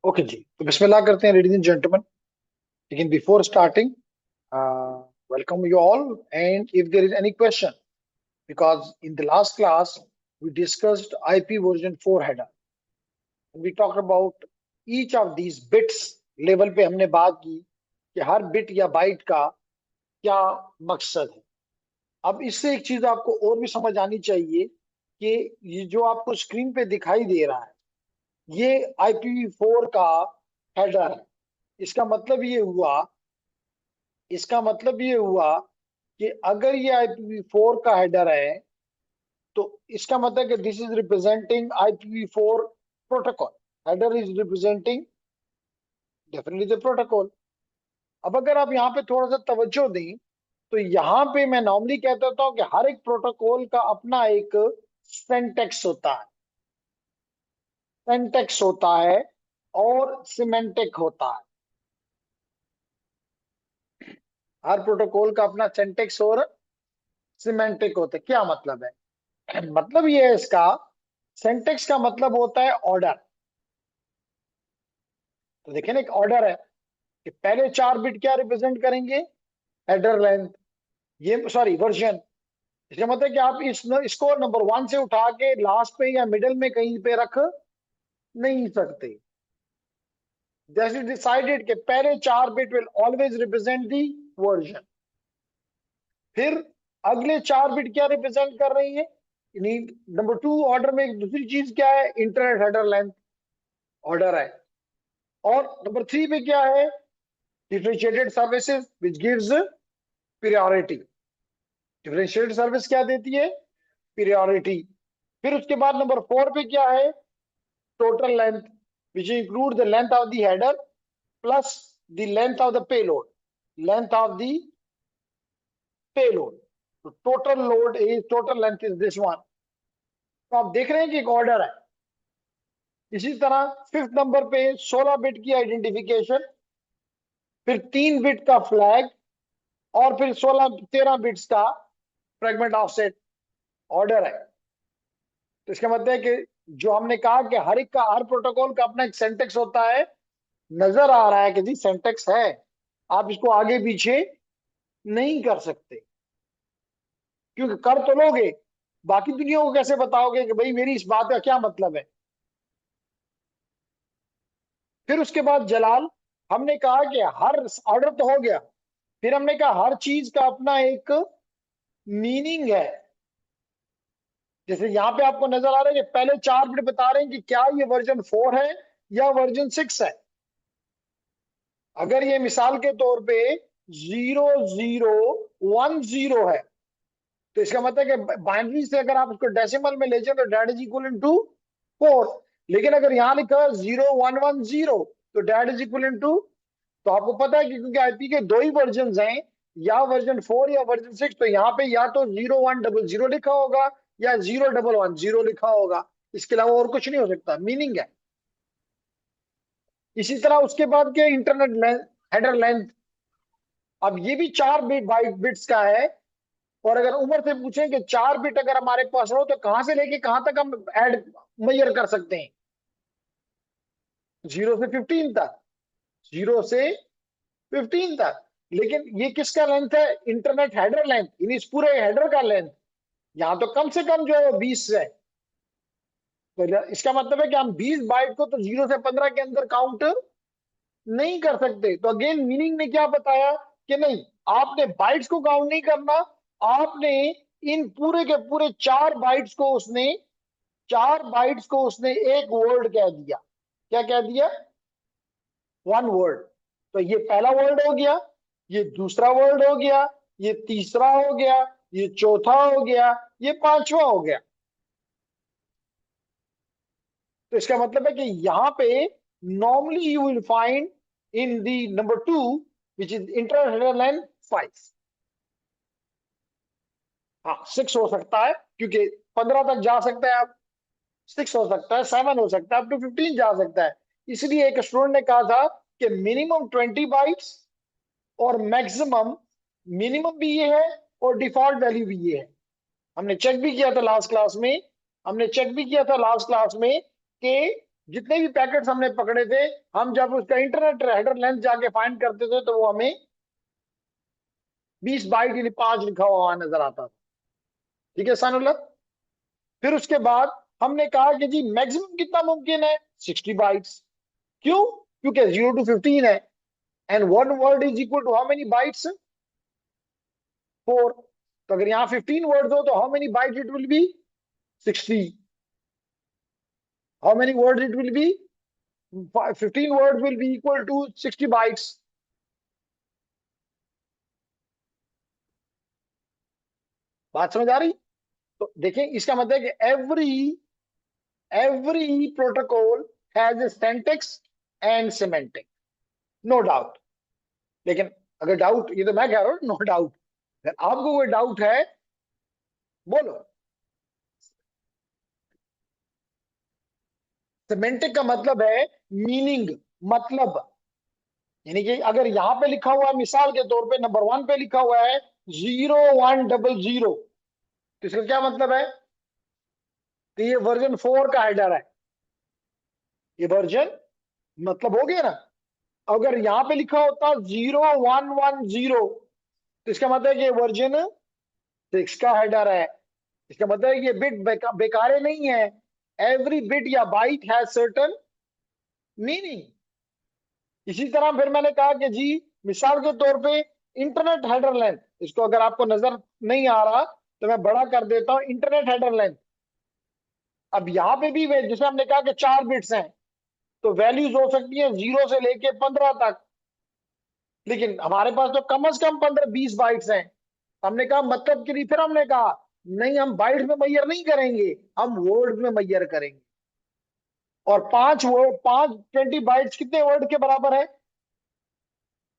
Okay जी, तो बिस्मिल्लाह करते हैं लेडीज एंड जेंटलमैन। लेकिन before starting, welcome you all, and if there is any question, because in the last class we discussed IP version 4 header, we talked about each of these bits level पे हमने बात की कि हर bit या bite का क्या मकसद है। अब इससे एक चीज आपको और भी समझ आनी चाहिए कि ये जो आपको स्क्रीन पे दिखाई दे रहा है, ये IPv4 का हेडर है। इसका मतलब ये हुआ इसका मतलब ये हुआ कि अगर ये IPv4 का हेडर है, तो इसका मतलब कि this is representing IPv4 protocol. Header is representing definitely the protocol. अब अगर आप यहाँ पे थोड़ा सा तवज्जो दें, तो यहाँ पे मैं नॉर्मली कहता हूँ कि हर एक प्रोटोकॉल का अपना एक सिंटैक्स होता है। सिंटैक्स होता है और सिमेंटिक होता है। हर प्रोटोकॉल का अपना सिंटैक्स और सिमेंटिक होता है। क्या मतलब है? मतलब ये है इसका, सिंटैक्स का मतलब होता है ऑर्डर। तो देखिए ना, एक ऑर्डर है कि पहले 4 बिट क्या रिप्रेजेंट करेंगे? हेडर लेंथ, ये सॉरी वर्जन। इसका मतलब है कि आप इसको नंबर 1 से उठा के लास्ट पे या मिडिल में कहीं पे रख नहीं सकते। जैसे डिसाइडेड कि पहले 4 bit will always represent the version. फिर अगले 4 बिट क्या रिप्रेजेंट कर रही है? नंबर 2 ऑर्डर में एक दूसरी चीज क्या है? इंटरनेट हेडर लेंथ ऑर्डर है। और नंबर 3 पे क्या है? Differentiated services which gives priority. Differentiated service क्या देती है? प्रियोरिटी। फिर उसके बाद नंबर 4 पे क्या है? Total length which include the length of the header plus the length of the payload. Length of the payload, तो total length is this one. तो आप देख रहे हैं कि एक ऑर्डर है। इसी तरह 5th नंबर पे 16 बिट की आइडेंटिफिकेशन, फिर 3 बिट का फ्लैग, और फिर 13 बिट्स का फ्रेगमेंट ऑफसेट ऑर्डर है। तो इसका मतलब है कि जो हमने कहा कि हर एक का, हर प्रोटोकॉल का अपना एक सेंटेक्स होता है। नजर आ रहा है कि जी सेंटेक्स है, आप इसको आगे पीछे नहीं कर सकते, क्योंकि कर तो लोगे, बाकी दुनिया को कैसे बताओगे कि भाई मेरी इस बात का क्या मतलब है? फिर उसके बाद जलाल, हमने कहा कि हर ऑर्डर तो हो गया, फिर हमने कहा हर चीज का अपना एक मीनिंग है। जैसे यहाँ पे आपको नजर आ रहा है कि पहले 4 बिट बता रहे हैं कि क्या ये वर्जन 4 है या वर्जन 6 है। अगर ये मिसाल के तौर पे 0010 है, तो इसका मतलब है कि बाइनरी से अगर आप उसको डेसिमल में ले जाए तो डैट इज इक्वल टू 4। लेकिन अगर यहाँ लिखा है 0110, तो डैट इज इक्वल टू, तो आपको पता है कि क्योंकि आईपी के 2 ही वर्जन हैं, या वर्जन 4 या वर्जन 6, तो यहाँ पे या तो 0100 लिखा होगा या 0110 लिखा होगा। इसके अलावा और कुछ नहीं हो सकता, मीनिंग है। इसी तरह उसके बाद क्या? Internet length, header length. अब ये भी 4 बिट्स का है। और अगर उम्र से पूछें कि 4 बिट अगर हमारे पास हो, तो कहां से लेके कहां तक हम ऐड मेजर कर सकते हैं? 0 से 15 तक। 0 से 15 तक। लेकिन ये किसका लेंथ है? इंटरनेट हेडर लेंथ, यानी इस पूरे हेडर का लेंथ। यहां तो कम से कम जो है वो 20 है। तो इसका मतलब है कि हम 20 बाइट को तो 0 से 15 के अंदर काउंट नहीं कर सकते। तो अगेन मीनिंग ने क्या बताया कि नहीं, आपने बाइट्स को काउंट नहीं करना, आपने इन पूरे के पूरे 4 बाइट्स को उसने एक वर्ड कह दिया। क्या कह दिया? 1 वर्ड। तो ये पहला वर्ड हो गया, ये दूसरा वर्ड हो गया, ये तीसरा हो गया, ये चौथा हो गया, ये पांचवा हो गया। तो इसका मतलब है कि यहां पे normally you will find in the number 2 which is international line 5। हाँ, 6 हो सकता है, क्योंकि 15 तक जा सकता है। अब 6 हो सकता है, 7 हो सकता है, अप टू 15 जा सकता है। इसलिए एक स्टूडेंट ने कहा था कि मिनिमम 20 बाइट्स और मैक्सिमम, मिनिमम भी ये है और डिफॉल्ट वैल्यू भी ये है। हमने चेक भी किया था लास्ट क्लास में, हमने चेक भी किया था लास्ट क्लास में कि जितने भी पैकेट्स हमने पकड़े थे, हम जब उसका इंटरनेट हेडर लेंथ जाके फाइंड करते थे तो वो हमें 20 बाइट यानी 5 लिखा हुआ नजर आता था। ठीक है सानुल्लाह। फिर उसके बाद हमने कहा कि जी मैक्सिमम कितना मुमकिन है, 60 बाइट्स। क्यों? क्योंकि 0 to 15 है, and one word is equal to how many bytes, 4। तो अगर यहाँ 15 वर्ड्स हो तो how many byte it will be, 60। How many words it will be, 15 words will be equal to 60 bytes. बात समझ आ रही? तो देखें, इसका मतलब है कि every protocol has a syntax and semantic, no doubt. लेकिन अगर डाउट, ये तो मैं कह रहा हूं नो डाउट, अगर आपको कोई डाउट है बोलो। सिमेंटिक का मतलब है मीनिंग, मतलब। यानी कि अगर यहां पे लिखा हुआ है, मिसाल के तौर पे नंबर 1 पे लिखा हुआ है 0100, तो इसका क्या मतलब है? तो ये वर्जन 4 का हेडर है, ये वर्जन, मतलब हो गया ना। अगर यहां पे लिखा होता 0110, तो इसका मतलब है कि ये वर्जन 6 का हेडर है। इसका मतलब है कि ये बिट बेकारे नहीं है। एवरी बिट या बाइट हैज सर्टेन मीनिंग। इसी तरह फिर मैंने कहा कि जी मिसाल के तौर पे इंटरनेट हेडर लेंथ, इसको अगर आपको नजर नहीं आ रहा तो मैं बड़ा कर देता हूं, इंटरनेट हेडर लेंथ। अब यहां पे भी जैसे हमने कहा कि 4 बिट्स हैं, तो वैल्यूज हो सकती है 0 से लेके 15 तक, लेकिन हमारे पास तो कम से कम 15-20 बाइट्स हैं। हमने कहा मतलब के लिए फिर हमने कहा नहीं, हम बाइट्स में मैयर नहीं करेंगे, हम वर्ड में मैयर करेंगे। और 20 बाइट्स कितने वर्ड के बराबर है?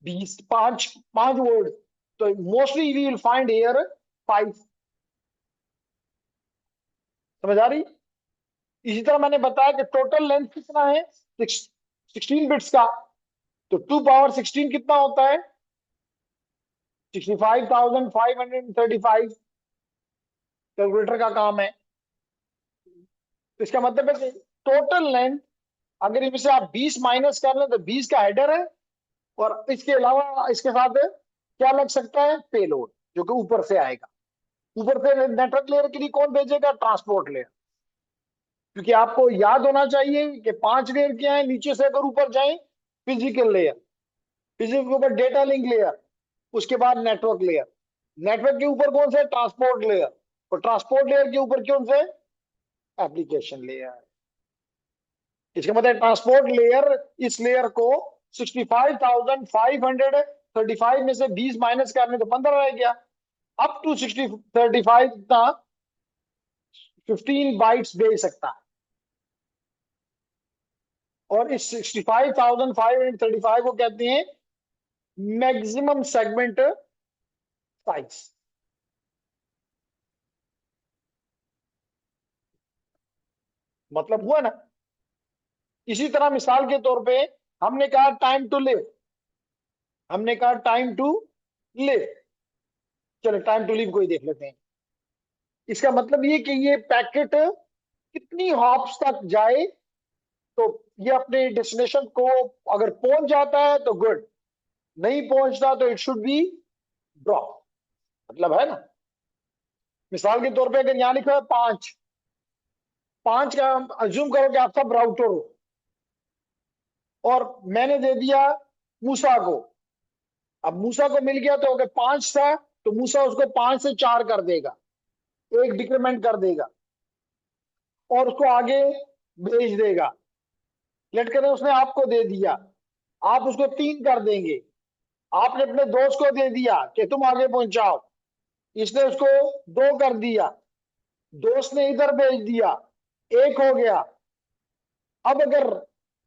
20, 5 वर्ड। तो mostly we will find here 5। समझ आ रही? इसी तरह मैंने बताया कि टोटल लेंथ कितना है, 16 बिट्स का। तो 2 पावर 16 कितना होता है? 65,535। कैलकुलेटर का काम है। तो इसका मतलब है कि टोटल लेंथ, अगर इनसे आप 20 माइनस कर लें तो 20 का हेडर है, और इसके अलावा इसके साथ क्या लग सकता है? पेलोड, जो कि ऊपर से आएगा। ऊपर से नेटवर्क लेयर के लिए कौन भेजेगा? Transport layer. क्योंकि आपको याद होना चाहिए कि 5 लेयर क्या है, नीचे से अगर ऊपर जाए फिजिकल लेयर, फिजिकल के ऊपर डेटा लिंक लेयर, उसके बाद नेटवर्क लेयर, नेटवर्क के ऊपर कौन से? ट्रांसपोर्ट लेयर, और ट्रांसपोर्ट लेयर के ऊपर कौन से? Application layer. इसका मतलब ट्रांसपोर्ट लेयर, इस लेयर को 65,535 में से 20 माइनस करने तो 15 रह गया। अप टू 6035 का 15 बाइट्स भेज सकता है। और इस 65,535 को कहते हैं मैक्सिमम सेगमेंट साइज। मतलब हुआ ना? इसी तरह मिसाल के तौर पे हमने कहा टाइम टू लिव, हमने कहा टाइम टू लिव। चलो टाइम टू लिव को ही देख लेते हैं। इसका मतलब ये कि ये पैकेट कितनी हॉप्स तक जाए, तो ये अपने डेस्टिनेशन को अगर पहुंच जाता है तो गुड, नहीं पहुंचता तो इट शुड बी ड्रॉप। मतलब है ना? मिसाल के तौर पे अगर यहां लिखा है 5, 5 का अज्यूम करो कि आप सब राउटर हो, और मैंने दे दिया मूसा को। अब मूसा को मिल गया, तो अगर 5 था तो मूसा उसको 5 से 4 कर देगा, एक डिक्रीमेंट कर देगा, और उसको आगे भेज देगा। लेट करें उसने आपको दे दिया, आप उसको 3 कर देंगे, आपने अपने दोस्त को दे दिया कि तुम आगे पहुंचाओ, इसने उसको 2 कर दिया, दोस्त ने इधर भेज दिया, 1 हो गया। अब अगर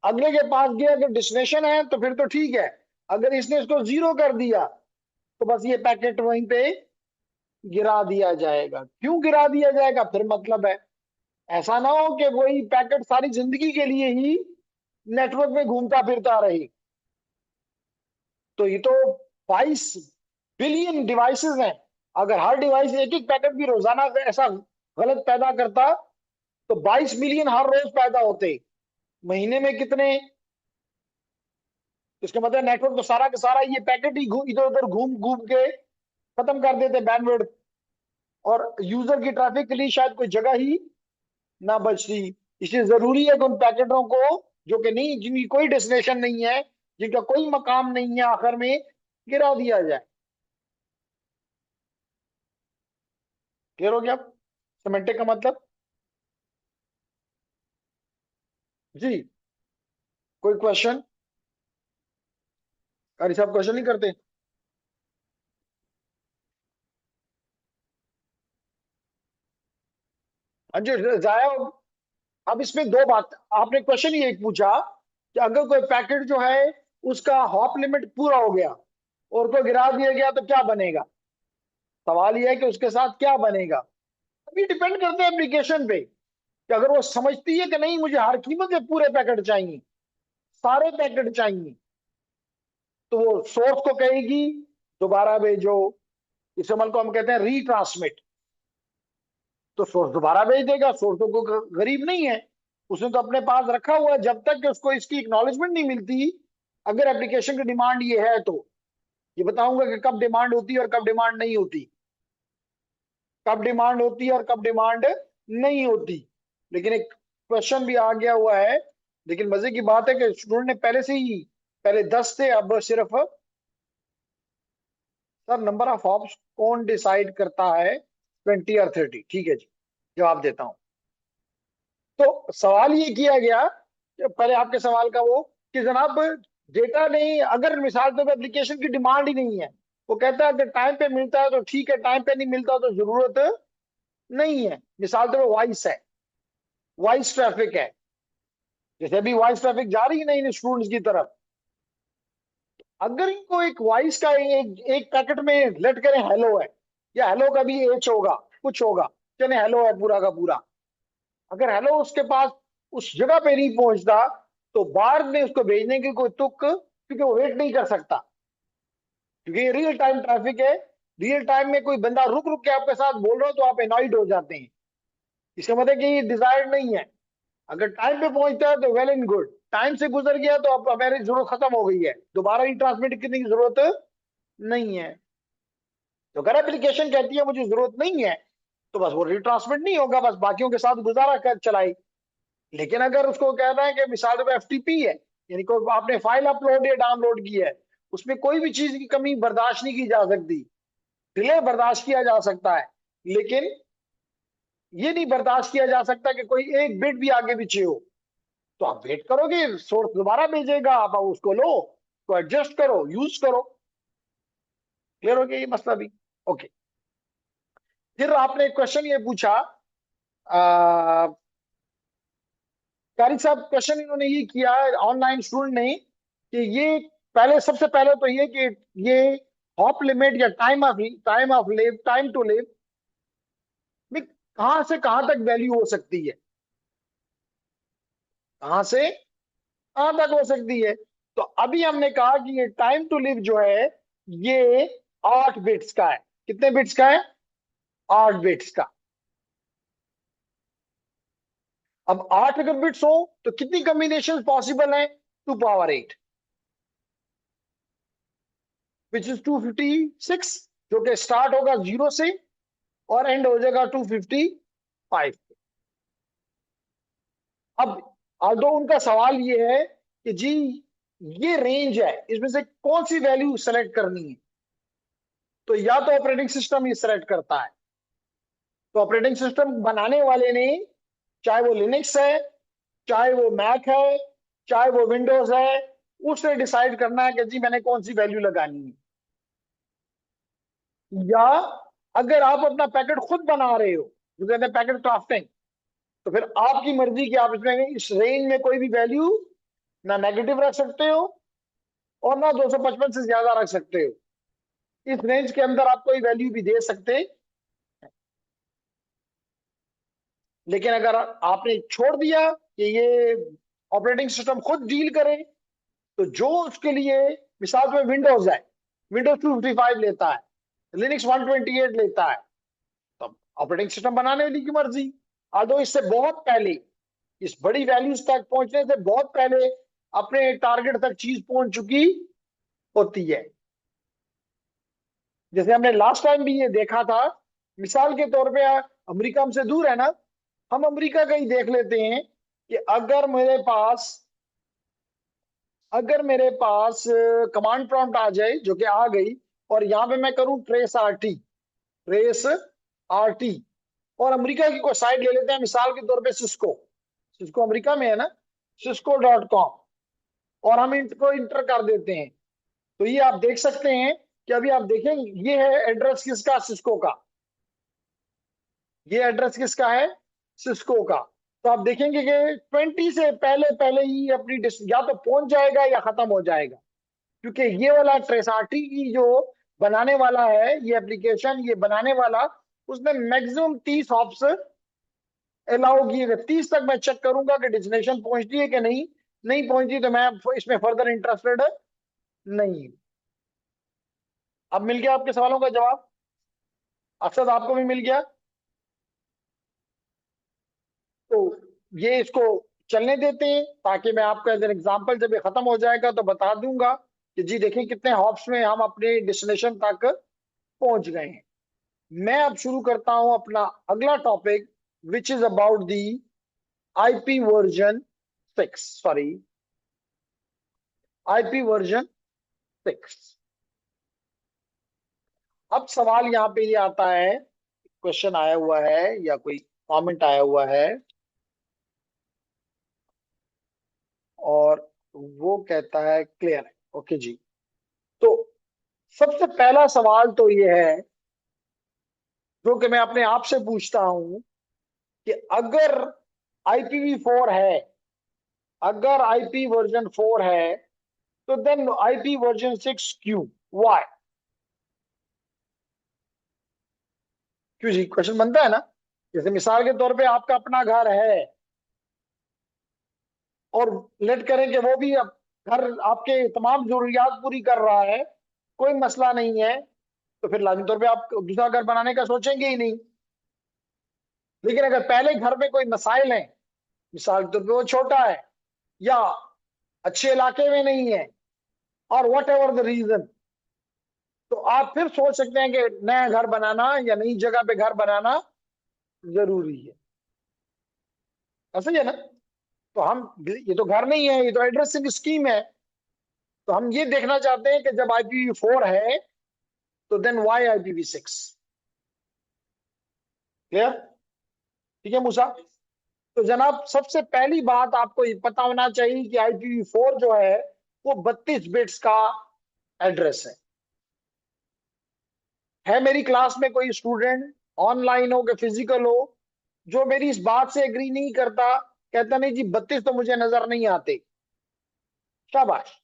अगले के पास गया, अगर डेस्टिनेशन है तो फिर तो ठीक है, अगर इसने इसको 0 कर दिया तो बस ये पैकेट वहीं पे गिरा दिया जाएगा। क्यों गिरा दिया जाएगा? फिर मतलब है ऐसा ना हो कि वही पैकेट सारी जिंदगी के लिए ही नेटवर्क में घूमता फिरता रहे। तो ये तो 22 बिलियन डिवाइसेस हैं। अगर हर डिवाइस एक एक पैकेट भी रोजाना ऐसा गलत पैदा करता, तो 22 मिलियन हर रोज पैदा होते। महीने में कितने, इसका मतलब नेटवर्क तो सारा का सारा ये पैकेट ही इधर उधर घूम घूम के खत्म कर देते बैंडविड्थ, और यूजर की ट्रैफिक के लिए शायद कोई जगह ही ना बचती। इसलिए जरूरी है कि उन पैकेटों को, जो कि नहीं, जिनकी कोई डेस्टिनेशन नहीं है, जिनका कोई मकाम नहीं है, आखिर में गिरा दिया जाए। क्लियर हो गया? सिमेंटिक का मतलब? जी, कोई क्वेश्चन? कारी साहब क्वेश्चन नहीं करते? हाँ जी, जाया। अब इसमें दो बात, आपने क्वेश्चन ये एक पूछा कि अगर कोई पैकेट जो है उसका हॉप लिमिट पूरा हो गया और को गिरा दिया गया तो क्या बनेगा। सवाल यह है कि उसके साथ क्या बनेगा। अभी डिपेंड करता है एप्लीकेशन पे कि अगर वो समझती है कि नहीं मुझे हर कीमत में पूरे पैकेट चाहिए, सारे पैकेट चाहिए, तो वो सोर्स को कहेगी दोबारा भेजो। इस अमल को हम कहते हैं रीट्रांसमिट। तो सोर्स दोबारा भेज देगा, सोर्स तो कोई गरीब नहीं है, उसने तो अपने पास रखा हुआ है जब तक कि उसको इसकी एक्नॉलेजमेंट नहीं मिलती। अगर एप्लीकेशन की डिमांड ये है तो ये बताऊंगा कि कब डिमांड होती है और कब डिमांड नहीं होती, कब डिमांड होती है और कब डिमांड नहीं होती। लेकिन एक क्वेश्चन भी आ गया हुआ है, लेकिन मजे की बात है कि स्टूडेंट ने पहले से ही, पहले 10 थे, अब सिर्फ, सर नंबर ऑफ हॉप्स कौन डिसाइड करता है, 20 और 30? ठीक है जी, जवाब देता हूं। तो सवाल ये किया गया, पहले आपके सवाल का वो, कि जनाब डेटा नहीं, अगर मिसाल तो एप्लीकेशन की डिमांड ही नहीं है, वो कहता है कि टाइम पे मिलता है तो ठीक है, टाइम पे नहीं मिलता तो जरूरत नहीं है। मिसाल तो वॉइस है, वॉइस ट्रैफिक है, जैसे अभी वॉइस ट्रैफिक जा रही है ना इन स्टूडेंट्स की तरफ। अगर इनको एक वॉइस का एक पैकेट में लेट करें हेलो है, या हेलो का भी एच होगा, कुछ होगा, चले हेलो है पूरा का पूरा, अगर हेलो उसके पास उस जगह पे नहीं पहुंचता तो बाद में उसको भेजने की कोई तुक, क्योंकि वो वेट नहीं कर सकता, क्योंकि ये रियल टाइम ट्रैफिक है। रियल टाइम में कोई बंदा रुक रुक के आपके साथ बोल रहा हो तो आप एनॉइड हो जाते हैं। इसका मतलब कि ये डिजायर्ड नहीं है। अगर टाइम पे पहुंचता है तो वेल एंड गुड, टाइम से गुजर गया तो अब मेरी जरूरत खत्म हो गई है, दोबारा ही ट्रांसमिट करने की जरूरत नहीं है। तो अगर एप्लीकेशन कहती है मुझे जरूरत नहीं है तो बस वो रिट्रांसमिट नहीं होगा, बस बाकियों के साथ गुजारा कर चलाई। लेकिन अगर उसको कहना है कि मिसाल में एफटीपी है, यानी कोई आपने फाइल अपलोड या डाउनलोड की है, उसमें कोई भी चीज की कमी बर्दाश्त नहीं की जा सकती, डिले बर्दाश्त किया जा सकता है, लेकिन ये नहीं बर्दाश्त किया जा सकता कि कोई एक बिट भी आगे पीछे हो। तो आप वेट करोगे, सोर्स दोबारा भेजेगा, आप उसको लो, तो एडजस्ट करो, यूज करो। क्लियर हो गया ये मसला भी? ओके। फिर आपने क्वेश्चन ये पूछा, कारी साहब क्वेश्चन इन्होंने ये किया, ऑनलाइन स्टूडेंट ने, कि ये पहले, सबसे पहले तो ये कि ये हॉप लिमिट या time of live, time to live में कहां से कहां तक वैल्यू हो सकती है, कहां से कहां तक हो सकती है। तो अभी हमने कहा कि ये टाइम टू लिव जो है ये 8 बिट्स का है। कितने बिट्स का है? 8 बिट्स का। अब 8 अगर बिट्स हो तो कितनी कॉम्बिनेशन पॉसिबल है? 2 पावर 8, विच इज 256, जो कि स्टार्ट होगा 0 से और एंड हो जाएगा 255। अब आल्दो उनका सवाल ये है कि जी ये रेंज है, इसमें से कौन सी वैल्यू सेलेक्ट करनी है। तो या तो ऑपरेटिंग सिस्टम ये सेलेक्ट करता है, तो ऑपरेटिंग सिस्टम बनाने वाले ने, चाहे वो लिनक्स है, चाहे वो मैक है, चाहे वो विंडोज है, उसने डिसाइड करना है कि जी मैंने कौन सी वैल्यू लगानी है। या अगर आप अपना पैकेट खुद बना रहे हो, जो कहते हैं पैकेट क्राफ्टिंग, तो फिर आपकी मर्जी की आप इसमें इस रेंज में कोई भी वैल्यू ना नेगेटिव रख सकते हो और ना 255 से ज्यादा रख सकते हो। इस रेंज के अंदर आप कोई वैल्यू भी दे सकते। लेकिन अगर आपने छोड़ दिया कि ये ऑपरेटिंग सिस्टम खुद डील करे, तो जो उसके लिए, मिसाल में विंडोज है, विंडोज 255 लेता है, लिनक्स 128 लेता है, तो ऑपरेटिंग सिस्टम बनाने वाली की मर्जी। आदो इससे बहुत पहले इस बड़ी वैल्यूज तक पहुंचने से बहुत पहले अपने टारगेट तक चीज पहुंच चुकी होती है। जैसे हमने लास्ट टाइम भी ये देखा था, मिसाल के तौर पे अमेरिका हमसे दूर है ना, हम अमेरिका का ही देख लेते हैं कि अगर मेरे पास कमांड प्रॉम्प्ट आ जाए, जो कि आ गई, और यहां पे मैं करूं ट्रेस आर टी, और अमेरिका की कोई साइट ले लेते हैं, मिसाल के तौर पे सिस्को, सिस्को अमेरिका में है ना, cisco.com, और हम इनको इंटर कर देते हैं। तो ये आप देख सकते हैं कि अभी आप देखेंगे ये है एड्रेस किसका, सिस्को का। ये एड्रेस किसका है, सिस्को का। तो आप देखेंगे कि 20 से पहले पहले ही अपनी या तो पहुंच जाएगा या खत्म हो जाएगा, क्योंकि ये वाला ट्रेसाटी की जो बनाने वाला है, ये एप्लीकेशन ये बनाने वाला, उसने मैक्सिमम 30 हॉप्स अलाउ किए गए। 30 तक मैं चेक करूंगा कि डेस्टिनेशन पहुंचती है कि नहीं, नहीं पहुंची तो मैं इसमें फर्दर इंटरेस्टेड नहीं। अब मिल गया आपके सवालों का जवाब, अक्सर आपको भी मिल गया। तो ये इसको चलने देते हैं, ताकि मैं आपको एज एन एग्जाम्पल जब ये खत्म हो जाएगा तो बता दूंगा कि जी देखें कितने हॉप्स में हम अपने डेस्टिनेशन तक पहुंच गए हैं। मैं अब शुरू करता हूं अपना अगला topic, which is about the IP version 6, sorry IP version 6। अब सवाल यहाँ पे ये आता है, क्वेश्चन आया हुआ है या कोई कमेंट आया हुआ है, और वो कहता है क्लियर है, ओके जी। तो सबसे पहला सवाल तो ये है, जो कि मैं अपने आप से पूछता हूं, कि अगर IPv4 है, अगर आईपी वर्जन 4 है, तो देन आईपी वर्जन 6 क्यों, वाई? क्यों जी, क्वेश्चन बनता है ना। जैसे मिसाल के तौर पे आपका अपना घर है, और लेट करें कि वो भी घर आपके तमाम जरूरियात पूरी कर रहा है, कोई मसला नहीं है, तो फिर लाजमी तौर पे आप दूसरा घर बनाने का सोचेंगे ही नहीं। लेकिन अगर पहले घर में कोई मसाइल हैं, मिसाल के तौर पे वो छोटा है, या अच्छे इलाके में नहीं है, और वट एवर द रीजन, तो आप फिर सोच सकते हैं कि नया घर बनाना या नई जगह पे घर बनाना जरूरी है। ऐसा ही है ना। तो हम, ये तो घर नहीं है, ये तो एड्रेसिंग स्कीम है। तो हम ये देखना चाहते हैं कि जब IPv4 है, तो देन वाई IPv6। क्लियर? ठीक है मूसा। तो जनाब, सबसे पहली बात आपको ये पता होना चाहिए कि IPv4 जो है वो 32 बिट्स का एड्रेस है। मेरी क्लास में कोई स्टूडेंट, ऑनलाइन हो कि फिजिकल हो, जो मेरी इस बात से एग्री नहीं करता, कहता नहीं जी 32 तो मुझे नजर नहीं आते, शाबाश,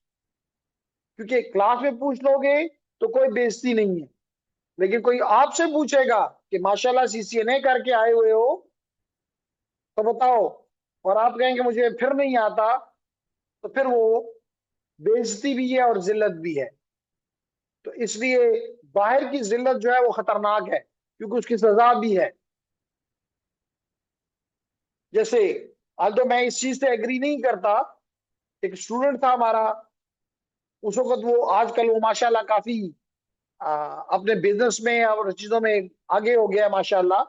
क्योंकि क्लास में पूछ लोगे तो कोई बेइज्जती नहीं है। लेकिन कोई आपसे पूछेगा कि माशाल्लाह CCNA करके आए हुए हो, तो बताओ, और आप कहेंगे मुझे फिर नहीं आता, तो फिर वो बेइज्जती भी है और जिल्लत भी है। तो इसलिए बाहर की जिल्लत जो है वो खतरनाक है, क्योंकि उसकी सजा भी है। जैसे आज तो मैं इस चीज से एग्री नहीं करता, एक स्टूडेंट था हमारा, उस वक्त वो, आजकल वो माशाल्लाह काफी अपने बिजनेस में और चीजों में आगे हो गया है माशाल्लाह।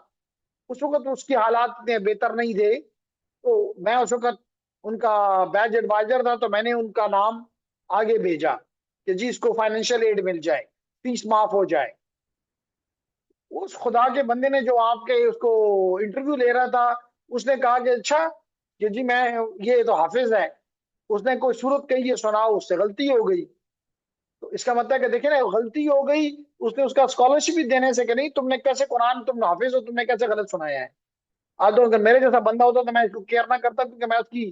उस वक्त उसके हालात इतने बेहतर नहीं थे, तो मैं उस वक्त उनका बैच एडवाइजर था, तो मैंने उनका नाम आगे भेजा कि जी इसको फाइनेंशियल एड मिल जाए, फीस माफ हो जाए। उस खुदा के बंदे ने जो आपके उसको इंटरव्यू ले रहा था, उसने कहा कि अच्छा, कि जी मैं, ये तो हाफिज है, उसने कोई सूरत कही है, सुनाओ, उससे गलती हो गई। तो इसका मतलब है कि देखिए ना, गलती हो गई, उसने उसका स्कॉलरशिप भी देने से कि नहीं, तुमने कैसे कुरान, तुम हाफिज हो, तुमने कैसे गलत सुनाया है। आज तो अगर मेरे जैसा बंदा होता तो मैं इसको केयर ना करता, क्योंकि मैं उसके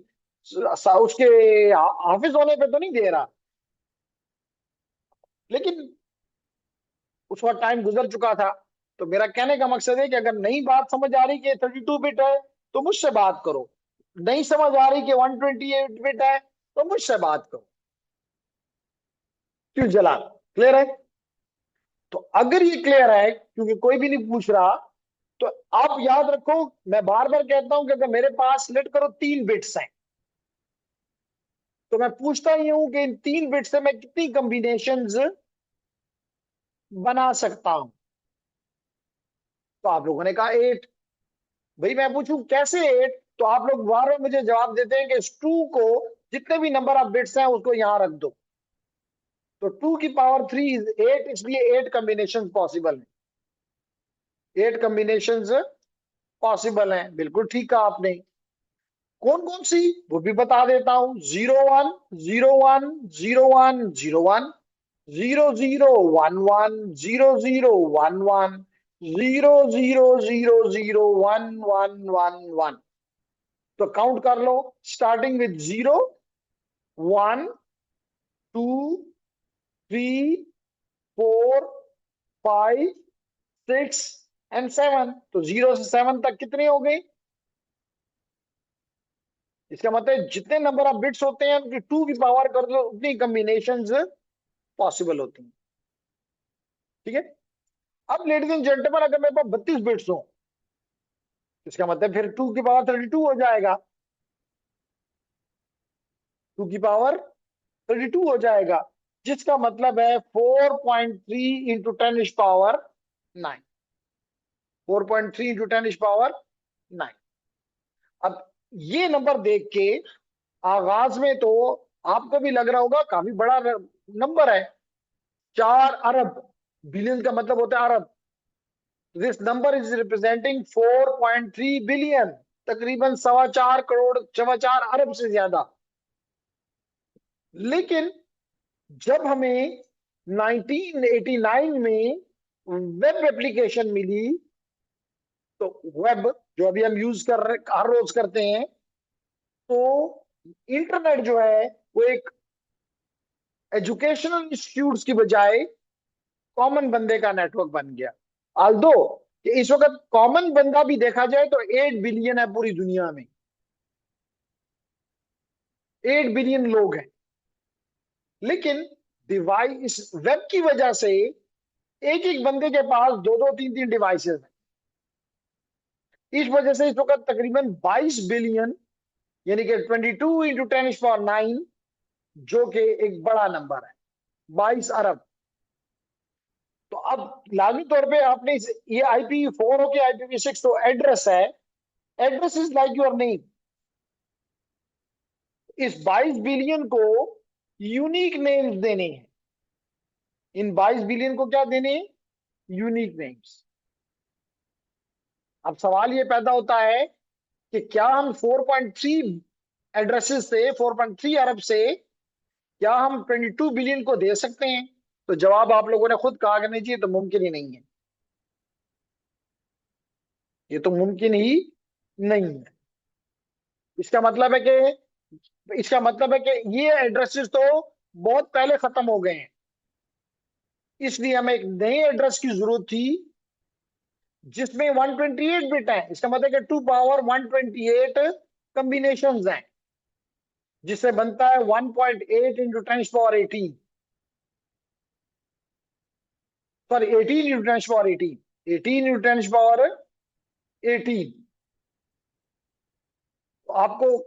हाफिज होने पे तो नहीं दे रहा। लेकिन उस वक्त टाइम गुजर चुका था। तो मेरा कहने का मकसद है कि अगर नई बात समझ आ रही कि 32 बिट है, तो मुझसे बात करो। नहीं समझ आ रही कि 128 बिट है, तो मुझसे बात करो। क्यों जलाल? क्लियर है? तो अगर ये क्लियर है, क्योंकि कोई भी नहीं पूछ रहा, तो आप याद रखो, मैं बार बार कहता हूं कि अगर मेरे पास लेट करो 3 बिट्स हैं, तो मैं पूछता ही हूं कि इन 3 बिट्स से मैं कितनी कॉम्बिनेशंस बना सकता हूं। तो आप लोगों ने कहा 8। भाई मैं पूछूं कैसे 8, तो आप लोग बार बार मुझे जवाब देते हैं कि इस 2 को, जितने भी नंबर ऑफ बिट्स हैं उसको यहां रख दो। तो 2 की पावर 3 इज 8, इसलिए 8 कॉम्बिनेशन पॉसिबल है। 8 कॉम्बिनेशन पॉसिबल हैं, बिल्कुल ठीक कहा आपने। कौन कौन सी, वो भी बता देता हूं। 01 01 01 01, 00 11 00 11, 0000 11 11। तो काउंट कर लो, स्टार्टिंग विद 0, 1 2 3 4 5 6 एंड 7। तो 0 से 7 तक कितने हो गए? इसका मतलब जितने नंबर ऑफ बिट्स होते हैं उनकी 2 की पावर कर दो, उतनी कॉम्बिनेशंस पॉसिबल होती हैं। ठीक है। अब लेडीज एंड जेंटलमैन, अगर मेरे पास 32 बिट्स हो, इसका मतलब फिर 2 की पावर 32 हो जाएगा। 2 की पावर 32 हो जाएगा, जिसका मतलब है 4.3 इंटू 10 पावर 9। 4.3 into 10 power 9। अब ये नंबर देख के आगाज में तो आपको भी लग रहा होगा काफी बड़ा नंबर है। 4 अरब, बिलियन का मतलब होता है अरब। This number is representing 4.3 billion, तकरीबन 4.25 करोड़, 4.25 अरब से ज्यादा। लेकिन जब हमें 1989 में वेब एप्लीकेशन मिली, तो वेब जो अभी हम यूज कर रहे, हर रोज करते हैं, तो इंटरनेट जो है वो एक एजुकेशनल इंस्टीट्यूट्स की बजाय कॉमन बंदे का नेटवर्क बन गया। आल्दो कि इस वक्त कॉमन बंदा भी देखा जाए तो 8 बिलियन है पूरी दुनिया में। 8 बिलियन लोग हैं। लेकिन डिवाइस, वेब की वजह से एक एक बंदे के पास 2 2 3 3 डिवाइसेस हैं। इस वजह से इस वक्त तकरीबन 22 बिलियन, यानी कि 22 इंटू 10 पावर 9, जो कि एक बड़ा नंबर है, 22 अरब। तो अब लागू तौर पे आपने ये IPv4 हो के IPv6 तो एड्रेस है, address is like your name. इस 22 बिलियन को यूनिक नेम्स देने हैं। इन 22 बिलियन को क्या देने हैं? Unique names. अब सवाल ये पैदा होता है कि क्या हम 4.3 एड्रेसेस से, 4.3 अरब से, क्या हम 22 बिलियन को दे सकते हैं? तो जवाब आप लोगों ने खुद कहा कि नहीं जी, ये तो मुमकिन ही नहीं है। ये तो मुमकिन ही नहीं है। इसका मतलब है कि ये एड्रेसेस तो बहुत पहले खत्म हो गए हैं। इसलिए हमें एक नए एड्रेस की जरूरत थी जिसमें 128 बिट है। इसका मतलब है कि 2 पावर 128 कॉम्बिनेशंस हैं, जिससे बनता है 1.8 into 10 power 18। Sorry, 18 into 10 power 18, 18 into 10 power 18। तो आपको,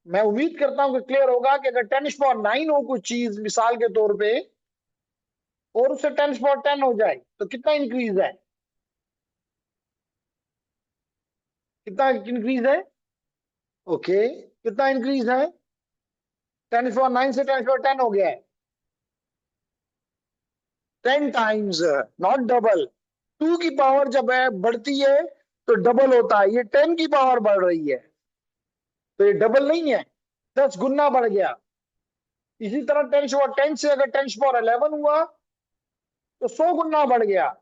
मैं उम्मीद करता हूं कि क्लियर होगा कि अगर 10 पावर 9 हो कुछ चीज मिसाल के तौर पे, और उससे 10 पावर 10 हो जाए, तो कितना इंक्रीज है? कितना इंक्रीज है? ओके, कितना इंक्रीज है? 10 पावर 9 से 10 पावर 10 हो गया है। 10 टाइम्स, नॉट डबल। 2 की पावर जब है बढ़ती है तो डबल होता है, ये 10 की पावर बढ़ रही है, तो ये डबल नहीं है, 10 गुना बढ़ गया। इसी तरह 10 पावर 10 से अगर 10 पावर 11 हुआ तो 100 गुना बढ़ गया।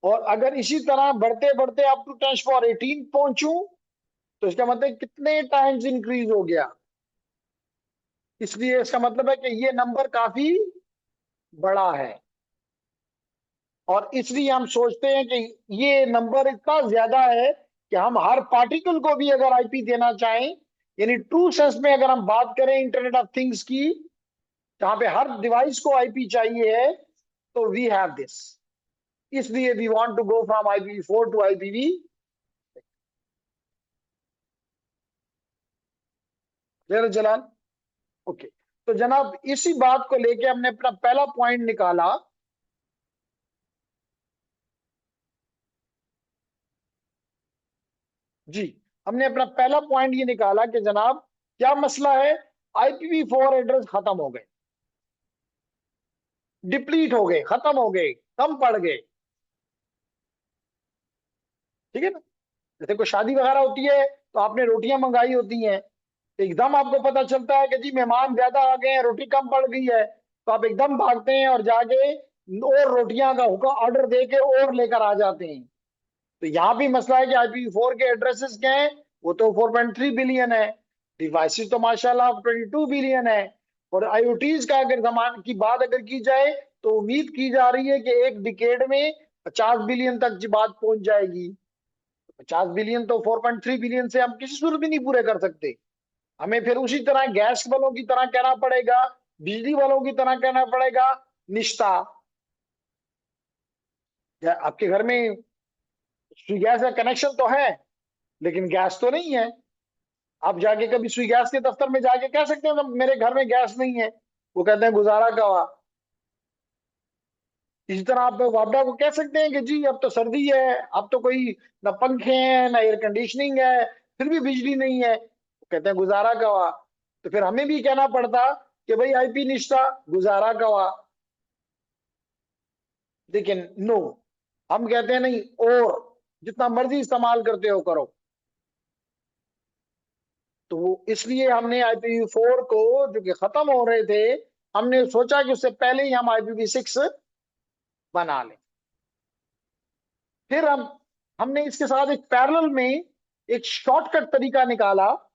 और अगर इसी तरह बढ़ते बढ़ते आप टू 10 पावर 18 पहुंचू, तो इसका मतलब कितने टाइम्स इंक्रीज हो गया। इसलिए इसका मतलब है कि ये नंबर काफी बड़ा है, और इसलिए हम सोचते हैं कि ये नंबर इतना ज्यादा है कि हम हर पार्टिकल को भी अगर IP देना चाहें, यानी ट्रू सेंस में अगर हम बात करें इंटरनेट ऑफ थिंग्स की, जहां पे हर डिवाइस को IP चाहिए है, तो वी हैव दिस। इसलिए we want to go from IPv4 to IPv। Clear Jalal? Okay. तो जनाब इसी बात को लेके हमने अपना पहला पॉइंट निकाला। जी, हमने अपना पहला पॉइंट ये निकाला कि जनाब क्या मसला है, IPv4 एड्रेस खत्म हो गए, डिप्लीट हो गए, खत्म हो गए, कम पड़ गए। ठीक है ना? जैसे कोई शादी वगैरह होती है तो आपने रोटियां मंगाई होती हैं, एकदम आपको पता चलता है कि जी मेहमान ज्यादा आ गए हैं, रोटी कम पड़ गई है, तो आप एकदम भागते हैं और जाके और रोटियां का हुक्म ऑर्डर दे के और लेकर आ जाते हैं। तो यहाँ भी मसला है कि IPv4 के एड्रेसेस क्या है, वो तो 4.3 बिलियन है, डिवाइसेस तो माशाल्लाह 22 बिलियन है। और IoTs का अगर जमान की बात अगर की जाए तो उम्मीद की जा रही है कि एक डिकेड में 50 बिलियन तक की बात पहुंच जाएगी। 50 बिलियन तो 4.3 बिलियन से हम किसी सूरत भी नहीं पूरे कर सकते। हमें फिर उसी तरह गैस वालों की तरह कहना पड़ेगा, बिजली वालों की तरह कहना पड़ेगा, निश्ता। या आपके घर में स्वी गैस का कनेक्शन तो है लेकिन गैस तो नहीं है। आप जाके कभी स्वी गैस के दफ्तर में जाके कह सकते हैं मेरे घर में गैस नहीं है, वो कहते हैं गुजारा का हुआ। इसी तरह आप वापडा को कह सकते हैं कि जी अब तो सर्दी है, अब तो कोई ना पंखे हैं ना एयर कंडीशनिंग है, फिर भी बिजली नहीं है, वो कहते हैं गुजारा का हुआ। तो फिर हमें भी कहना पड़ता कि भाई IP निश्ता गुजारा का हुआ। लेकिन नो, हम कहते हैं नहीं, और जितना मर्जी इस्तेमाल करते हो करो। तो वो इसलिए हमने IPv4 को जो कि खत्म हो रहे थे, हमने सोचा कि उससे पहले ही हम IPv6 बना लें। फिर हमने इसके साथ एक पैरेलल में एक शॉर्टकट तरीका निकाला।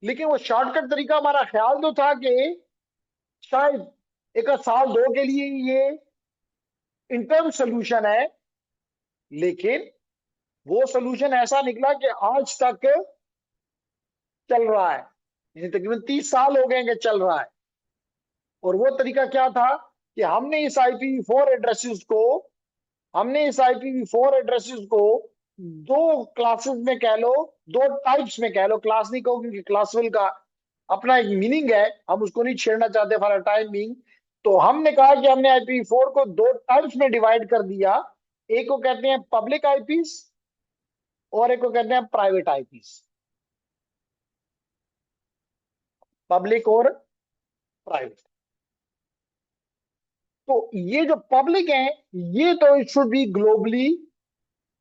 लेकिन वो शॉर्टकट तरीका हमारा ख्याल तो था कि शायद एक साल दो के लिए ये इंटर्म सोल्यूशन है, लेकिन वो सोल्यूशन ऐसा निकला कि आज तक चल रहा है, यानी तकरीबन 30 साल हो गए कि चल रहा है। और वो तरीका क्या था कि हमने इस IPv4 एड्रेसेस को दो क्लासेस में कह लो, दो टाइप्स में कह लो, क्लास नहीं कहो क्योंकि क्लासफुल का अपना एक मीनिंग है, हम उसको नहीं छेड़ना चाहते फॉर टाइम बीइंग। तो हमने कहा कि हमने IPv4 को दो टाइप्स में डिवाइड कर दिया। एक को कहते हैं पब्लिक IPs और एक को कहते हैं प्राइवेट IPs। पब्लिक और प्राइवेट। तो ये जो पब्लिक है, ये तो इट शुड बी ग्लोबली,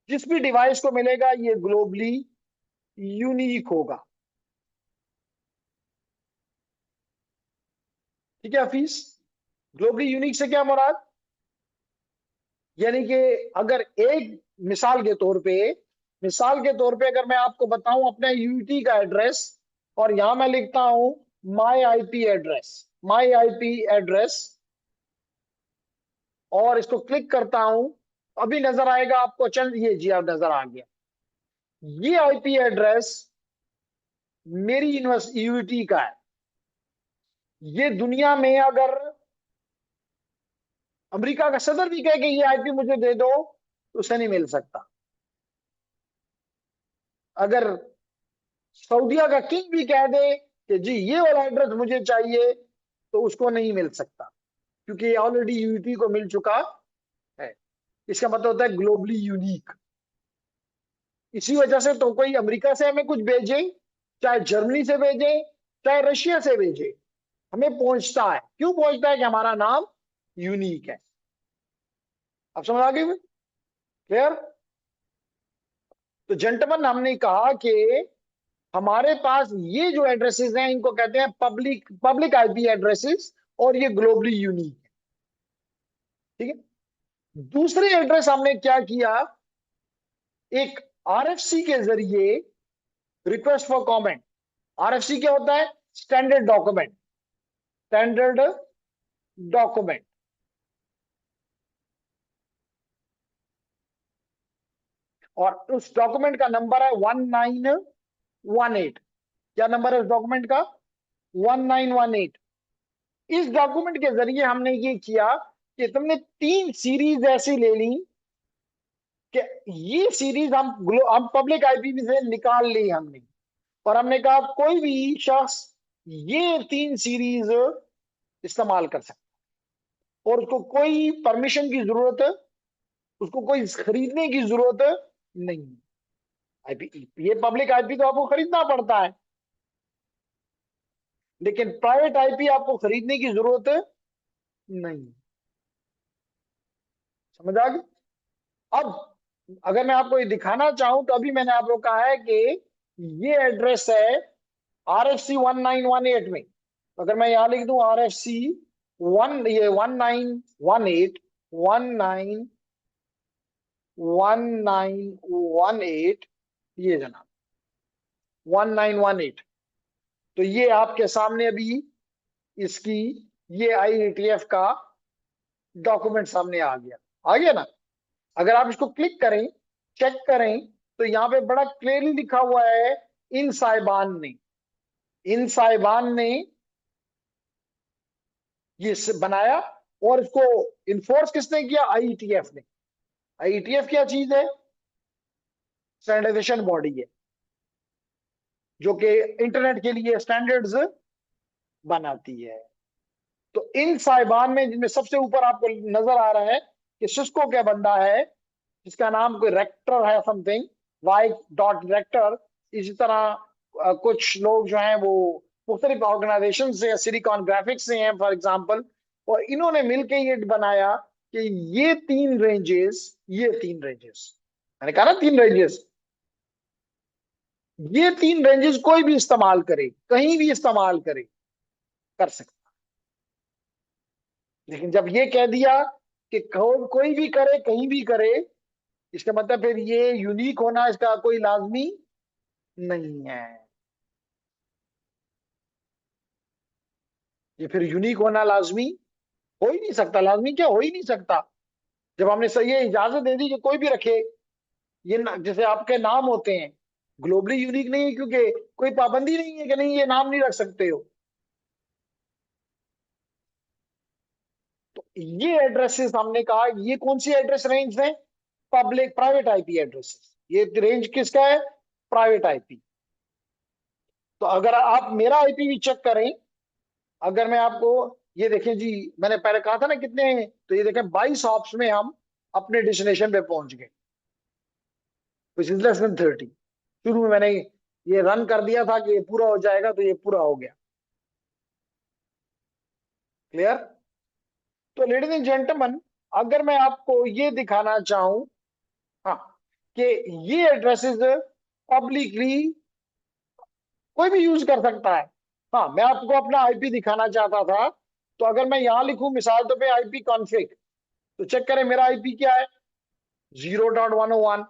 जिस भी डिवाइस को मिलेगा ये ग्लोबली यूनिक होगा। ठीक है हफीज? ग्लोबली यूनिक से क्या मुराद? यानी कि अगर एक मिसाल के तौर पे अगर मैं आपको बताऊं अपने यूटी का एड्रेस, और यहां मैं लिखता हूं माई आईपी एड्रेस, और इसको क्लिक करता हूं, अभी नजर आएगा आपको, चल ये जी आप नजर आ गया। ये IP एड्रेस मेरी यूनिवर्सिटी का है। ये दुनिया में अगर अमेरिका का सदर भी कहे कि ये IP मुझे दे दो तो उसे नहीं मिल सकता। अगर सऊदीया का किंग भी कह दे कि जी ये वाला एड्रेस मुझे चाहिए तो उसको नहीं मिल सकता, क्योंकि ये ऑलरेडी यूटी को मिल चुका है। इसका मतलब होता है ग्लोबली यूनिक। इसी वजह से तो कोई अमेरिका से हमें कुछ भेजे, चाहे जर्मनी से भेजे, चाहे रशिया से भेजे, हमें पहुंचता है। क्यों पहुंचता है? कि हमारा नाम यूनिक है। अब समझ आ गई? क्लियर? तो जेंटलमैन हमने कहा कि हमारे पास ये जो एड्रेसेस हैं इनको कहते हैं पब्लिक पब्लिक IP एड्रेसेस, और ये ग्लोबली यूनिक है। ठीक है? दूसरे एड्रेस हमने क्या किया, एक RFC के जरिए रिक्वेस्ट फॉर कमेंट। RFC क्या होता है? Standard document. और उस डॉक्यूमेंट का नंबर है 1918। क्या नंबर है उस डॉक्यूमेंट का? 1918। इस डॉक्यूमेंट के जरिए हमने ये किया कि तुमने 3 सीरीज ऐसी ले ली कि ये सीरीज हम पब्लिक आईपी से निकाल ली हमने, और हमने कहा कोई भी शख्स ये 3 सीरीज इस्तेमाल कर सकता है, और उसको कोई परमिशन की जरूरत, उसको कोई खरीदने की जरूरत नहीं। आईपी, ये पब्लिक आईपी तो आपको खरीदना पड़ता है, लेकिन प्राइवेट आईपी आपको खरीदने की जरूरत नहीं। समझ आ गई? अब अगर मैं आपको ये दिखाना चाहूं तो अभी मैंने आप लोग कहा है कि ये एड्रेस है RFC 1918 में। अगर मैं यहां लिख दूं RFC वन, ये 1918 ये जनाब 1918, तो ये आपके सामने अभी इसकी ये IETF का डॉक्यूमेंट सामने आ गया ना। अगर आप इसको क्लिक करें, चेक करें, तो यहाँ पे बड़ा क्लियरली लिखा हुआ है इन साहिबान ने, इन साहिबान ने ये बनाया, और इसको इन्फोर्स किसने किया? IETF ने। IETF क्या चीज है? स्टैंडर्डाइजेशन बॉडी है, जो कि इंटरनेट के लिए स्टैंडर्ड्स बनाती है। तो इन साहिबान में जिनमें सबसे ऊपर आपको नजर आ रहा है कि सिस्को क्या बंदा है, जिसका नाम कोई रेक्टर है, समथिंग Y.Rector। इसी तरह कुछ लोग जो हैं वो मुख्तलिफ ऑर्गेनाइजेशन से, सिलिकॉन ग्राफिक्स से हैं फॉर एग्जांपल, और इन्होंने मिलकर ये बनाया कि ये तीन रेंजेस मैंने कहा ना, 3 रेंजेस, ये 3 रेंजेस कोई भी इस्तेमाल करे, कहीं भी इस्तेमाल करे, कर सकता। लेकिन जब ये कह दिया कि कोई भी करे, कहीं भी करे, इसका मतलब फिर ये यूनिक होना इसका कोई लाजमी नहीं है। ये फिर यूनिक होना लाजमी हो ही नहीं सकता। लाजमी क्या, हो ही नहीं सकता। जब हमने सही ये इजाजत दे दी कि कोई भी रखे, जैसे आपके नाम होते हैं, ग्लोबली यूनिक नहीं है, क्योंकि कोई पाबंदी नहीं है कि नहीं ये नाम नहीं रख सकते हो। तो ये एड्रेसेस हमने कहा, ये कौन सी एड्रेस रेंज है? Public private IP addresses. ये रेंज किसका है? Private IP. तो अगर आप मेरा आईपी भी चेक करें, अगर मैं आपको ये देखें जी, मैंने पहले कहा था ना कितने, तो ये देखें 22 हॉप्स में हम अपने डेस्टिनेशन पे पहुंच गए, विच इज लेस देन 30। शुरू में मैंने ये रन कर दिया था कि ये पूरा हो जाएगा, तो ये पूरा हो गया। क्लियर? तो लेडीज एंड जेंटलमैन, अगर मैं आपको ये दिखाना चाहूं, हाँ, कि ये एड्रेसेस पब्लिकली कोई भी यूज कर सकता है। हाँ, मैं आपको अपना आईपी दिखाना चाहता था, तो अगर मैं यहां लिखूं मिसाल तो पे आईपी कॉन्फ़िग, तो चेक करें मेरा आईपी क्या है? 0.101,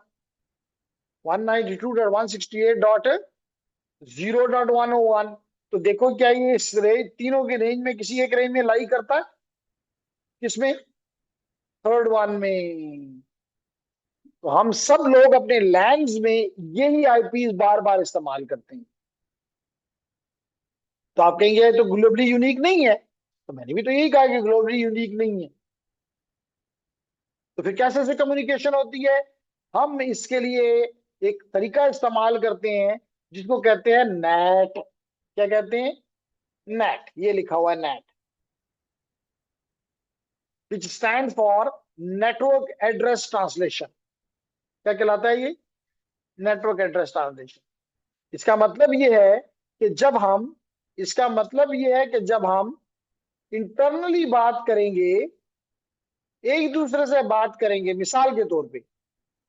192.168.0.101। तो देखो क्या ये इस रेंज, तीनों के रेंज में किसी एक रेंज में लाई करता है? किसमें? थर्ड वन में। तो हम सब लोग अपने लैंड्स में यही आईपी बार बार इस्तेमाल करते हैं। तो आप कहेंगे ये तो ग्लोबली यूनिक नहीं है, तो मैंने भी तो यही कहा कि ग्लोबली यूनिक नहीं है। तो फिर कैसे से कम्युनिकेशन होती है? हम इसके लिए एक तरीका इस्तेमाल करते हैं, जिसको कहते हैं नेट। क्या कहते हैं? नेट। ये लिखा हुआ है net, which stand for network address translation. क्या कहलाता है ये? Network address translation. इसका मतलब ये है कि जब हम इसका मतलब ये है कि जब हम इंटरनली बात करेंगे, एक दूसरे से बात करेंगे, मिसाल के तौर पे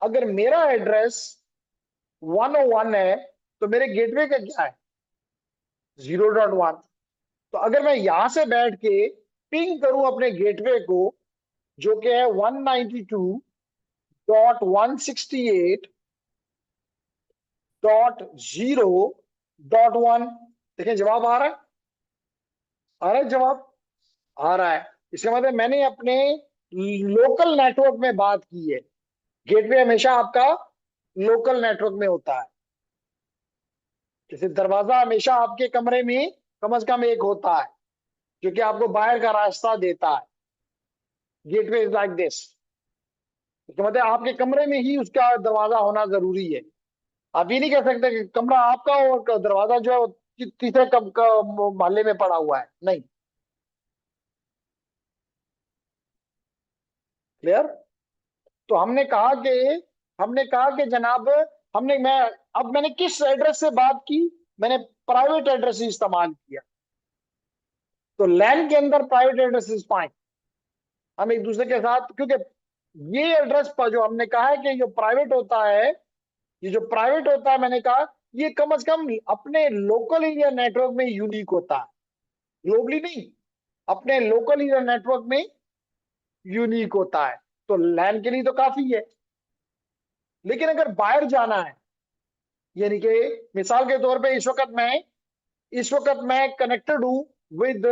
अगर मेरा एड्रेस 101 है, तो मेरे गेटवे का क्या है? 0.1। तो अगर मैं यहां से बैठ के पिंग करूं अपने गेटवे को, जो कि है 192.168.0.1, देखें जवाब आ रहा है? आ रहा है जवाब? आ रहा है। इसका मतलब मैंने अपने लोकल नेटवर्क में बात की है। गेटवे हमेशा आपका लोकल नेटवर्क में होता है। जैसे दरवाजा हमेशा आपके कमरे में कम से कम एक होता है, जो कि आपको बाहर का रास्ता देता है। Gateway is like this. इसका मतलब आपके कमरे में ही उसका दरवाजा होना जरूरी है। आप ये नहीं कह सकते कि कमरा आपका और दरवाजा जो है वो तीसरे मोहल्ले में पड़ा हुआ है, नहीं। क्लियर? तो हमने कहा कि जनाब, मैं अब मैंने किस एड्रेस से बात की? मैंने प्राइवेट एड्रेस ही इस्तेमाल किया। तो लैन के अंदर प्राइवेट एड्रेस इज फाइन। हम एक दूसरे के साथ, क्योंकि ये एड्रेस पर जो हमने कहा है कि जो प्राइवेट होता है, ये जो प्राइवेट होता है, मैंने कहा ये कम से कम अपने लोकल एरिया नेटवर्क में यूनिक होता है, ग्लोबली नहीं, अपने लोकल एरिया नेटवर्क में यूनिक होता है। तो लैन के लिए तो काफी है। लेकिन अगर बाहर जाना है, यानी कि मिसाल के तौर पे इस वक्त मैं कनेक्टेड हूं विद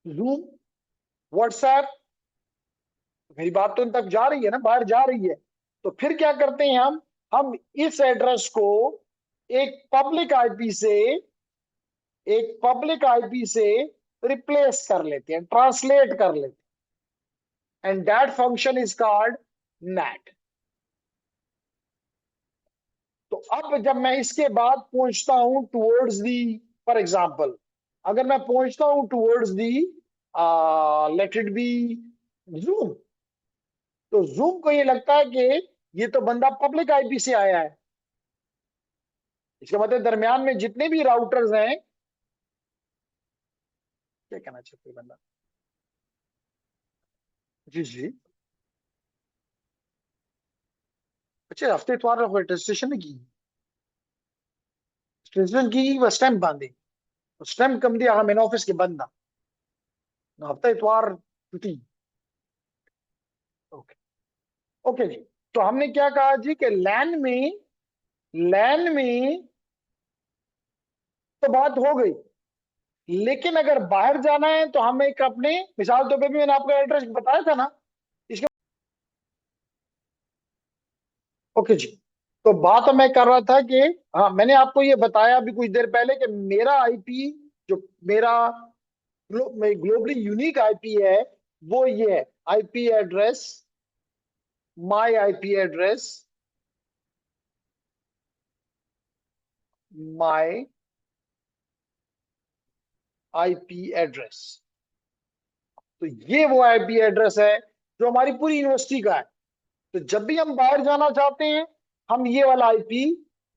जूम, व्हाट्सएप, मेरी बात तो इन तक जा रही है ना, बाहर जा रही है। तो फिर क्या करते हैं हम इस एड्रेस को एक पब्लिक आईपी से रिप्लेस कर लेते हैं, ट्रांसलेट कर लेते हैं, and that function is called net. तो अब जब मैं इसके बाद पहुंचता हूं टुवर्ड्स दी, फॉर एग्जांपल, अगर मैं पहुंचता हूं towards the, late it B zoom, तो जूम को ये लगता है कि ये तो बंदा पब्लिक आईपी से आया है। इसका मतलब दरमियान में जितने भी राउटर्स हैं, क्या कहना चाहते हैं बंदा? जी जी। अच्छा, हफ्ते इतवार को रजिस्ट्रेशन नहीं की? रजिस्ट्रेशन की बस स्टैंप बांधे, स्टैंप कम दिया, हाँ, मैंने ऑफिस के बंदा हफ्ता इतवार छुट्टी। ओके। ओके जी। तो हमने क्या कहा जी कि लैन में तो बात हो गई, लेकिन अगर बाहर जाना है तो हम एक अपने, मिसाल तो पे भी मैंने आपको एड्रेस बताया था ना इसके। ओके जी। तो बात मैं कर रहा था कि, हाँ, मैंने आपको ये बताया अभी कुछ देर पहले कि मेरा आईपी, जो मेरा ग्लोबली यूनिक आईपी है, वो ये है, IP address, my IP address, my IP address. तो ये वो आईपी एड्रेस है जो हमारी पूरी यूनिवर्सिटी का है। तो जब भी हम बाहर जाना चाहते हैं, हम ये वाला आईपी,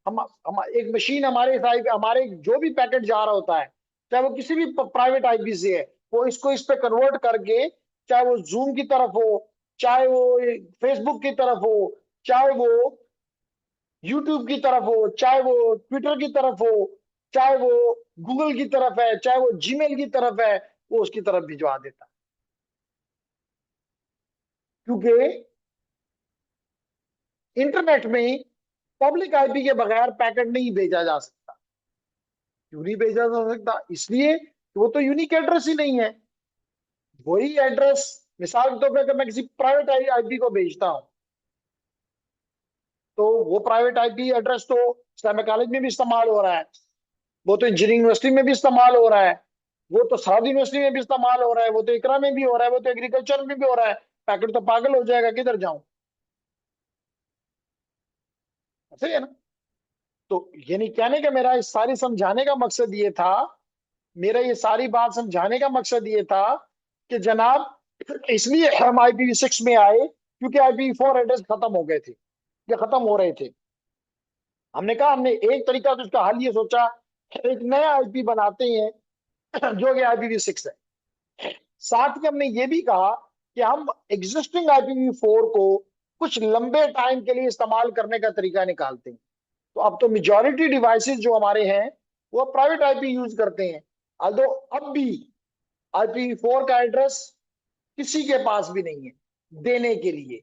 हम एक मशीन हमारे जो भी पैकेट जा रहा होता है, चाहे वो किसी भी प्राइवेट आईपी से है, वो इसको इस पे कन्वर्ट करके, चाहे वो जूम की तरफ हो, चाहे वो फेसबुक की तरफ हो, चाहे वो यूट्यूब की तरफ हो, चाहे वो ट्विटर की तरफ हो, चाहे वो गूगल की तरफ है, चाहे वो जीमेल की तरफ है, वो उसकी तरफ भिजवा देता है। क्योंकि इंटरनेट में पब्लिक आईपी के बगैर पैकेट नहीं भेजा जा सकता। क्यों नहीं भेजा जा सकता? इसलिए कि वो तो यूनिक एड्रेस ही नहीं है। वही एड्रेस, मिसाल के तौर पर अगर मैं किसी प्राइवेट आईपी को भेजता हूं, तो वो प्राइवेट आईपी एड्रेस तो इस्लामिक कॉलेज में भी इस्तेमाल हो रहा है, वो तो इंजीनियरिंग यूनिवर्सिटी में भी इस्तेमाल हो रहा है, वो तो साउथ यूनिवर्सिटी में भी इस्तेमाल हो रहा है, वो तो इकरा में भी हो रहा है, वो तो एग्रीकल्चर में भी हो रहा है। पैकेट तो पागल हो जाएगा, किधर जाऊं? सही है ना? तो ये नहीं कहने का, मेरा इस सारी समझाने का मकसद ये था, मेरा ये सारी बात समझाने का मकसद ये था कि जनाब, इसलिए हम IPv6 में आए, क्योंकि IPv4 एड्रेस खत्म हो गए थे या खत्म हो रहे थे। हमने एक तरीका तो उसका हल ये सोचा, एक नया आईपी बनाते हैं जो कि IPv6 है। साथ ही हमने ये भी कहा कि हम एग्जिस्टिंग IPv4 को कुछ लंबे टाइम के लिए इस्तेमाल करने का तरीका निकालते हैं। तो अब तो मेजॉरिटी डिवाइसेस जो हमारे हैं, वो प्राइवेट आईपी यूज करते हैं। अल्दो अब भी IPv4 का एड्रेस किसी के पास भी नहीं है देने के लिए।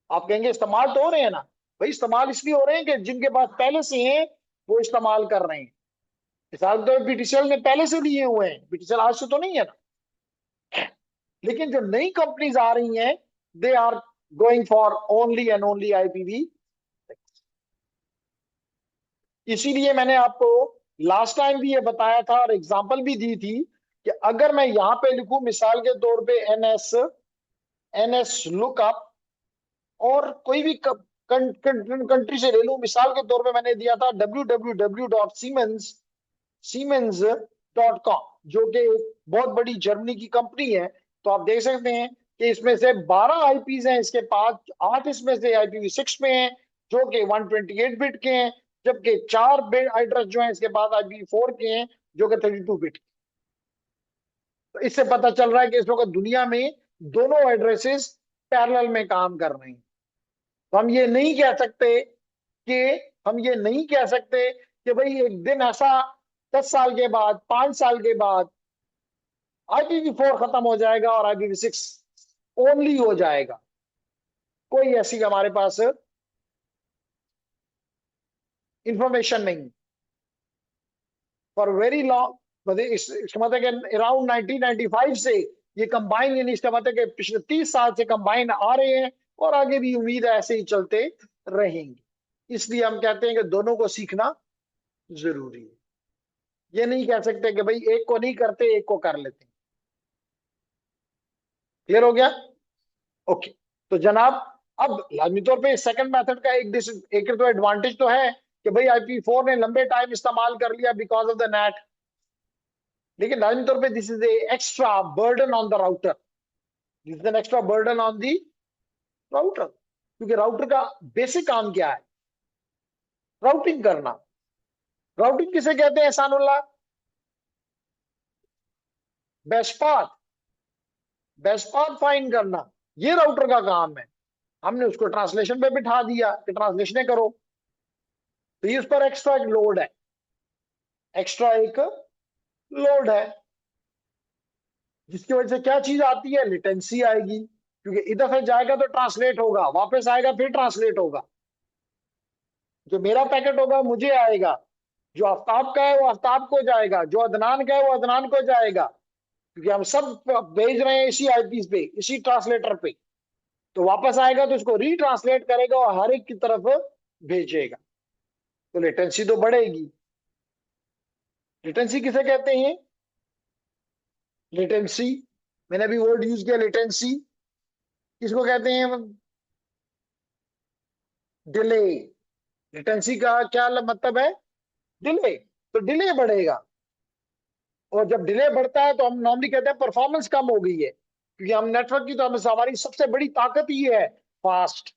आप कहेंगे इस्तेमाल तो हो रहे हैं ना, भाई इस्तेमाल इसलिए हो रहे हैं कि जिनके पास पहले से हैं वो इस्तेमाल कर रहे हैं। मिसाल तो BTCL ने पहले से लिए हुए हैं, BTCL आज से तो नहीं है ना। लेकिन जो नई कंपनीज आ रही हैं, they are going for only and only IPv6। इसीलिए मैंने आपको लास्ट टाइम भी ये बताया था और एग्जांपल भी दी थी कि अगर मैं यहां पे लिखूं मिसाल के तौर पे एनएस लुकअप, और कोई भी कंट्री से ले लूं, मिसाल के तौर पे मैंने दिया था www.siemens.com, जो कि एक बहुत बड़ी जर्मनी की कंपनी है। तो आप देख सकते हैं कि इसमें से 12 आईपीज हैं इसके पास, 8 इसमें से IPv6 में हैं जो कि 128 बिट के हैं, जबकि 4 बिट एड्रेस जो है इसके पास IPv4 के हैं जो कि 32 बिट। तो इससे पता चल रहा है कि इस वक्त दुनिया में दोनों एड्रेसेस पैरेलल में काम कर रहे हैं। तो हम ये नहीं कह सकते कि हम ये नहीं कह सकते कि भाई एक दिन ऐसा 10 साल के बाद, 5 साल के बाद IPv4 खत्म हो जाएगा और IPv6 ओनली हो जाएगा। कोई ऐसी हमारे पास इंफॉर्मेशन नहीं फॉर वेरी लॉन्ग। इसका मतलब कि अराउंड 1995 से ये कंबाइन, यानी इसका मतलब कि पिछले 30 साल से कंबाइन आ रहे हैं और आगे भी उम्मीद है ऐसे ही चलते रहेंगे। इसलिए हम कहते हैं कि दोनों को सीखना जरूरी है। ये नहीं कह सकते कि भाई एक को नहीं करते एक को कर लेते हैं। क्लियर हो गया? ओके। तो जनाब, अब लाजमी तौर पे सेकंड मेथड का एक तो एडवांटेज तो है कि भाई IPv4 ने लंबे टाइम इस्तेमाल कर लिया बिकॉज ऑफ द नेट, लेकिन लाजमी तौर पे this is a extra burden on the router. This is an extra burden on the router, क्योंकि राउटर का बेसिक काम क्या है? राउटिंग करना। राउटिंग किसे कहते हैं Ehsanullah? Best path, best path find करना, ये राउटर का काम है। हमने उसको ट्रांसलेशन पे बिठा दिया कि ट्रांसलेशन करो, तो ये उस पर एक्स्ट्रा एक लोड है, एक्स्ट्रा एक लोड है, जिसकी वजह से क्या चीज आती है? लिटेंसी आएगी, क्योंकि इधर से जाएगा तो ट्रांसलेट होगा, वापस आएगा फिर ट्रांसलेट होगा। जो मेरा पैकेट होगा मुझे आएगा, जो आफ्ताब का है वो आफ्ताब को जाएगा, जो अदनान का है वो अदनान को जाएगा, क्योंकि हम सब भेज रहे हैं इसी आईपीस पे, इसी ट्रांसलेटर पे। तो वापस आएगा तो इसको रीट्रांसलेट करेगा और हर एक की तरफ भेजेगा, तो लेटेंसी तो बढ़ेगी। लेटेंसी किसे कहते हैं? लेटेंसी, मैंने अभी वर्ड यूज किया लेटेंसी, किसको कहते हैं? डिले। लेटेंसी का क्या मतलब है? डिले। तो डिले बढ़ेगा, और जब डिले बढ़ता है तो हम नॉर्मली कहते हैं परफॉर्मेंस कम हो गई है, क्योंकि हम नेटवर्क की तो हमारी सबसे बड़ी ताकत ही है फास्ट।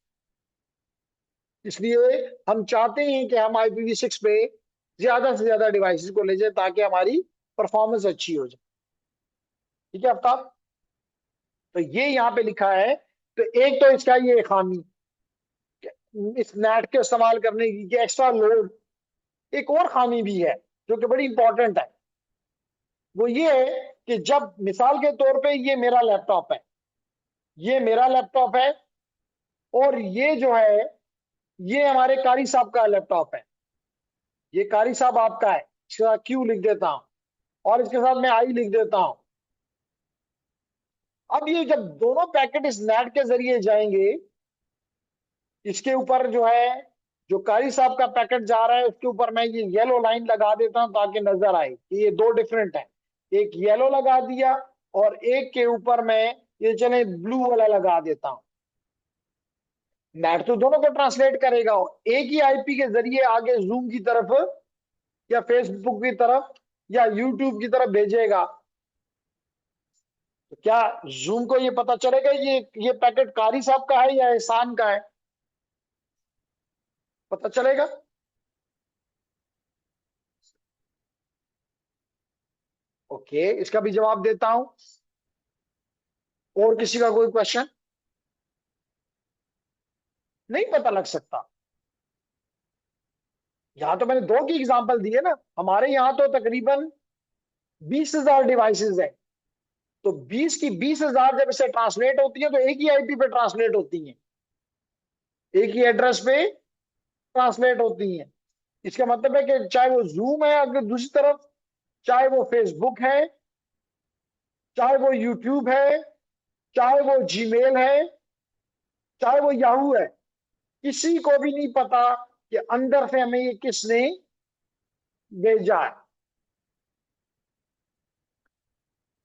इसलिए हम चाहते हैं कि हम IPv6 पे ज्यादा से ज्यादा डिवाइसेस को ले जाए ताकि हमारी परफॉर्मेंस अच्छी हो जाए। ठीक है आफ्ताब? तो ये यहाँ पे लिखा है। तो एक तो इसका ये खामी, इस नेट के इस्तेमाल करने की एक्स्ट्रा लोड। एक और खामी भी है जो कि बड़ी इंपॉर्टेंट है, वो ये है कि जब मिसाल के तौर पे ये मेरा लैपटॉप है, ये मेरा लैपटॉप है, और ये जो है ये हमारे कारी साहब का लैपटॉप है, ये कारी साहब आपका है, इसके साथ क्यू लिख देता हूं और इसके साथ मैं आई लिख देता हूं। अब ये जब दोनों पैकेट इस नेट के जरिए जाएंगे, इसके ऊपर जो है, जो कारी साहब का पैकेट जा रहा है उसके ऊपर मैं ये येलो लाइन लगा देता हूं ताकि नजर आए कि ये दो डिफरेंट है। एक येलो लगा दिया और एक के ऊपर मैं ये चले ब्लू वाला लगा देता हूं। नेट तो दोनों को ट्रांसलेट करेगा, एक ही आईपी के जरिए आगे जूम की तरफ या फेसबुक की तरफ या यूट्यूब की तरफ भेजेगा। तो क्या जूम को ये पता चलेगा ये पैकेट कारी साहब का है या एहसान का है? पता चलेगा? ओके, इसका भी जवाब देता हूं। और किसी का कोई क्वेश्चन? नहीं पता लग सकता। यहां तो मैंने दो की एग्जांपल दी है ना, हमारे यहां तो तकरीबन 20,000 डिवाइसेस है। तो 20 की 20,000 जब इसे ट्रांसलेट होती है तो एक ही आईपी पे ट्रांसलेट होती है, एक ही एड्रेस पे ट्रांसलेट होती है। इसका मतलब है कि चाहे वो जूम है अगर दूसरी तरफ, चाहे वो फेसबुक है, चाहे वो यूट्यूब है, चाहे वो जीमेल है, चाहे वो याहू है, किसी को भी नहीं पता कि अंदर से हमें ये किसने भेजा है।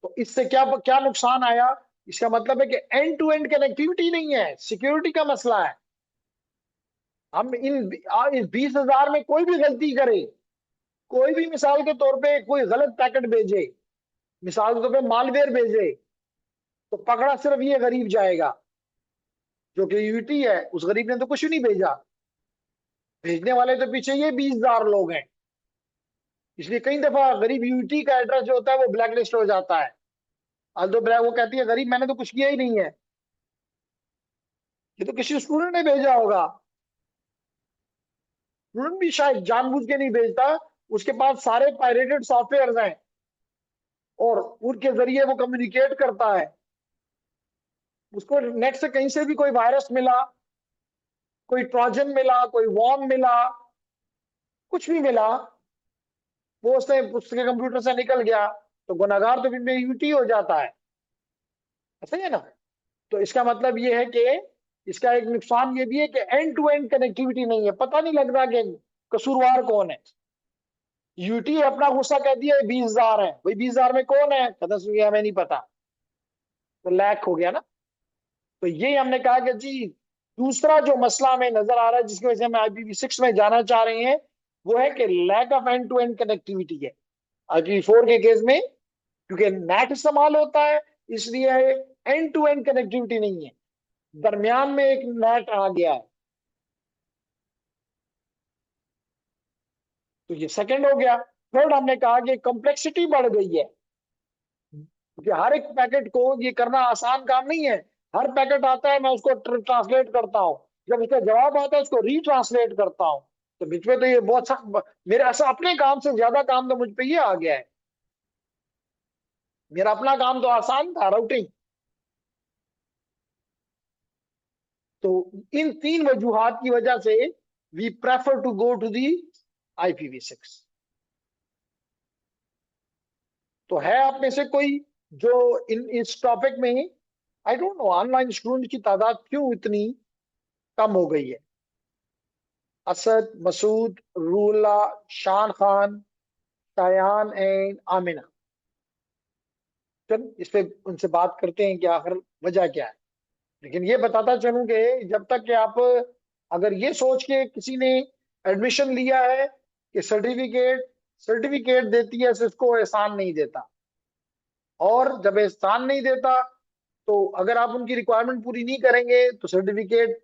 तो इससे क्या क्या नुकसान आया? इसका मतलब है कि एंड टू एंड कनेक्टिविटी नहीं है, सिक्योरिटी का मसला है। हम इस 20,000 में कोई भी गलती करे, कोई भी मिसाल के तौर पे कोई गलत पैकेट भेजे, मिसाल के तौर पे मालवेयर भेजे, तो पकड़ा सिर्फ ये गरीब जाएगा जो कि यूटी है। उस गरीब ने तो कुछ नहीं भेजा, भेजने वाले तो पीछे ये 20,000 लोग हैं। इसलिए कई दफा गरीब यूटी का एड्रेस जो होता है वो ब्लैक लिस्ट हो जाता है। अल्दो ब्लैक वो कहती है गरीब मैंने तो कुछ किया ही नहीं है, ये तो किसी स्टूडेंट ने भेजा होगा। स्टूडेंट भी शायद जानबूझ के नहीं भेजता, उसके पास सारे पायरेटेड सॉफ्टवेयर हैं और उनके जरिए वो कम्युनिकेट करता है। उसको नेट से कहीं से भी कोई वायरस मिला, कोई ट्रोजन मिला, कोई वॉर्म मिला, कुछ भी मिला, वो उसके कंप्यूटर से निकल गया, तो गुनाहगार तो फिर यूटी हो जाता है। ऐसा ही है ना? तो इसका मतलब ये है कि इसका एक नुकसान ये भी है कि एंड टू एंड कनेक्टिविटी नहीं है, पता नहीं लग रहा कि कसूरवार कौन है। यूटी अपना गुस्सा कह दिया 20,000 है, भाई 20,000 में कौन है, कहता हमें नहीं पता, तो लैक हो गया ना। तो ये हमने कहा कि जी दूसरा जो मसला हमें नजर आ रहा है जिसकी वजह से हम IPv6 में जाना चाह रहे हैं, वो है कि lack of end to end connectivity है IPv4 के केस में। क्योंकि नेट इस्तेमाल होता है, इसलिए एंड टू एंड कनेक्टिविटी नहीं है, दरमियान में एक नेट आ गया है। तो ये सेकंड हो गया। थर्ड हमने कहा कि कॉम्प्लेक्सिटी बढ़ गई है, क्योंकि हर एक पैकेट को ये करना आसान काम नहीं है। हर पैकेट आता है, मैं उसको ट्रांसलेट करता हूँ, जब उसका जवाब आता है उसको रीट्रांसलेट करता हूँ। तो बीच में तो ये बहुत मेरे ऐसा अपने काम से ज्यादा काम तो मुझ पे ये आ गया है। मेरा अपना काम तो आसान था, राउटिंग। तो इन तीन वजूहात की वजह से we prefer to go to the IPv6। तो है आप में से कोई जो इस टॉपिक में, I don't know online student की तादाद क्यों इतनी कम हो गई है? असद, मसूद, रूला, शान खान, शायान एंड आमिना। चल इस पे उनसे बात करते हैं कि आखिर वजह क्या है। लेकिन ये बताता चलूं कि जब तक कि आप अगर ये सोच के किसी ने एडमिशन लिया है कि सर्टिफिकेट सर्टिफिकेट देती है सिस्को, एहसान नहीं देता। और जब एहसान नहीं देता तो अगर आप उनकी रिक्वायरमेंट पूरी नहीं करेंगे तो सर्टिफिकेट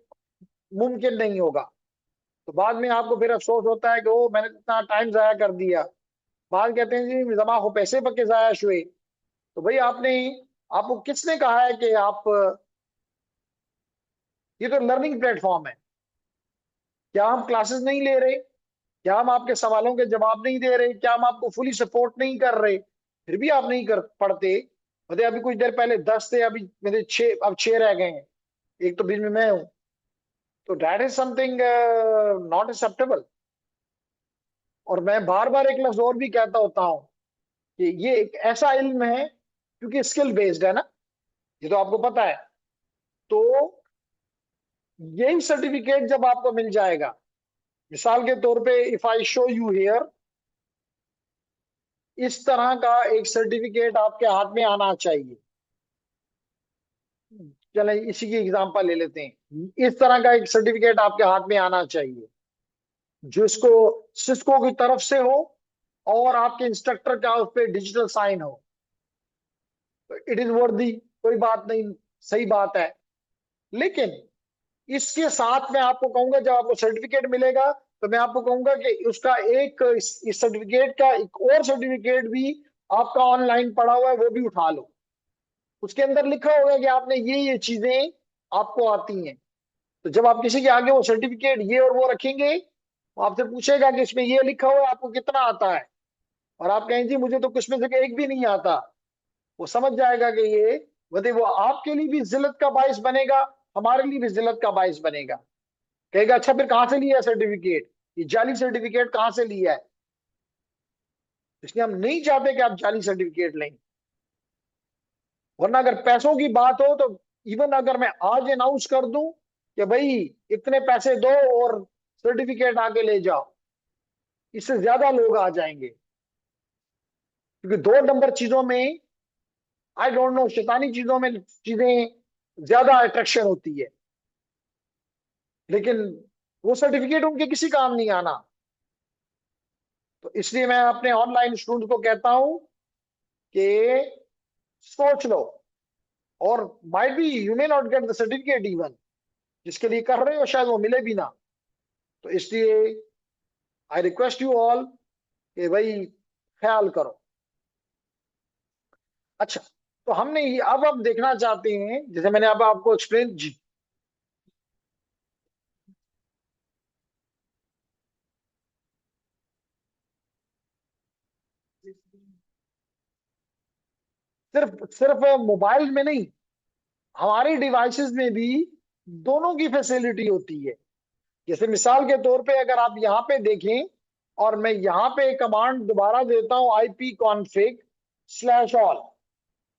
मुमकिन नहीं होगा। तो बाद में आपको फिर अफसोस होता है कि ओ मैंने इतना टाइम जाया कर दिया। बाद कहते हैं जी जमा हो पैसे पक्के जाया हुए। तो भाई आपने, आपको किसने कहा है कि आप, ये तो लर्निंग प्लेटफॉर्म है। क्या हम क्लासेस नहीं ले रहे? क्या हम आपके सवालों के जवाब नहीं दे रहे? क्या हम आपको फुली सपोर्ट नहीं कर रहे? फिर भी आप नहीं कर पढ़ते। मतलब अभी कुछ देर पहले 10 थे, अभी मेरे 6, अब 6 रह गए हैं, एक तो बीच में मैं हूं। तो that is something not acceptable. और मैं बार बार एक लफ्ज और भी कहता होता हूँ कि ये एक ऐसा इल्म है क्योंकि स्किल बेस्ड है ना, ये तो आपको पता है। तो यही सर्टिफिकेट जब आपको मिल जाएगा, मिसाल के तौर पे if I show you here, इस तरह का एक सर्टिफिकेट आपके हाथ में आना चाहिए। चलें इसी की एग्जांपल ले लेते हैं, इस तरह का एक सर्टिफिकेट आपके हाथ में आना चाहिए जिसको सिस्को की तरफ से हो और आपके इंस्ट्रक्टर का उस पर डिजिटल साइन हो। इट इज वर्दी, कोई बात नहीं, सही बात है। लेकिन इसके साथ मैं आपको कहूंगा जब आपको सर्टिफिकेट मिलेगा तो मैं आपको कहूंगा कि उसका एक इस सर्टिफिकेट का एक और सर्टिफिकेट भी आपका ऑनलाइन पड़ा हुआ है, वो भी उठा लो। उसके अंदर लिखा होगा कि आपने ये चीजें आपको आती हैं। तो जब आप किसी के आगे वो सर्टिफिकेट ये और वो रखेंगे, वो आपसे पूछेगा कि इसमें ये लिखा हुआ है आपको कितना आता है, और आप कहेंगे जी मुझे तो कुछ में से एक भी नहीं आता। वो समझ जाएगा कि ये, मतलब वो आपके लिए भी जिल्लत का बायस बनेगा, हमारे लिए भी जिल्लत का बायस बनेगा। कहेगा अच्छा फिर कहाँ से लिया है सर्टिफिकेट, ये जाली सर्टिफिकेट कहाँ से लिया है? इसलिए हम नहीं चाहते कि आप जाली सर्टिफिकेट लें। वरना अगर पैसों की बात हो तो इवन अगर मैं आज अनाउंस कर दूं कि भाई इतने पैसे दो और सर्टिफिकेट आके ले जाओ, इससे ज्यादा लोग आ जाएंगे। क्योंकि 2 नंबर चीजों में आई डोंट नो, शैतानी चीजों में चीजें ज्यादा अट्रैक्शन होती है, लेकिन वो सर्टिफिकेट उनके किसी काम नहीं आना। तो इसलिए मैं अपने ऑनलाइन स्टूडेंट को कहता हूं कि सोच लो, और might be you may not get the certificate even, जिसके लिए कर रहे हो शायद वो मिले भी ना। तो इसलिए आई रिक्वेस्ट यू ऑल कि भाई ख्याल करो। अच्छा, तो हमने ये अब हम देखना चाहते हैं, जैसे मैंने अब आपको एक्सप्लेन जी। सिर्फ सिर्फ मोबाइल में नहीं, हमारी डिवाइसेस में भी दोनों की फैसिलिटी होती है। जैसे मिसाल के तौर पे अगर आप यहाँ पे देखें, और मैं यहाँ पे कमांड दोबारा देता हूं, IP config/all,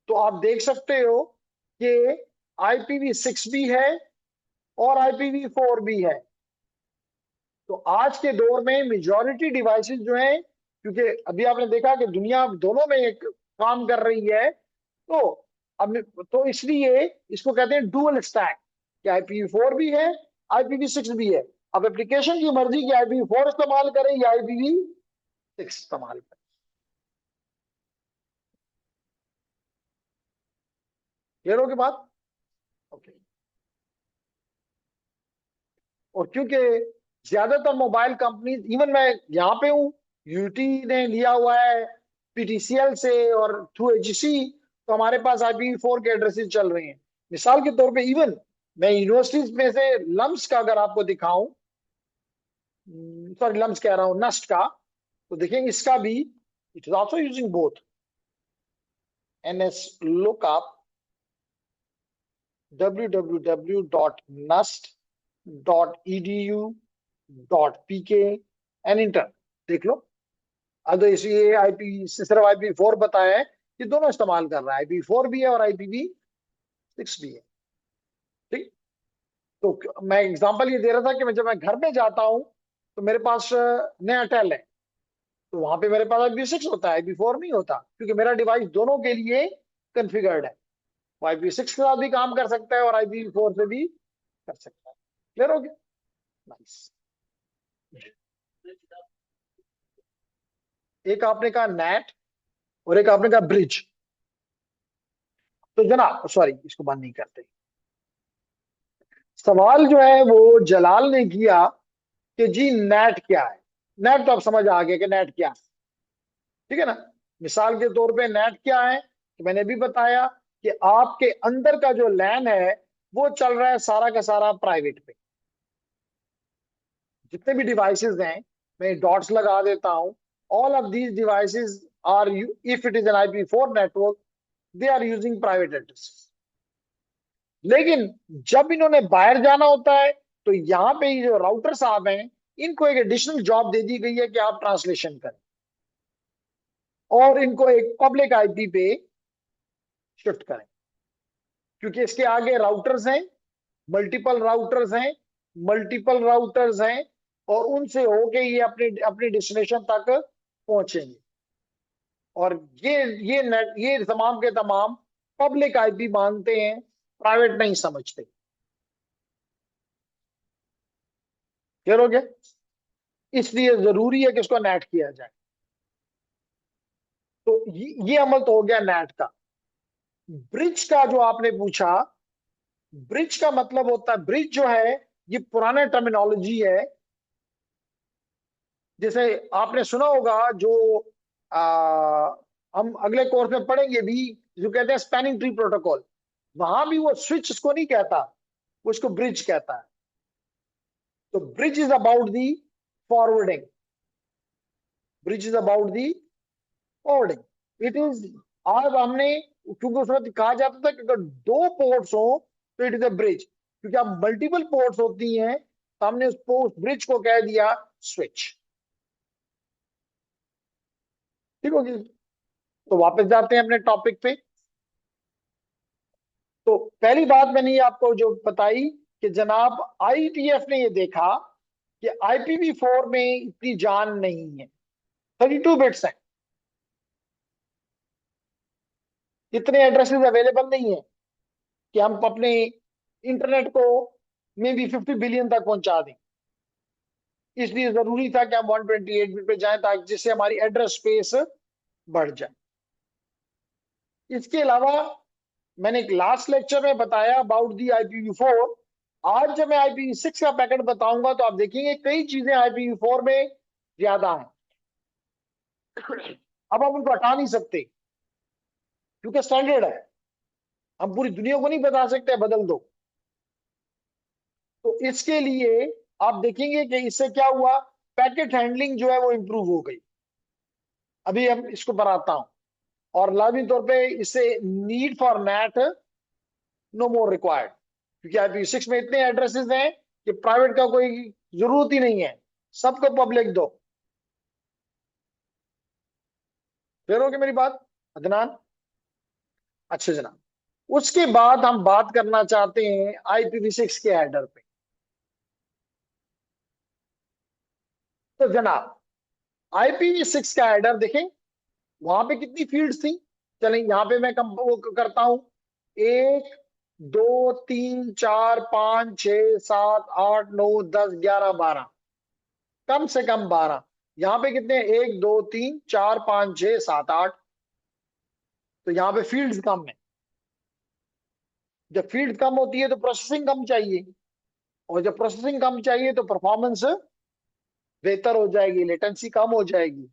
तो आप देख सकते हो कि IPv6 भी है और IPv4 भी है। तो आज के दौर में मेजॉरिटी डिवाइसेस जो हैं, क्योंकि अभी आपने देखा कि दुनिया दोनों में एक काम कर रही है, तो अब तो इसलिए इसको कहते हैं डुअल स्टैक, कि IPv4 भी है, IPv6 भी है। अब एप्लीकेशन की मर्जी कि IPv4 इस्तेमाल करें या IPv6 इस्तेमाल करें। क्लियर होगी बात? ओके। और क्योंकि ज्यादातर मोबाइल कंपनी, इवन मैं यहाँ पे हूँ, यूटी ने लिया हुआ है PTCL से और थ्रू HEC, तो हमारे पास IPv4 के एड्रेसेस चल रहे हैं। मिसाल के तौर पे इवन मैं यूनिवर्सिटीज में से लम्स का अगर आपको दिखाऊं, सॉरी लम्स कह रहा हूँ, नस्ट का, तो देखेंगे इसका भी it is also using both NS lookup www.nust.edu.pk and inter, देख लो। अब तो इसी IP से सिर्फ IP4 बताया है, ये दोनों इस्तेमाल कर रहा है, IP4 भी है और IPv6 भी है। ठीक। तो मैं एग्जांपल ये दे रहा था कि मैं जब मैं घर में जाता हूं तो मेरे पास नया टेल है, तो वहां पे मेरे पास IP6 होता है, IP4 नहीं होता, क्योंकि मेरा डिवाइस दोनों के लिए कन्फिगर्ड है। वो IP6 के साथ भी काम कर सकता है और IPv4 से भी कर सकता है। क्लियर हो गया? नाइस। एक आपने कहा नेट और एक आपने कहा ब्रिज। तो जनाब सॉरी, इसको बंद नहीं करते। सवाल जो है वो जलाल ने किया कि जी नेट क्या है। नेट तो आप समझ आ गए कि नेट क्या है, ठीक है ना। मिसाल के तौर पे नेट क्या है, तो मैंने भी बताया कि आपके अंदर का जो लैन है वो चल रहा है सारा का सारा प्राइवेट पे। जितने भी डिवाइसेस हैं, मैं डॉट्स लगा देता हूं, all of these devices are, if it is an IP4 network, they are using private addresses. लेकिन जब इन्होंने बाहर जाना होता है, तो यहाँ पे ये जो राउटर साहब हैं, इनको एक एडिशनल जॉब दे दी गई है कि आप ट्रांसलेशन करें और इनको एक पब्लिक IP पे शिफ्ट करें, क्योंकि इसके आगे राउटर्स हैं, मल्टीपल राउटर्स हैं, मल्टीपल राउटर्स हैं, और उनसे होके ये अपने अपने डेस्टिनेशन तक पहुंचेंगे। और ये नेट, ये तमाम के तमाम पब्लिक IP मानते हैं, प्राइवेट नहीं समझते। क्लियर हो गया? इसलिए जरूरी है कि इसको नेट किया जाए। तो ये अमल तो हो गया नेट का। ब्रिज का जो आपने पूछा, ब्रिज का मतलब होता है, ब्रिज जो है ये पुराना टर्मिनोलॉजी है। जैसे आपने सुना होगा जो हम अगले कोर्स में पढ़ेंगे भी, जो कहते हैं स्पैनिंग ट्री प्रोटोकॉल, वहां भी वो स्विच इसको नहीं कहता, वो इसको ब्रिज कहता है। तो bridge is about the forwarding, bridge is about the forwarding, it is. आज हमने, क्योंकि उस वक्त कहा जाता था कि अगर दो पोर्ट्स हो तो इट इज अ ब्रिज, क्योंकि अब मल्टीपल पोर्ट्स होती हैं, तो हमने उस ब्रिज को कह दिया स्विच। ठीक होगी। तो वापस जाते हैं अपने टॉपिक पे। तो पहली बात मैंने ये आपको जो बताई कि जनाब IETF ने ये देखा कि IPv4 में इतनी जान नहीं है, 32 बिट्स है। इतने एड्रेसेस अवेलेबल नहीं है कि हम अपने इंटरनेट को मे बी 50 बिलियन तक पहुंचा दें। इसलिए जरूरी था कि हम 128 बिट पे जाएं, ताकि जिससे हमारी एड्रेस स्पेस बढ़ जाए। इसके अलावा मैंने एक लास्ट लेक्चर में बताया अबाउट दी IPv4। आज जब मैं IPv6 का पैकेट बताऊंगा तो आप देखेंगे कई चीजें IPv4 में ज्यादा हैं। अब हम उनको हटा नहीं सकते क्योंकि स्टैंडर्ड है। हम पूरी दुनिया को नहीं बता सकते बदल दो। तो इसके लिए आप देखेंगे कि इससे क्या हुआ, पैकेट हैंडलिंग जो है वो इंप्रूव हो गई। अभी हम इसको बनाता हूं। और लाजमी तौर पे इससे need for NAT no more required, क्योंकि IPv6 में इतने एड्रेसेस हैं कि प्राइवेट का कोई जरूरत ही नहीं है, सबको पब्लिक दो। क्लियर हो गई मेरी बात अदनान? अच्छा जनाब, उसके बाद हम बात करना चाहते हैं IPv6 के हेडर पे। तो जनाब IPv6 का हेडर देखें, वहां पे कितनी फील्ड्स थी। चलें यहां पे मैं वो करता हूं। 1 2 3 4 5 6 7 8 9 10 11 12, कम से कम 12। यहाँ पे कितने, 1 2 3 4 5 6 7 8। तो यहाँ पे फील्ड्स कम है। जब फील्ड कम होती है तो प्रोसेसिंग कम चाहिए, और जब प्रोसेसिंग कम चाहिए तो परफॉर्मेंस बेहतर हो जाएगी, लेटेंसी कम हो जाएगी।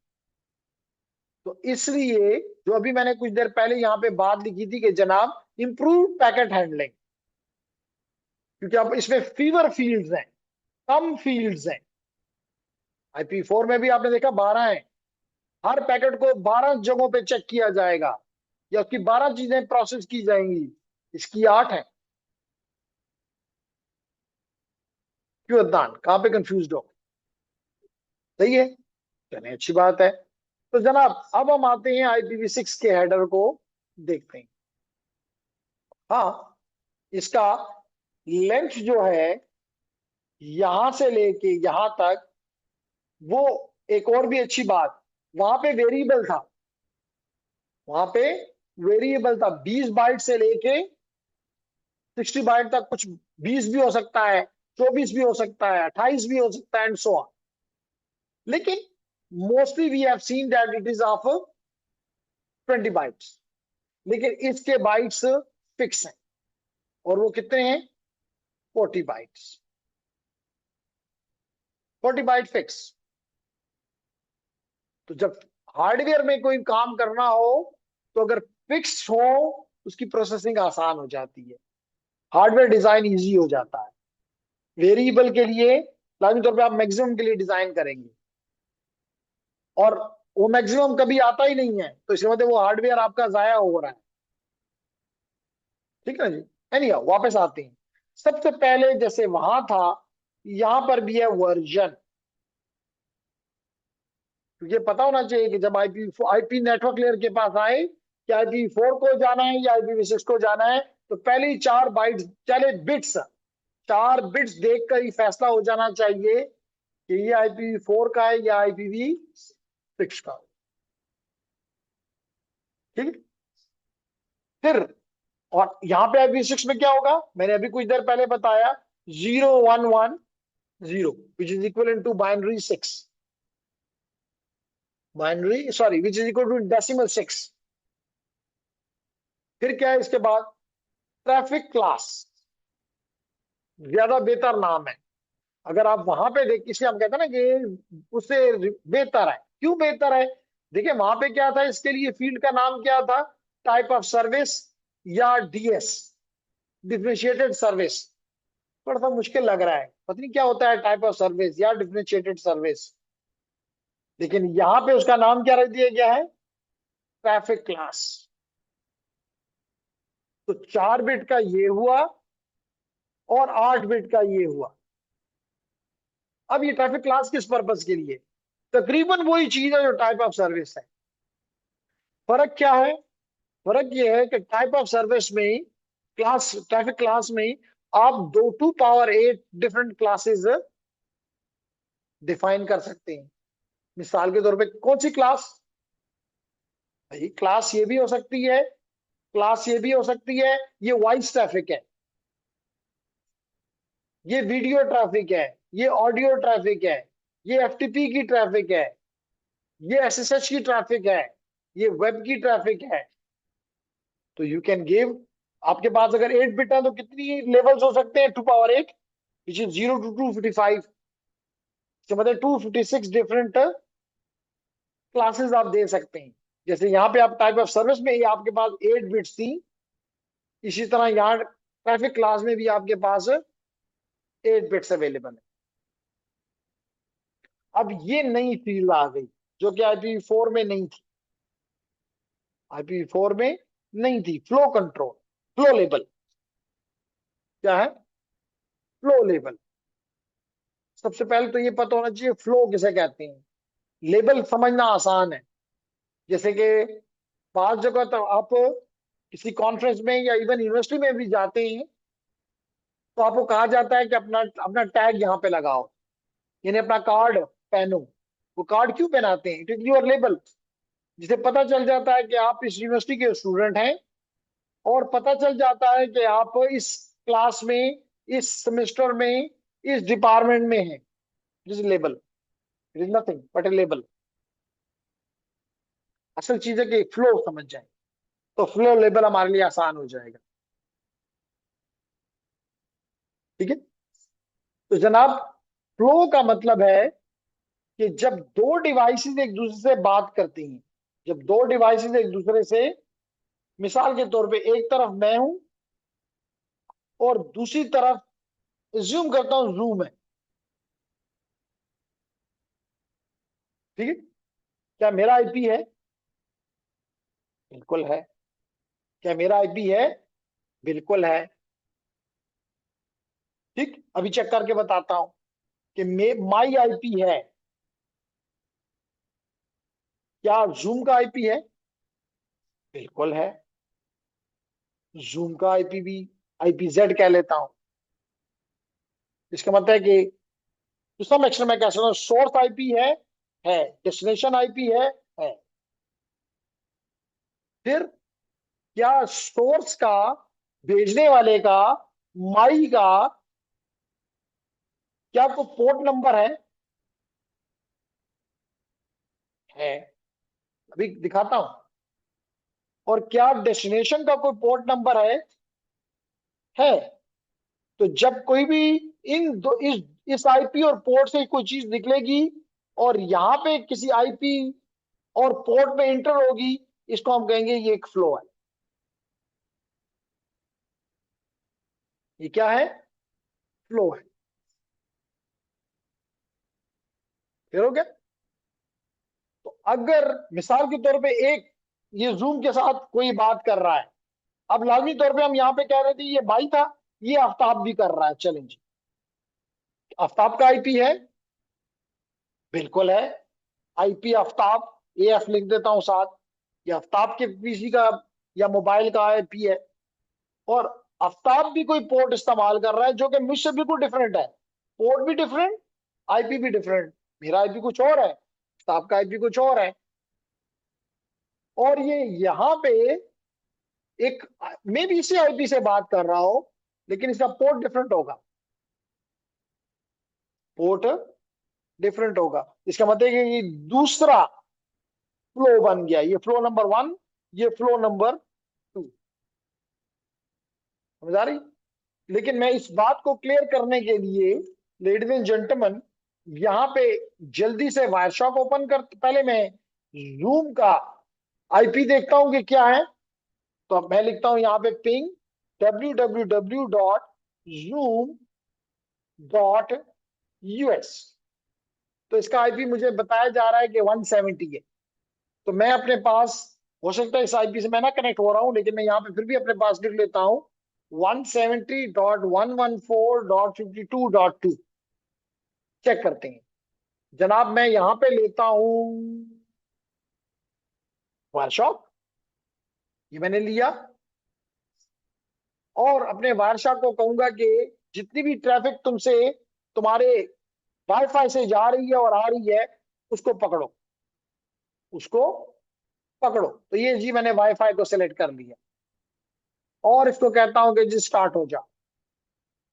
तो इसलिए जो अभी मैंने कुछ देर पहले यहाँ पे बात लिखी थी कि जनाब इंप्रूव पैकेट हैंडलिंग, क्योंकि अब इसमें फीवर फील्ड्स हैं, कम फील्ड्स हैं। IPv4 में भी आपने देखा 12 है। हर पैकेट को 12 जगहों पे चेक किया जाएगा, या उसकी 12 चीजें प्रोसेस की जाएंगी। इसकी 8 है। क्यों अदनान, कहां पे कंफ्यूज हो? सही है, चलिए अच्छी बात है। तो जनाब अब हम आते हैं IPv6 के हेडर को देखते हैं। हाँ, इसका लेंथ जो है यहां से लेके यहां तक, वो एक और भी अच्छी बात, वहां पे वेरिएबल था। वहां पे वेरिएबल था 20 बाइट से लेके 60 बाइट तक। कुछ 20 भी हो सकता है, 24 भी हो सकता है, 28 भी हो सकता है, एंड सो ऑन। लेकिन mostly we have seen that it is of 20 bytes. लेकिन इसके बाइट्स फिक्स हैं, और वो कितने हैं, 40 बाइट्स। 40 bite fix. तो जब हार्डवेयर में कोई काम करना हो तो अगर फिक्स हो, उसकी प्रोसेसिंग आसान हो जाती है, हार्डवेयर डिजाइन इजी हो जाता है। वेरिएबल के लिए लाजमी तौर पे आप मैक्सिमम के लिए डिजाइन करेंगे, और वो मैक्सिमम कभी आता ही नहीं है, तो इसके मतलब वो हार्डवेयर आपका जाया हो रहा है। ठीक है जी। एनी वापस आते हैं। सबसे पहले जैसे वहां था, यहां पर भी है वर्जन। तुझे पता होना चाहिए कि जब आईपी नेटवर्क लेयर के पास आए कि IPv4 को जाना है या IPv6 को जाना है, तो पहले ही 4 बाइट्स, चले बिट्स, 4 बिट्स देखकर ही फैसला हो जाना चाहिए कि ये IPv4 का है या IPv6 का। ठीक। फिर और यहाँ पे IPv6 में क्या होगा, मैंने अभी कुछ देर पहले बताया, 0110 which is equal to binary 6, binary sorry which is equal to decimal 6। फिर क्या है इसके बाद, ट्रैफिक क्लास, ज्यादा बेहतर नाम है। अगर आप वहां पे देख, इसलिए हम कहते हैं ना कि उससे बेहतर है। क्यों बेहतर है? देखिए वहां पे क्या था, इसके लिए फील्ड का नाम क्या था, टाइप ऑफ सर्विस या DS, डिफरेंशिएटेड सर्विस। थोड़ा सा मुश्किल लग रहा है, पता नहीं क्या होता है टाइप ऑफ सर्विस या डिफरेंशिएटेड सर्विस। लेकिन यहां पे उसका नाम क्या रख दिया गया है, ट्रैफिक क्लास। तो 4 बिट का ये हुआ, और 8 बिट का ये हुआ। अब ये ट्रैफिक क्लास किस पर्पज के लिए, तकरीबन वही चीज है जो टाइप ऑफ सर्विस है। फर्क क्या है, फर्क ये है कि टाइप ऑफ सर्विस में, क्लास ट्रैफिक क्लास में आप 2 to 8 डिफरेंट क्लासेस डिफाइन कर सकते हैं। मिसाल के तौर पे कौन सी क्लास, भाई क्लास ये भी हो सकती है क्लास ये भी हो सकती है, ये वॉइस ट्रैफिक है, ये वीडियो ट्रैफिक है, ये ऑडियो ट्रैफिक है, ये एफटीपी की ट्रैफिक है, ये एसएसएच की ट्रैफिक है, ये वेब की ट्रैफिक है। तो यू कैन गिव, आपके पास अगर 8 बिट है तो कितनी लेवल्स हो सकते हैं, 2 पावर 8, विच इज 0 to 255। तो मतलब 256 डिफरेंट क्लासेस आप दे सकते हैं। जैसे यहाँ पे आप टाइप ऑफ सर्विस में ही आपके पास 8 बिट्स थी, इसी तरह यहाँ ट्रैफिक क्लास में भी आपके पास 8 बिट्स अवेलेबल है। अब ये नई फील्ड आ गई जो कि IPv4 में नहीं थी। IPv4 में नहीं थी, फ्लो कंट्रोल, फ्लो लेबल। क्या है? Flow label. सबसे पहले तो ये पता होना चाहिए फ्लो किसे कहते हैं। लेबल समझना आसान है। जैसे कि पांच जगह तो आप किसी कॉन्फ्रेंस में या इवन यूनिवर्सिटी में भी जाते हैं तो आपको कहा जाता है कि अपना अपना टैग यहाँ पे लगाओ, यानी अपना कार्ड पहनो। वो कार्ड क्यों पहनाते हैं? इट इज योर लेबल, जिसे पता चल जाता है कि आप इस यूनिवर्सिटी के स्टूडेंट हैं, और पता चल जाता है कि आप इस क्लास में, इस सेमेस्टर में, इस डिपार्टमेंट में हैं। This label, it is nothing but A label. असल चीज है कि फ्लो समझ जाए तो फ्लो लेबल हमारे लिए आसान हो जाएगा। ठीक है। तो जनाब, फ्लो का मतलब है कि जब दो डिवाइसेस एक दूसरे से बात करती हैं, जब दो डिवाइसेस एक दूसरे से, मिसाल के तौर पे एक तरफ मैं हूं और दूसरी तरफ एज्यूम करता हूं जूम है। ठीक है। क्या मेरा आईपी है? बिल्कुल है। क्या मेरा आईपी है? बिल्कुल है। ठीक, अभी चेक करके बताता हूं कि माई आईपी है। क्या जूम का आईपी है? बिल्कुल है। जूम का आईपी भी IPZ कह लेता हूं। इसका मतलब है कि टू सम एक्सटेंट मैं कह सकता हूं सोर्स आईपी है, डेस्टिनेशन आईपी है। फिर क्या सोर्स का, भेजने वाले का, माई का, क्या कोई पोर्ट नंबर है? अभी दिखाता हूं। और क्या डेस्टिनेशन का कोई पोर्ट नंबर है? तो जब कोई भी इन दो, इस आईपी और पोर्ट से कोई चीज निकलेगी और यहाँ पे किसी आईपी और पोर्ट में इंटर होगी, इसको हम कहेंगे ये एक फ्लो है। ये क्या है? फ्लो है। फिर हो गया। तो अगर मिसाल के तौर पे एक, ये जूम के साथ कोई बात कर रहा है, अब लाजमी तौर पे हम यहाँ पे कह रहे थे ये भाई था, ये आफ्ताब भी कर रहा है, चलें जी। आफ्ताब का आईपी है? बिल्कुल है। आईपी आफ्ताब, AF लिख देता हूं साथ। ये आफ्ताब के पीसी का या मोबाइल का आईपी है। और आफ्ताब भी कोई पोर्ट इस्तेमाल कर रहा है जो कि मुझसे बिल्कुल डिफरेंट है। पोर्ट भी डिफरेंट, आईपी भी डिफरेंट। मेरा आईपी कुछ और है, आफ्ताब का आईपी कुछ और है। और ये यहाँ पे एक, मैं भी इसी आईपी से बात कर रहा हूं, लेकिन इसका पोर्ट डिफरेंट होगा। पोर्ट डिफरेंट होगा। इसका मतलब है कि ये दूसरा फ्लो बन गया, ये फ्लो नंबर 1, ये फ्लो नंबर 2। समझ आ रही? लेकिन मैं इस बात को क्लियर करने के लिए, लेडीज एंड जेंटलमैन, यहाँ पे जल्दी से वायरशॉक ओपन कर, पहले मैं जूम का आईपी देखता हूं कि क्या है। तो अब मैं लिखता हूं यहाँ पे पिंग www.zoom.us। तो इसका आईपी मुझे बताया जा रहा है कि 170 है। तो मैं अपने पास, हो सकता है इस आईपी से मैं ना कनेक्ट हो रहा हूं, लेकिन मैं यहाँ पे फिर भी अपने पास लिख लेता हूं 170.114.52.2। चेक करते हैं जनाब। मैं यहां पे लेता हूं वायरशॉक, ये मैंने लिया, और अपने वायरशॉक को कहूंगा कि जितनी भी ट्रैफिक तुमसे, तुम्हारे वाईफाई से जा रही है और आ रही है, उसको पकड़ो, उसको पकड़ो। तो ये जी मैंने वाईफाई को सिलेक्ट कर लिया। और इसको कहता हूं कि जी स्टार्ट हो जा,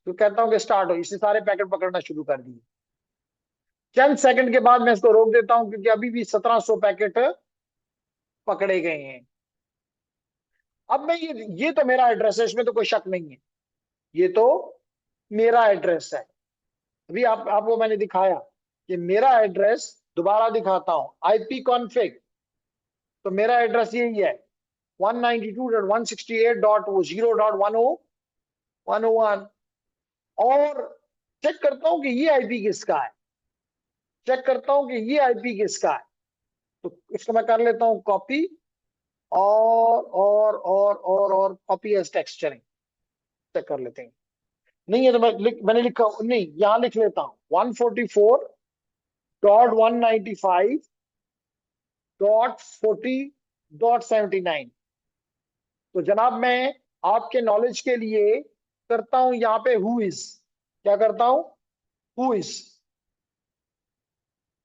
तो कहता हूं कि स्टार्ट हो, इससे सारे पैकेट पकड़ना शुरू कर दिए। चंद सेकंड के बाद मैं इसको रोक देता हूं क्योंकि अभी भी 1700 पैकेट पकड़े गए हैं। अब मैं ये तो मेरा एड्रेस है, इसमें तो कोई शक नहीं है, ये तो मेरा एड्रेस है। अभी आपको मैंने दिखाया कि मेरा एड्रेस, दोबारा दिखाता हूं, आईपी कॉन्फ़िग, तो मेरा एड्रेस यही है 192.168.0.10.101। और चेक करता हूं कि ये आईपी किसका है, चेक करता हूं कि ये आईपी किसका है, तो इसको मैं कर लेता हूं कॉपी, और कॉपी एज टेक्स्ट, चलें चेक कर लेते हैं। नहीं है तो मैंने लिखा नहीं, यहां लिख लेता हूं 144.195.40.79। तो जनाब मैं आपके नॉलेज के लिए करता हूं यहां पे हु इज, क्या करता हूं, हु इज,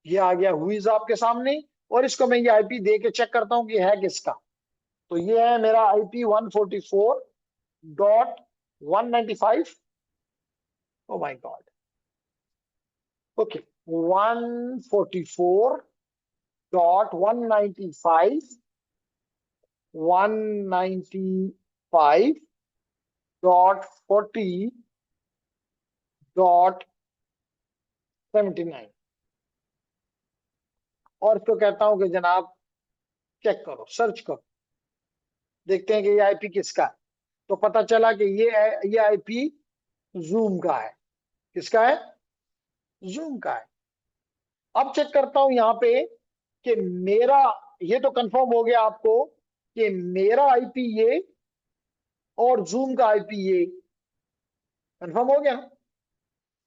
ये आ गया हु इज आपके सामने, और इसको मैं ये आईपी दे के चेक करता हूं कि है किसका। तो ये है मेरा IP 144.195, oh my God, okay, 144.195.40.79, और इसको कहता हूं कि जनाब चेक करो, सर्च करो, देखते हैं कि ये आईपी किसका है। तो पता चला कि ये आईपी जूम का है। किसका है, जूम का है। अब चेक करता हूं यहां पे कि मेरा, ये तो कंफर्म हो गया आपको कि मेरा आईपी ये और जूम का आईपी ये, कंफर्म हो गया।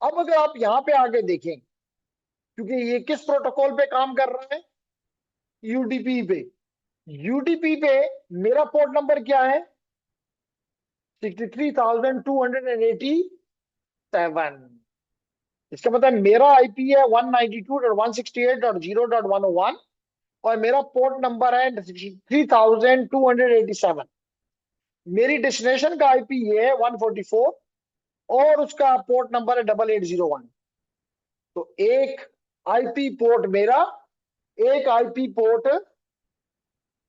अब अगर आप यहां पे आगे देखें, क्योंकि ये किस प्रोटोकॉल पे काम कर रहा है, यूडीपी पे, यूडीपी पे मेरा पोर्ट नंबर क्या है, 63,287। इसका मतलब मेरा आईपी है 192.168.0.101, और मेरा पोर्ट नंबर है 63,287। मेरी डेस्टिनेशन का आईपी ये है 144, और उसका पोर्ट नंबर है 8801। तो एक आईपी पोर्ट मेरा, एक आईपी पोर्ट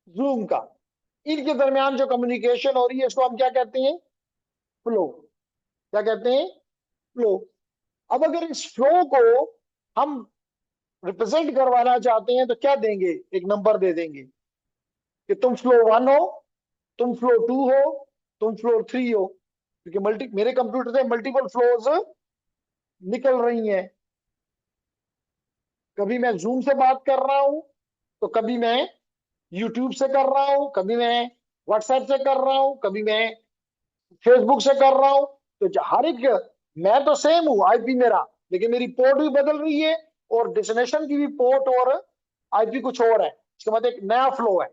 जूम का, इनके दरमियान जो कम्युनिकेशन हो रही है इसको हम क्या कहते हैं, फ्लो। क्या कहते हैं, फ्लो। अब अगर इस फ्लो को हम रिप्रेजेंट करवाना चाहते हैं तो क्या देंगे, एक नंबर दे देंगे कि तुम फ्लो 1 हो, तुम फ्लो 2 हो, तुम फ्लो 3 हो, क्योंकि मेरे कंप्यूटर से मल्टीपल फ्लोज निकल रही हैं। कभी मैं जूम से बात कर रहा हूं, तो कभी मैं यूट्यूब से कर रहा हूं, कभी मैं व्हाट्सएप से कर रहा हूं, कभी मैं फेसबुक से कर रहा हूं। तो हर एक, मैं तो सेम हूं आईपी मेरा, लेकिन मेरी पोर्ट भी बदल रही है, और डेस्टिनेशन की भी पोर्ट और आईपी कुछ और है। इसका मतलब एक नया फ्लो है।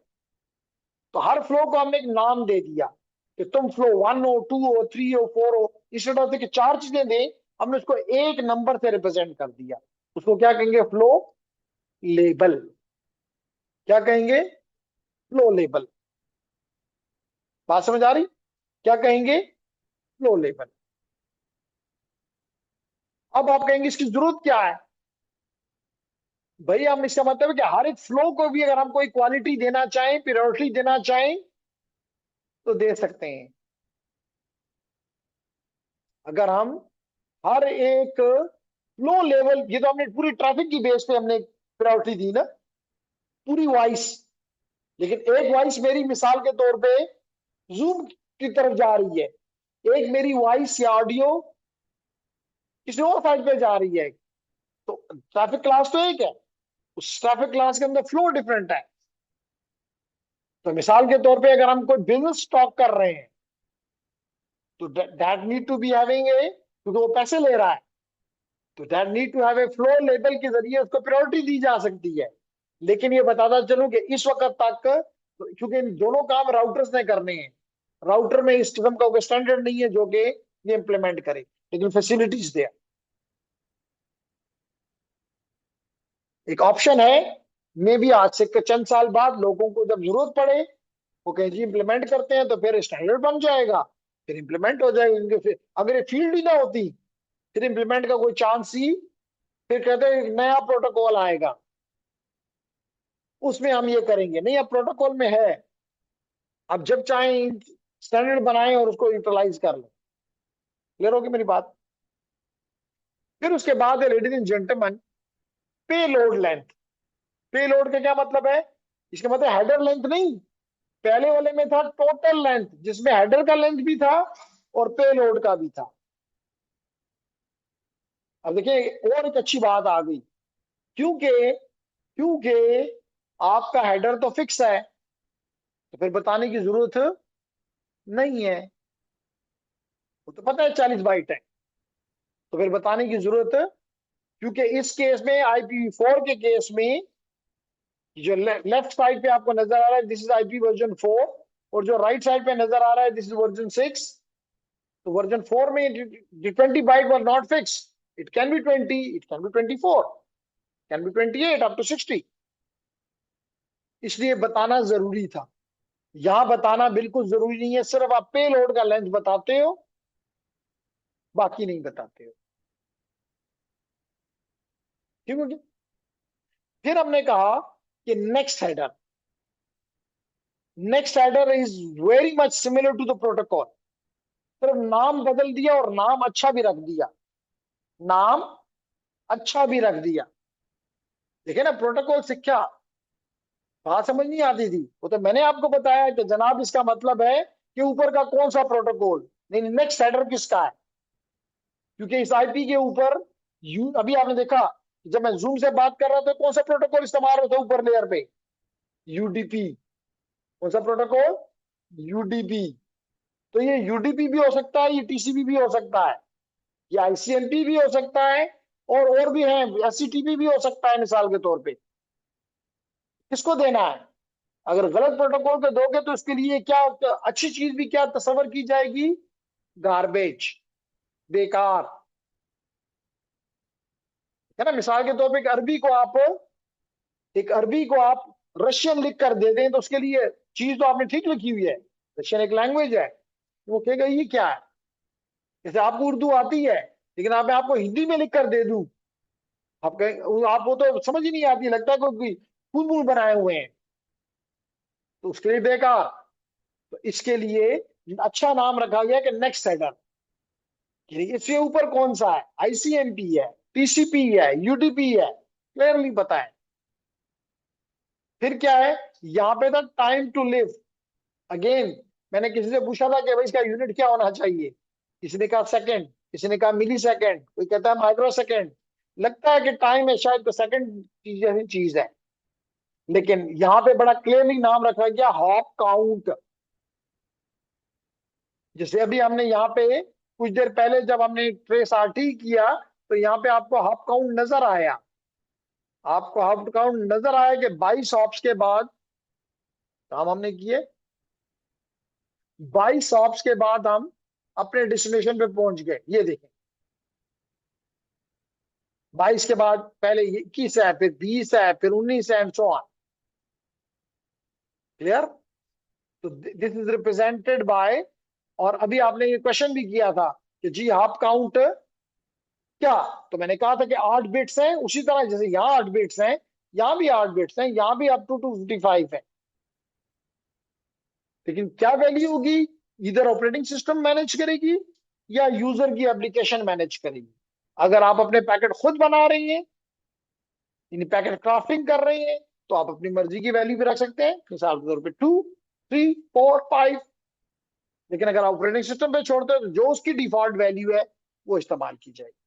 तो हर फ्लो को हमने एक नाम दे दिया कि तुम फ्लो 1 हो, 2 हो, 3 हो, 4 हो, इस तरह से चार चीजें दें, हमने उसको एक नंबर से रिप्रेजेंट कर दिया। उसको क्या कहेंगे, फ्लो लेबल। क्या कहेंगे, फ्लो लेबल। बात समझ आ रही, क्या कहेंगे, फ्लो लेबल। अब आप कहेंगे इसकी जरूरत क्या है, भाई हम, इसका मतलब है कि हर एक फ्लो को भी अगर हम कोई क्वालिटी देना चाहें, प्रायोरिटी देना चाहें, तो दे सकते हैं। अगर हम हर एक फ्लो लेवल, ये तो हमने पूरी ट्रैफिक की बेस पे हमने प्रायोरिटी दी ना, पूरी वॉइस, लेकिन एक वॉइस मेरी मिसाल के तौर पे जूम की तरफ जा रही है, एक मेरी वॉइस या ऑडियो किसी और साइड पे जा रही है, तो ट्रैफिक क्लास तो एक है, उस ट्रैफिक क्लास के अंदर फ्लो डिफरेंट है। तो मिसाल के तौर पे अगर हम कोई बिजनेस स्टॉक कर रहे हैं, तो that need to be having a, क्योंकि वो पैसे ले रहा है, तो that need to have a flow level के जरिए उसको प्रायोरिटी दी जा सकती है। लेकिन ये बताता चलूं कि इस वक्त तक, क्योंकि इन दोनों काम राउटर्स ने करने हैं, राउटर में इस किस्म का कोई स्टैंडर्ड नहीं है जो कि ये इंप्लीमेंट करे, लेकिन फैसिलिटीज दे। एक ऑप्शन है, मे भी आज से चंद साल बाद लोगों को जब जरूरत पड़े वो कहीं जी इम्प्लीमेंट करते हैं तो फिर स्टैंडर्ड बन जाएगा, फिर इम्प्लीमेंट हो जाएगा इनके। फिर अगर ये फील्ड ही ना होती, फिर इम्प्लीमेंट का कोई चांस ही, फिर कहते हैं नया प्रोटोकॉल आएगा उसमें हम ये करेंगे नहीं, अब प्रोटोकॉल में है, अब जब चाहें स्टैंडर्ड बनाएं और उसको यूटिलाइज कर लें। क्लियर होगी मेरी बात? फिर उसके बाद है लेडीज एंड जेंटलमैन, पे लोड लेंथ। पे लोड का क्या मतलब है? इसका मतलब हेडर लेंथ नहीं, पहले वाले में था टोटल लेंथ जिसमें हेडर का लेंथ भी था और पे लोड का भी था। अब देखिए और एक अच्छी बात आ गई, क्योंकि क्योंकि आपका हेडर तो फिक्स है तो फिर बताने की जरूरत नहीं है, वो तो पता है 40 बाइट है, तो फिर बताने की जरूरत, क्योंकि इस केस में IPv4 के केस में जो लेफ्ट साइड पे आपको नजर आ रहा है दिस इज IP वर्जन 4, और जो राइट साइड पे नजर आ रहा है दिस इज वर्जन 6। तो वर्जन 4 में 20 byte were not fix, it can be 20, it can be 24, can be 28 up to 60, इसलिए बताना जरूरी था। यहां बताना बिल्कुल जरूरी नहीं है, सिर्फ आप पे लोड का लेंथ बताते हो, बाकी नहीं बताते हो। ठीक है? फिर हमने कहा कि next header is very much similar to the protocol, सिर्फ नाम बदल दिया और नाम अच्छा भी रख दिया, नाम अच्छा भी रख दिया। देखिए ना, प्रोटोकॉल शिक्षा बात समझ नहीं आती थी, वो तो मैंने आपको बताया कि जनाब इसका मतलब है कि ऊपर का कौन सा प्रोटोकॉल, नहीं नेक्स्ट हेडर किसका है, क्योंकि इस IP के ऊपर यू, अभी आपने देखा जब मैं जूम से बात कर रहा था कौन सा प्रोटोकॉल इस्तेमाल होता है ऊपर लेयर पे, UDP। कौन सा प्रोटोकॉल? UDP। तो ये UDP भी हो सकता है, ये TCP भी हो सकता है, ये ICMP भी हो सकता है, और भी है, SCTP भी हो सकता है मिसाल के तौर पे। किसको देना है? अगर गलत प्रोटोकॉल को दोगे तो इसके लिए क्या अच्छी चीज भी क्या तस्वर की जाएगी? गार्बेज, बेकार, है ना। मिसाल के तौर पे एक अरबी को आप रशियन लिख कर दे दें तो उसके लिए चीज तो आपने ठीक लिखी हुई है, रशियन एक लैंग्वेज है, वो कहेगा ये क्या है। जैसे आपको उर्दू आती है, लेकिन मैं आपको हिंदी में लिख कर दे दूं, आप कहें आप वो तो समझ ही नहीं आती, लगता है कोई फूल मूल बनाए हुए हैं, तो उसके लिए बेकार। तो इसके लिए अच्छा नाम रखा गया कि नेक्स्ट हेडर, इससे ऊपर कौन सा है, ICMP है, TCP है, UDP है, क्लियरली पता है। फिर क्या है, यहाँ पे था टाइम टू लिव। अगेन मैंने किसी से पूछा था कि भाई इसका यूनिट क्या होना चाहिए, किसी ने कहा सेकंड, किसी ने कहा मिली सेकंड, कोई कहता है माइक्रो सेकंड, लगता है कि टाइम है शायद, तो सेकंड चीज जैसी चीज है, लेकिन यहाँ पे बड़ा क्लियरली नाम रखा गया हॉप काउंट। जैसे अभी हमने यहाँ पे कुछ देर पहले जब हमने ट्रेस RT किया तो यहाँ पे आपको हॉप काउंट नजर आया, आपको हॉप काउंट नजर आया कि 22 हॉप्स के बाद काम हमने किए, 22 हॉप्स के बाद हम अपने डेस्टिनेशन पे पहुंच गए। ये देखें 22 के बाद पहले 21 है, फिर 20 है, फिर 19 है, एंड सो ऑन। क्लियर? तो दिस इज रिप्रेजेंटेड बाय, और अभी आपने ये क्वेश्चन भी किया था कि जी हाफ काउंट क्या, तो मैंने कहा था कि 8 बिट्स हैं, उसी तरह जैसे यहाँ 8 बिट्स हैं, यहाँ भी 8 बिट्स हैं, यहाँ भी अप टू 255 है, लेकिन क्या वैल्यू होगी, इधर ऑपरेटिंग सिस्टम मैनेज करेगी या यूजर की एप्लीकेशन मैनेज करेगी। अगर आप अपने पैकेट खुद बना रही हैं, यानी पैकेट क्राफ्टिंग कर रहे हैं, तो आप अपनी मर्जी की वैल्यू भी रख सकते हैं, मिसाल के तौर पे 2, 3, 4, 5। लेकिन अगर आप ऑपरेटिंग सिस्टम पे छोड़ते हो तो जो उसकी डिफॉल्ट वैल्यू है वो इस्तेमाल की जाएगी।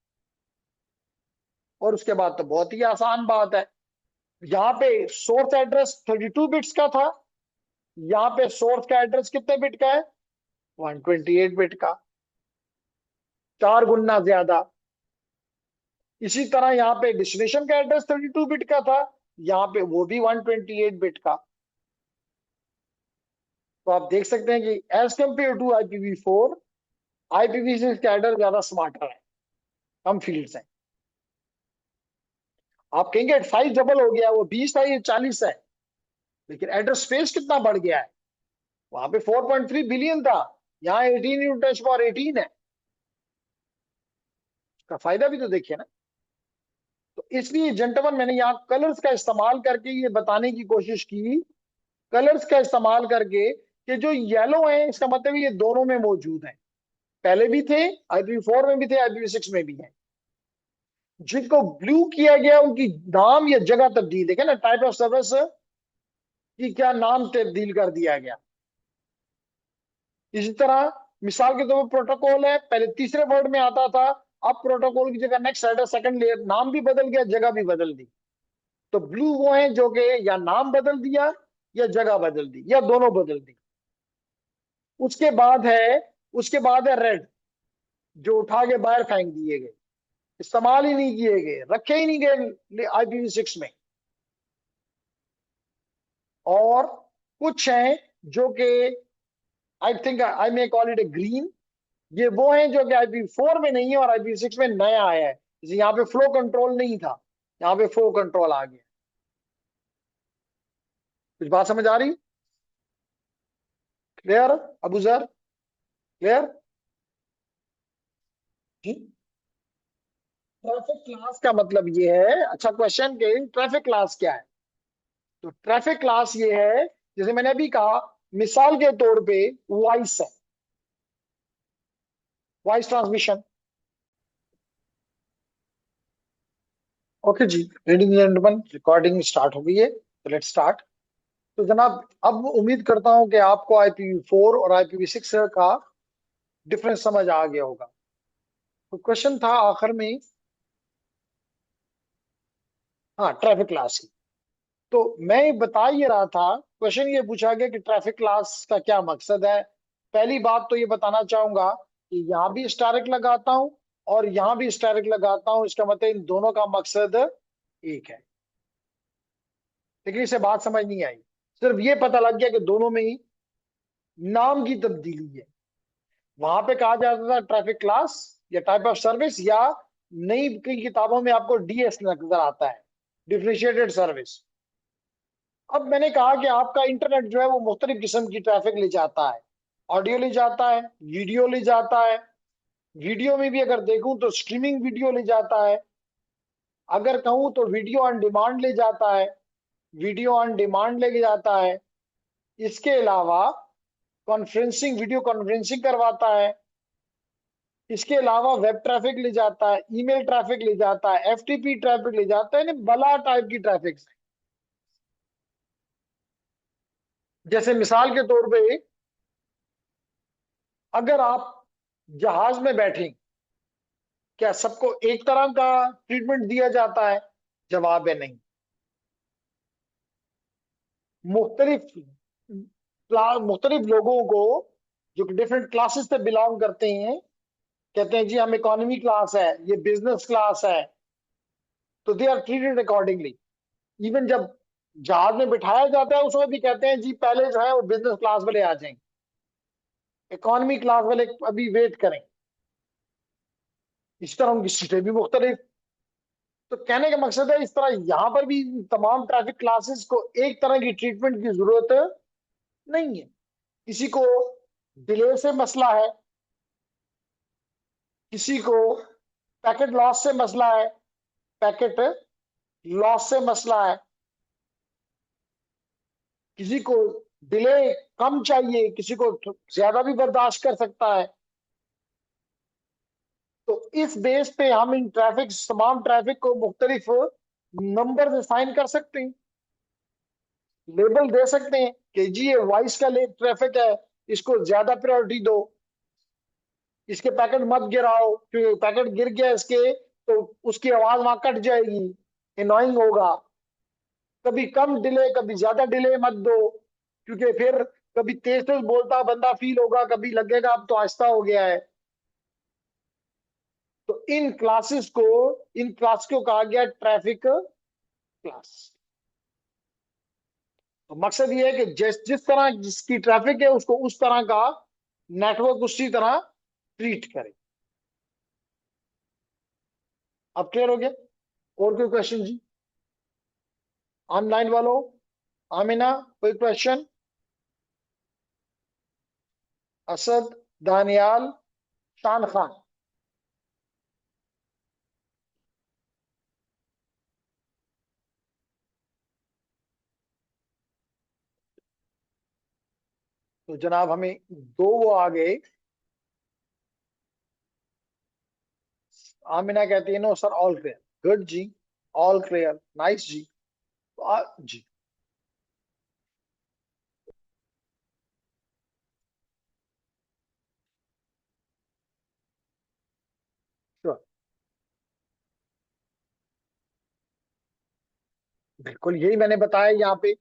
और उसके बाद तो बहुत ही आसान बात है, यहाँ पे सोर्स एड्रेस 32 बिट्स का था, यहाँ पे सोर्स का एड्रेस कितने बिट का है, 128 बिट का, 4 गुना ज्यादा। इसी तरह यहाँ पे डेस्टिनेशन का एड्रेस 32 बिट का था, यहाँ पे वो भी 128 बिट का। तो आप देख सकते हैं कि as compare to IPv4, IPv6 का एड्रेस ज्यादा स्मार्टर है, कम फील्ड्स हैं। आप कहेंगे साइज डबल हो गया, वो 20 था ये 40 है, लेकिन एड्रेस स्पेस कितना बढ़ गया है, वहां पे 4.3 बिलियन था, यहाँ 18 इंटू 10 पावर 18 है। का फायदा भी तो देखिए ना। तो इसलिए जेंटलमैन मैंने यहाँ कलर्स का इस्तेमाल करके ये बताने की कोशिश की, कलर्स का इस्तेमाल करके, कि जो येलो है इसका मतलब ये दोनों में मौजूद है, पहले भी थे, IPv4 में भी थे, IPv6 में भी है। जिनको ब्लू किया गया उनकी नाम या जगह तब्दील, देखे ना, टाइप ऑफ सर्विस की क्या नाम तब्दील कर दिया गया। इसी तरह मिसाल के तौर पर प्रोटोकॉल है, पहले तीसरे वर्ड में आता था, अब प्रोटोकॉल की जगह नेक्स्ट एडर सेकंड लेयर, नाम भी बदल गया, जगह भी बदल दी। तो ब्लू वो है जो कि या नाम बदल दिया या जगह बदल दी या दोनों बदल दी। उसके बाद है उसके बाद है रेड, जो उठा के बाहर फेंक दिए गए, इस्तेमाल ही नहीं किए गए, रखे ही नहीं गए IPv6 में। और कुछ हैं जो कि I think I may call it A green, ये वो हैं जो कि IPv4 में नहीं है और IPv6 में नया आया है। जैसे यहाँ पे फ्लो कंट्रोल नहीं था, यहाँ पे फ्लो कंट्रोल आ गया। कुछ बात समझ आ रही? Clear Abu sir? क्लियर जी? ट्रैफिक क्लास का मतलब ये है, अच्छा क्वेश्चन, के ट्रैफिक क्लास क्या है? तो ट्रैफिक क्लास ये है, जैसे मैंने अभी कहा, मिसाल के तौर पे वॉइस है, वॉइस ट्रांसमिशन। ओके जी, ladies and gentleman, recording start हो गई है, तो लेट्स स्टार्ट। तो जनाब, अब उम्मीद करता हूं कि आपको IPv4 और IPv6 का डिफरेंस समझ आ गया होगा। तो क्वेश्चन था आखिर में, हाँ, ट्रैफिक क्लास की। तो मैं बता ये रहा था, क्वेश्चन ये पूछा गया कि ट्रैफिक क्लास का क्या मकसद है। पहली बात तो ये बताना चाहूंगा कि यहाँ भी स्टैरिक लगाता हूं और यहाँ भी स्टैरिक लगाता हूं, इसका मतलब इन दोनों का मकसद एक है। लेकिन इसे बात समझ नहीं आई, सिर्फ ये पता लग गया कि दोनों में ही नाम की तब्दीली है। वहां पे कहा जाता था ट्रैफिक क्लास या टाइप ऑफ सर्विस, या नई कई किताबों में आपको DS नजर आता है, डिफरेंशिएटेड सर्विस। अब मैंने कहा कि आपका इंटरनेट जो है वो मुख्तलिफ किस्म की ट्रैफिक ले जाता है, ऑडियो ले जाता है, वीडियो ले जाता है। वीडियो में भी अगर देखूं तो स्ट्रीमिंग वीडियो ले जाता है, अगर कहूं तो वीडियो ऑन डिमांड ले जाता है, वीडियो ऑन डिमांड ले जाता है। इसके अलावा कॉन्फ्रेंसिंग, वीडियो कॉन्फ्रेंसिंग करवाता है। इसके अलावा वेब ट्रैफिक ले जाता है, ईमेल ट्रैफिक ले जाता है, FTP ट्रैफिक ले जाता है, यानी बला टाइप की ट्रैफिक। जैसे मिसाल के तौर पे, अगर आप जहाज में बैठे, क्या सबको एक तरह का ट्रीटमेंट दिया जाता है? जवाब है नहीं। मुख्तलिफ मुख्तलिफ लोगों को, जो डिफरेंट क्लासेस से बिलोंग करते हैं, कहते हैं जी हम इकोनॉमी क्लास है, ये बिजनेस क्लास है, तो they are treated accordingly. Even जब जहाज में बिठाया जाता है उसमें भी कहते हैं जी पहले जो है वो बिजनेस क्लास वाले आ जाएंगे, इकोनॉमी क्लास वाले अभी वेट करें। इस तरह उनकी सीटें भी मुख्तलिफ। तो कहने का मकसद है, इस तरह यहां पर भी तमाम ट्रैफिक क्लासेस को एक तरह की ट्रीटमेंट की जरूरत नहीं है। किसी को डिले से मसला है, किसी को पैकेट लॉस से मसला है, पैकेट लॉस से मसला है, किसी को डिले कम चाहिए, किसी को ज्यादा भी बर्दाश्त कर सकता है। तो इस बेस पे हम इन ट्रैफिक, तमाम ट्रैफिक को मुख्तलिफ नंबर साइन कर सकते हैं, लेबल दे सकते हैं कि जी ये वॉइस का ट्रैफिक है, इसको ज्यादा प्रायोरिटी दो, इसके पैकेट मत गिराओ, क्योंकि पैकेट गिर गया इसके तो उसकी आवाज वहां कट जाएगी, एनॉइंग होगा। कभी कम डिले, कभी ज्यादा डिले मत दो, क्योंकि फिर कभी तेज तेज बोलता बंदा फील होगा, कभी लगेगा अब तो आहिस्ता हो गया है। तो इन क्लास को कहा गया ट्रैफिक क्लास। तो मकसद ये है कि जिस जिस तरह जिसकी ट्रैफिक है उसको उस तरह का नेटवर्क उसी तरह ट्रीट करे। अब क्लियर हो गया? और कोई क्वेश्चन जी ऑनलाइन वालों? आमिना, कोई क्वेश्चन? असद, दानियाल, शान खान। तो जनाब हमें दो वो आ गए। आमिना कहती है no sir, all clear. Good जी, ऑल क्लियर, नाइस जी। जी। sure, बिल्कुल यही मैंने बताया यहाँ पे।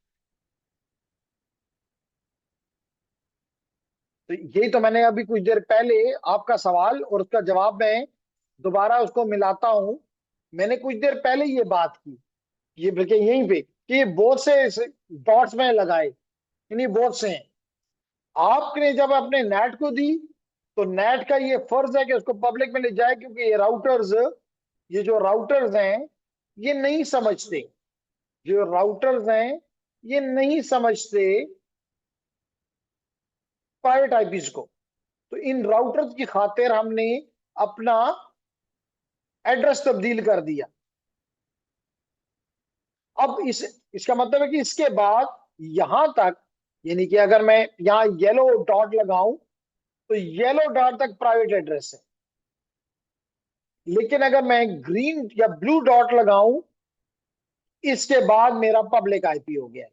तो यही तो मैंने अभी कुछ देर पहले आपका सवाल और उसका जवाब मैं दोबारा उसको मिलाता हूं। मैंने कुछ देर पहले ये बात की, ये बल्कि यहीं पे, कि ये बहुत से डॉट्स में लगाए, इन्हीं बहुत से हैं। आपने जब अपने नेट को दी, तो नेट का ये फर्ज है कि उसको पब्लिक में ले जाए, क्योंकि ये जो राउटर्स हैं, ये नहीं समझते, जो राउटर्स हैं ये नहीं समझते प्राइवेट आईपीज को। तो इन राउटर्स की खातिर हमने अपना एड्रेस तब्दील कर दिया। अब इसका मतलब है कि इसके बाद यहां तक, यानी कि अगर मैं यहां येलो डॉट लगाऊं, तो येलो डॉट तक प्राइवेट एड्रेस है। लेकिन अगर मैं ग्रीन या ब्लू डॉट लगाऊं, इसके बाद मेरा पब्लिक आईपी हो गया है।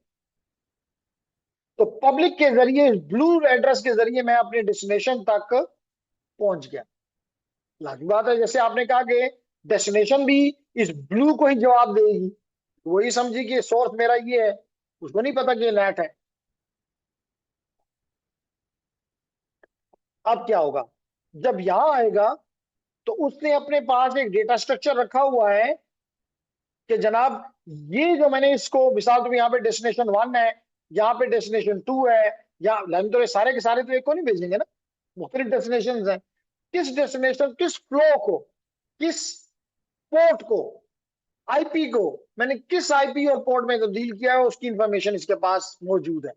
तो पब्लिक के जरिए, ब्लू एड्रेस के जरिए मैं अपने डेस्टिनेशन तक पहुंच गया। लाजमी बात है, जैसे आपने कहा कि डेस्टिनेशन भी इस ब्लू को ही जवाब देगी, तो वही समझी कि सोर्स मेरा ये है, उसको नहीं पता कि ये नेट है। अब क्या होगा, जब यहां आएगा, तो उसने अपने पास एक डेटा स्ट्रक्चर रखा हुआ है कि जनाब, ये जो मैंने इसको मिसाल, तो यहाँ पे डेस्टिनेशन 1 है, यहाँ पे डेस्टिनेशन 2 है, या लाइन, तो ये सारे के सारे तो एक को नहीं भेजेंगे ना, मुख्तलिफ डेस्टिनेशन हैं। किस डेस्टिनेशन, किस फ्लो को, किस पोर्ट को, आईपी को मैंने किस आईपी और पोर्ट में तब्दील किया है, उसकी इंफॉर्मेशन इसके पास मौजूद है।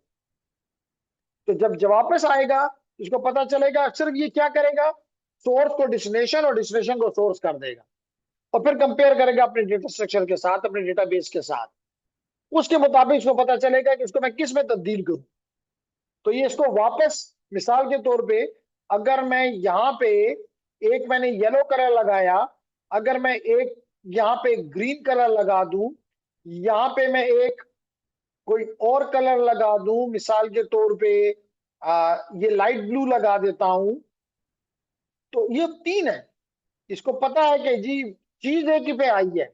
तो जब वापस आएगा, इसको पता चलेगा, सिर्फ ये क्या करेगा, सोर्स को डेस्टिनेशन और डेस्टिनेशन को सोर्स कर देगा, और फिर कंपेयर करेगा अपने डेटा स्ट्रक्चर के साथ, अपने डेटाबेस के साथ। उसके मुताबिक इसको पता चलेगा कि इसको मैं किस में तब्दील करूं। तो ये इसको वापस, मिसाल के तौर पे, अगर मैं यहाँ पे एक मैंने येलो कलर लगाया, अगर मैं एक यहाँ पे ग्रीन कलर लगा दूं, यहाँ पे मैं एक कोई और कलर लगा दूं, मिसाल के तौर पे ये लाइट ब्लू लगा देता हूं, तो ये 3 है। इसको पता है कि जी चीज एक ही पे आई है,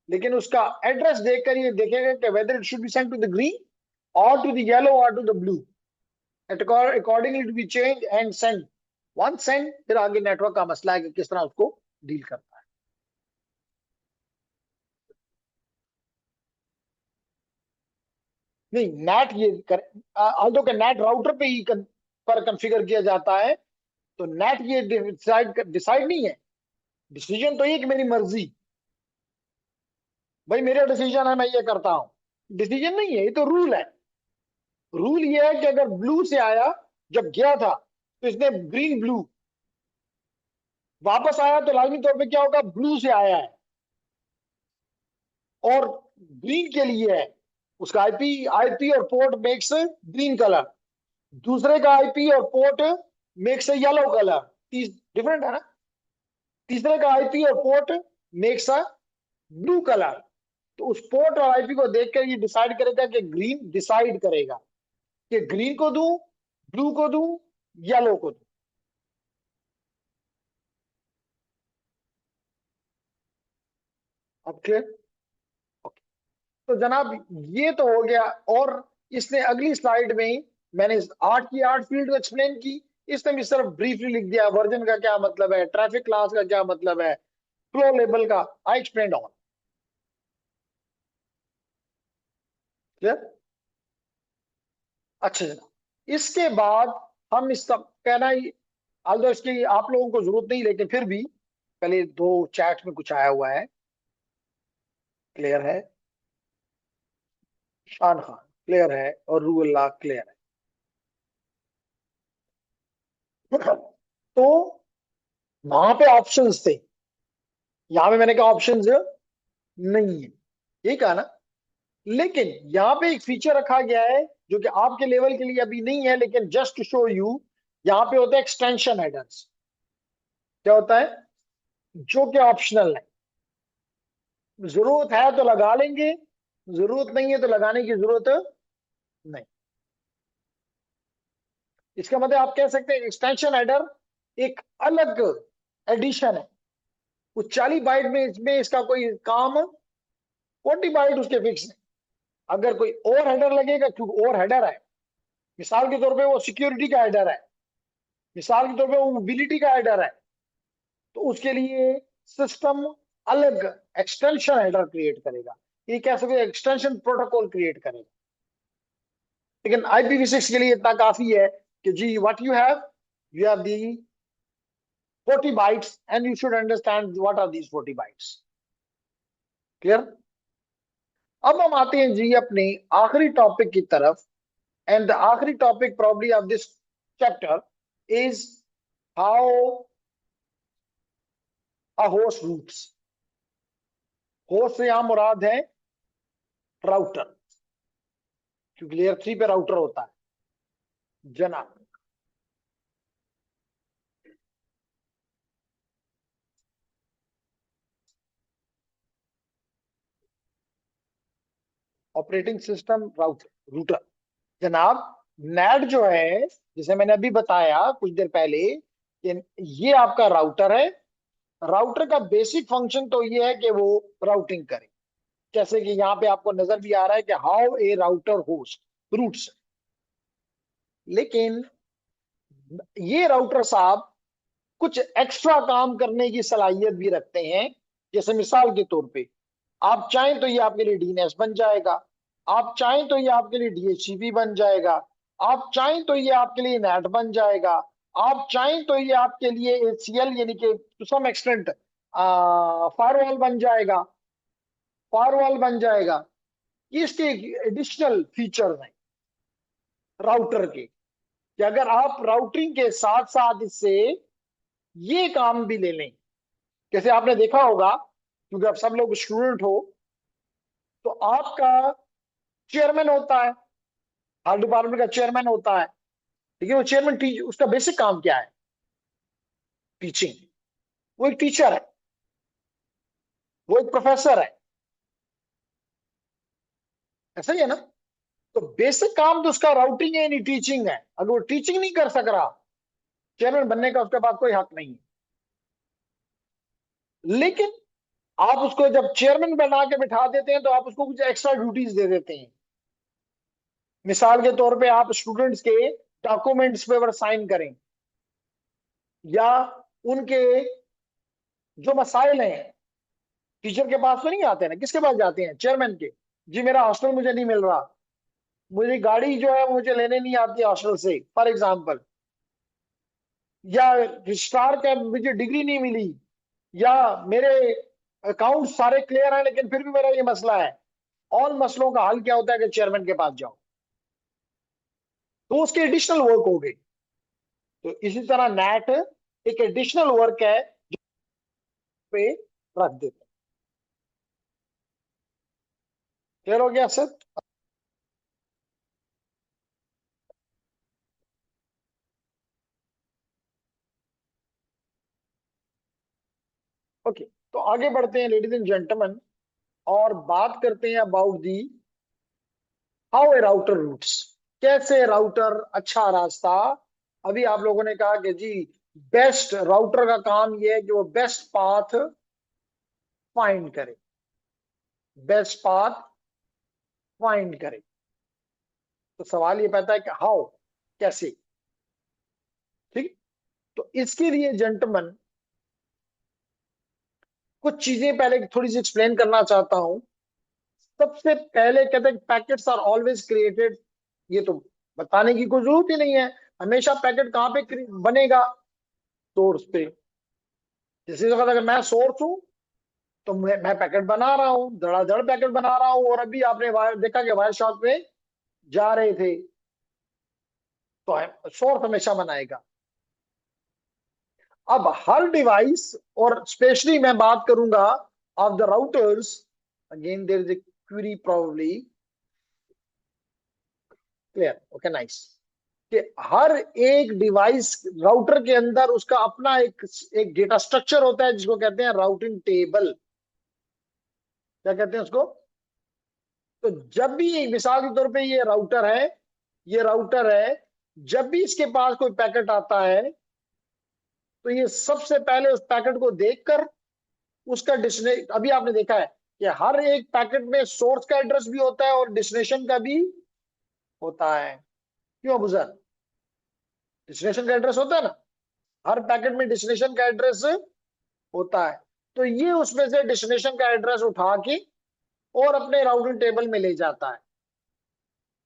लेकिन उसका एड्रेस देखकर ये देखेगा कि whether it should be sent to the green और टू द येलो और to the blue, accordingly to be change and send. One send, फिर आगे नेटवर्क का मसला है कि किस तरह उसको डील करना है। नहीं, नेट ये कर, although के नेट राउटर पे ही पर कॉन्फ़िगर किया जाता है, तो नेट ये डिसाइड डिसाइड नहीं है। डिसीजन तो ये कि मेरी मर्जी, भाई मेरा डिसीजन है, मैं ये करता हूं। डिसीजन नहीं है, ये तो रूल है। रूल ये है कि अगर ब्लू से आया, जब गया था, तो इसने ग्रीन ब्लू, वापस आया तो लाजमी तौर पे क्या होगा, ब्लू से आया है, और ग्रीन के लिए है, उसका आईपी आईपी और पोर्ट मेक्स ग्रीन कलर, दूसरे का आईपी और port makes yellow colour, different है ना। तीसरे का आईपी और port makes a blue colour. तो उस पोर्ट और आईपी को देखकर ये डिसाइड करेगा कि ग्रीन डिसाइड करेगा कि ग्रीन को दूं, ब्लू को दूं, येलो को दूं। अब क्लियर? ओके। तो जनाब ये तो हो गया। और इसने अगली स्लाइड में ही मैंने 8 की 8 फील्ड एक्सप्लेन की। इसने भी सिर्फ ब्रीफली लिख दिया वर्जन का क्या मतलब है, ट्रैफिक क्लास का क्या मतलब है, फ्लो लेवल का। I explain on. क्लियर? अच्छा जनाब, इसके बाद हम इस सब कहना ही, although इसकी आप लोगों को जरूरत नहीं, लेकिन फिर भी पहले दो चैट में कुछ आया हुआ है। क्लियर है? शान खान क्लियर है, और रूहुल्लाह क्लियर है। तो वहां पे ऑप्शंस थे, यहां पे मैंने कहा ऑप्शंस नहीं है, ये कहा ना। लेकिन यहाँ पे एक फीचर रखा गया है जो कि आपके लेवल के लिए अभी नहीं है, लेकिन जस्ट टू शो यू, यहाँ पे होता है एक्सटेंशन हेडर्स। क्या होता है? जो कि ऑप्शनल है, जरूरत है तो लगा लेंगे, जरूरत नहीं है तो लगाने की जरूरत नहीं। इसका मतलब आप कह सकते हैं एक्सटेंशन हेडर एक अलग एडिशन है। उस 40 बाइट में इसमें इसका कोई काम, 40 बाइट उसके फिक्स है। अगर कोई और हेडर लगेगा, क्योंकि और हेडर है, मिसाल के तौर पे वो सिक्योरिटी का हेडर है, मिसाल के तौर पे वो मोबिलिटी का हेडर है, तो उसके लिए सिस्टम अलग एक्सटेंशन हेडर क्रिएट करेगा, ये कह सकते एक्सटेंशन प्रोटोकॉल क्रिएट करेगा। लेकिन IPv6 के लिए इतना काफी है कि जी what you have the 40 bytes and you should understand what are these 40 bytes. Clear? अब हम आते हैं जी अपने आखिरी टॉपिक की तरफ, एंड द आखिरी topic probably of this chapter is how a host routes. Host से यहां मुराद है राउटर, क्योंकि लेयर 3 पे राउटर होता है जनाब। ऑपरेटिंग सिस्टम राउटर रूटर जनाब। नेट जो है, जिसे मैंने अभी बताया कुछ देर पहले कि ये आपका राउटर है। राउटर का बेसिक फंक्शन तो ये है कि वो राउटिंग करे, जैसे कि यहाँ पे आपको नजर भी आ रहा है कि how a router host routes. लेकिन ये राउटर साहब कुछ एक्स्ट्रा काम करने की सलाहियत भी रखते हैं। जैसे मिसाल के तौर पे, आप चाहें तो ये आपके लिए DNS बन जाएगा, आप चाहें तो ये आपके लिए DHCP बन जाएगा, आप चाहें तो ये आपके लिए नेट बन जाएगा, आप चाहें तो ये आपके लिए ACL यानी कि टू सम एक्सटेंट फायरवॉल बन जाएगा, फायरवॉल बन जाएगा। ये इसके एडिशनल फीचर्स हैं राउटर के, कि अगर आप राउटिंग के साथ साथ इससे ये काम भी ले लें। जैसे आपने देखा होगा, क्योंकि आप सब लोग स्टूडेंट हो, तो आपका चेयरमैन होता है, हर डिपार्टमेंट का चेयरमैन होता है। ठीक है, वो चेयरमैन उसका बेसिक काम क्या है? टीचिंग। वो एक टीचर है, वो एक प्रोफेसर है, ऐसा ही है ना। तो बेसिक काम तो उसका राउटिंग है, नहीं टीचिंग है। अगर वो टीचिंग नहीं कर सक रहा, चेयरमैन बनने का उसके पास कोई हक नहीं है। लेकिन आप उसको जब चेयरमैन बना के बिठा देते हैं, तो आप उसको कुछ एक्स्ट्रा ड्यूटीज दे देते हैं। मिसाल के तौर पे आप स्टूडेंट्स के डॉक्यूमेंट्स पे अगर साइन करें, या उनके जो मसाइल हैं, टीचर के पास तो नहीं आते ना, किसके पास जाते हैं? चेयरमैन के। जी मेरा हॉस्टल मुझे नहीं मिल रहा, मुझे गाड़ी जो है मुझे लेने नहीं आती हॉस्टल से, फॉर एग्जाम्पल। या रजिस्ट्रार का मुझे डिग्री नहीं मिली, या मेरे अकाउंट सारे क्लियर हैं लेकिन फिर भी मेरा ये मसला है। ऑल मसलों का हल क्या होता है कि चेयरमैन के पास जाओ, तो उसके एडिशनल वर्क हो गए। तो इसी तरह नेट एक एडिशनल वर्क है जो पे रख देते हैं। क्लियर हो गया सर? ओके, तो आगे बढ़ते हैं लेडीज एंड जेंटलमैन, और बात करते हैं about the how a router routes. कैसे राउटर अच्छा रास्ता। अभी आप लोगों ने कहा कि जी बेस्ट राउटर का काम यह है कि वो बेस्ट पाथ फाइंड करे, बेस्ट पाथ फाइंड करे। तो सवाल ये पैदा है कि हाउ, कैसे। ठीक। तो इसके लिए जेंटलमैन कुछ चीजें पहले थोड़ी सी एक्सप्लेन करना चाहता हूं। सबसे पहले कहते हैं पैकेट्स आर ऑलवेज क्रिएटेड। ये तो बताने की कोई जरूरत ही नहीं है। हमेशा पैकेट कहाँ पे बनेगा? सोर्स पे। जैसे अगर मैं सोर्स हूं, तो मैं पैकेट बना रहा हूँ, धड़ाधड़ पैकेट बना रहा हूँ, और अभी आपने वायर देखा कि वायर शॉर्ट पे जा रहे थे, तो सोर्स हमेशा बनाएगा। अब हर डिवाइस, और स्पेशली मैं बात करूंगा of the routers, again there is a query probably, clear, okay nice, कि हर एक डिवाइस राउटर के अंदर उसका अपना एक डेटा स्ट्रक्चर होता है जिसको कहते हैं राउटिंग टेबल। क्या कहते हैं उसको? तो जब भी, मिसाल के तौर पे ये राउटर है, ये राउटर है, जब भी इसके पास कोई पैकेट आता है तो ये सबसे पहले उस पैकेट को देखकर उसका डेस्टिनेशन, अभी आपने देखा है कि हर एक पैकेट में सोर्स का एड्रेस भी होता है और डेस्टिनेशन का भी होता है। क्यों अबू सर? डेस्टिनेशन का एड्रेस होता है ना, हर पैकेट में डेस्टिनेशन का एड्रेस होता है। तो ये उसमें से डेस्टिनेशन का एड्रेस उठा के और अपने राउटिंग टेबल में ले जाता है,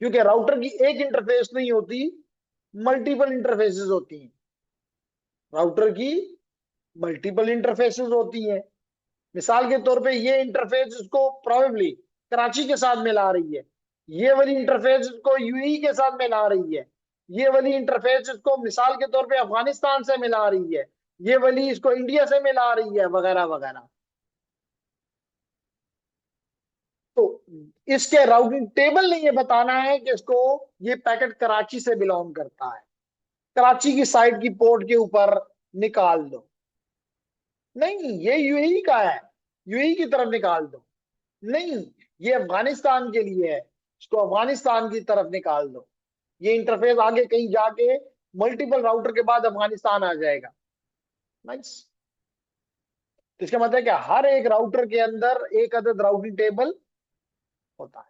क्योंकि राउटर की एक इंटरफेस नहीं होती, मल्टीपल इंटरफेसेस होती हैं। राउटर की मल्टीपल इंटरफेसेस होती हैं। मिसाल के तौर पे ये इंटरफेस इसको प्रोबेबली कराची के साथ मिला रही है, ये वाली इंटरफेस इसको यूएई के साथ मिला रही है, ये वाली इंटरफेस इसको मिसाल के तौर पे अफगानिस्तान से मिला रही है, ये वाली इसको इंडिया से मिला रही है, वगैरह वगैरह। तो इसके राउटिंग टेबल ने ये बताना है कि इसको ये पैकेट कराची से बिलोंग करता है, कराची की साइड की पोर्ट के ऊपर निकाल दो। नहीं, ये यूएई का है, यूएई की तरफ निकाल दो। नहीं, ये अफगानिस्तान के लिए है, इसको अफगानिस्तान की तरफ निकाल दो। ये इंटरफेस आगे कहीं जाके मल्टीपल राउटर के बाद अफगानिस्तान आ जाएगा। नाइस। तो इसका मतलब है कि हर एक राउटर के अंदर एक अदद राउटिंग टेबल होता है।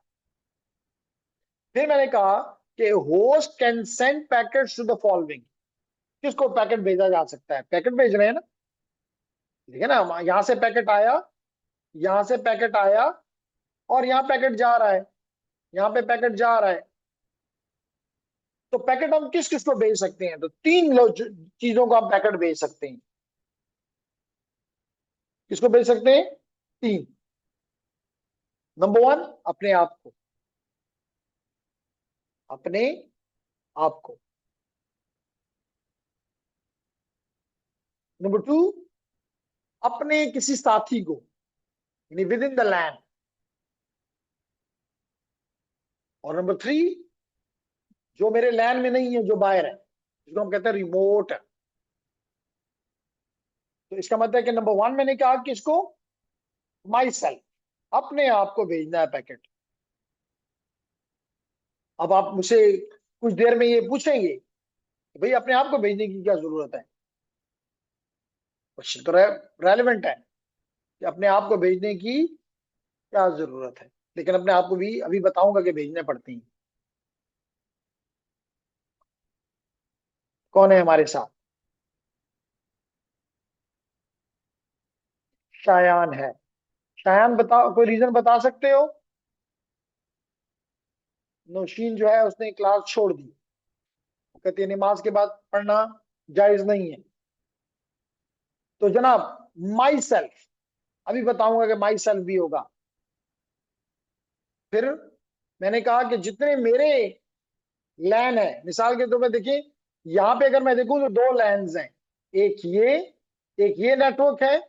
फिर मैंने कहा कि host can send packets to the following. किसको पैकेट भेजा जा सकता है? पैकेट भेज रहे हैं ना, ठीक है ना, यहां से पैकेट आया, यहां से पैकेट आया, और यहां पैकेट जा रहा है, यहां पे पैकेट जा रहा है। तो पैकेट हम किस किस को भेज सकते हैं? तो तीन चीजों को हम पैकेट भेज सकते हैं। किसको भेज सकते हैं? तीन। नंबर वन, अपने आप को, अपने आप को। नंबर टू, अपने किसी साथी को, यानी विद इन द लैंड। और नंबर थ्री, जो मेरे लैंड में नहीं है, जो बाहर है, जिसको हम कहते हैं रिमोट है। तो इसका मतलब है कि नंबर वन मैंने कहा कि इसको माई सेल्फ, अपने आप को भेजना है पैकेट। अब आप मुझसे कुछ देर में ये पूछेंगे कि भाई अपने आप को भेजने की क्या जरूरत है? क्वेश्चन तो रेलेवेंट है कि अपने आप को भेजने की क्या जरूरत है, लेकिन अपने आप को भी अभी बताऊंगा कि भेजने पड़ती हैं। कौन है हमारे साथ? शायान है। शायान, बताओ, कोई रीजन बता सकते हो? नौशीन जो है उसने क्लास छोड़ दी, कहती है नमाज के बाद पढ़ना जायज नहीं है। तो जनाब, माई सेल्फ, अभी बताऊंगा कि माई सेल्फ भी होगा। फिर मैंने कहा कि जितने मेरे लैन है, मिसाल के तौर पर देखिए, यहां पे अगर मैं देखूं तो दो लैंस हैं, एक ये नेटवर्क है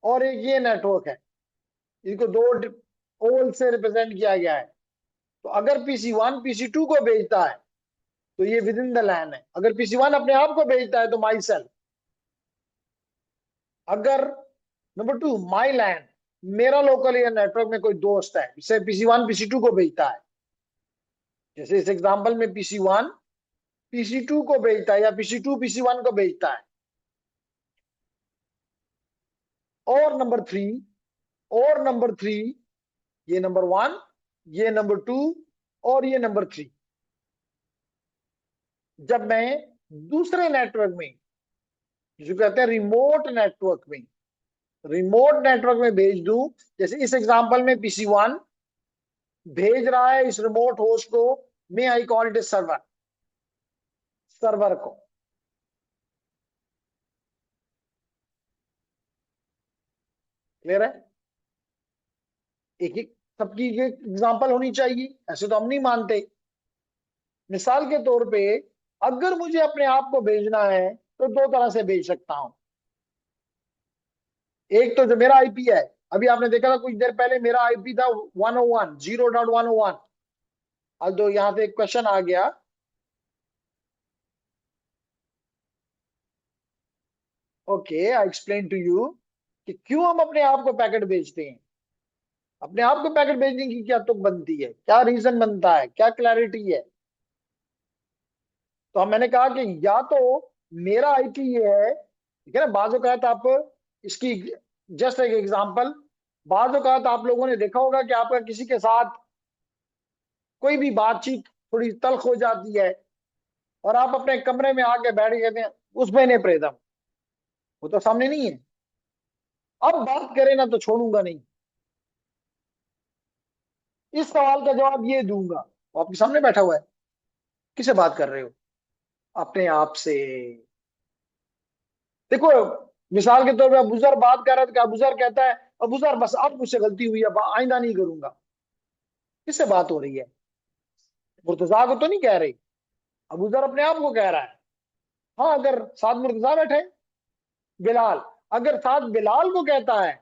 और एक ये नेटवर्क है। इनको दो ओवल से रिप्रेजेंट किया गया है। तो अगर पीसी वन पीसी टू को भेजता है तो ये विद इन द लैन है। अगर पीसी वन अपने आप को भेजता है तो माई सेल्फ। अगर नंबर टू, माई लैन, मेरा लोकल एरिया नेटवर्क में कोई दोस्त है, जिसे पीसी वन पीसी टू को भेजता है, जैसे इस एग्जांपल में पीसी वन पीसी टू को भेजता है या पीसी टू पीसी वन को भेजता है। और नंबर थ्री, ये नंबर वन, ये नंबर टू, और ये नंबर थ्री, जब मैं दूसरे नेटवर्क में, जिसे कहते हैं रिमोट नेटवर्क में भेज दूं, जैसे इस एग्जांपल में पीसी वन भेज रहा है इस रिमोट होस्ट को, मे आई कॉल इट सर्वर को। क्लियर है? एक एक सबकी एग्जांपल होनी चाहिए, ऐसे तो हम नहीं मानते। मिसाल के तौर पे, अगर मुझे अपने आप को भेजना है तो दो तरह से भेज सकता हूं। एक तो जो मेरा आईपी है, अभी आपने देखा था कुछ देर पहले मेरा आईपी था 101 0.101। अब तो यहाँ पे एक क्वेश्चन आ गया, okay I explain to you कि क्यों हम अपने आप को पैकेट भेजते हैं। अपने आप को पैकेट भेजने की क्या तुक बनती है, क्या रीजन बनता है, क्या क्लैरिटी है। तो मैंने कहा कि या तो मेरा आईपी ये है, ठीक है ना। बाजू कहा था आप इसकी जस्ट एक एग्जांपल, बाजू कहा था आप लोगों ने देखा होगा कि आपका किसी के साथ कोई भी बातचीत थोड़ी तल्ख हो जाती है और आप अपने कमरे में आके बैठ गए थे, उसमें ने प्रेतम, वो तो सामने नहीं है। अब बात करें ना तो छोड़ूंगा नहीं, इस सवाल का जवाब ये दूंगा। वो आपके सामने बैठा हुआ है, किससे बात कर रहे हो? अपने आप से। देखो, मिसाल के तौर पे अबूजर बात कर रहा है तो अबूजर कहता है अबूजर बस अब मुझसे गलती हुई है, आइंदा नहीं करूंगा। किससे बात हो रही है? मुर्तजा को तो नहीं कह रही, अबूजर अपने आप को कह रहा है। हाँ, अगर साथ मुर्तजा बैठे, बिलाल, अगर साथ बिलाल को कहता है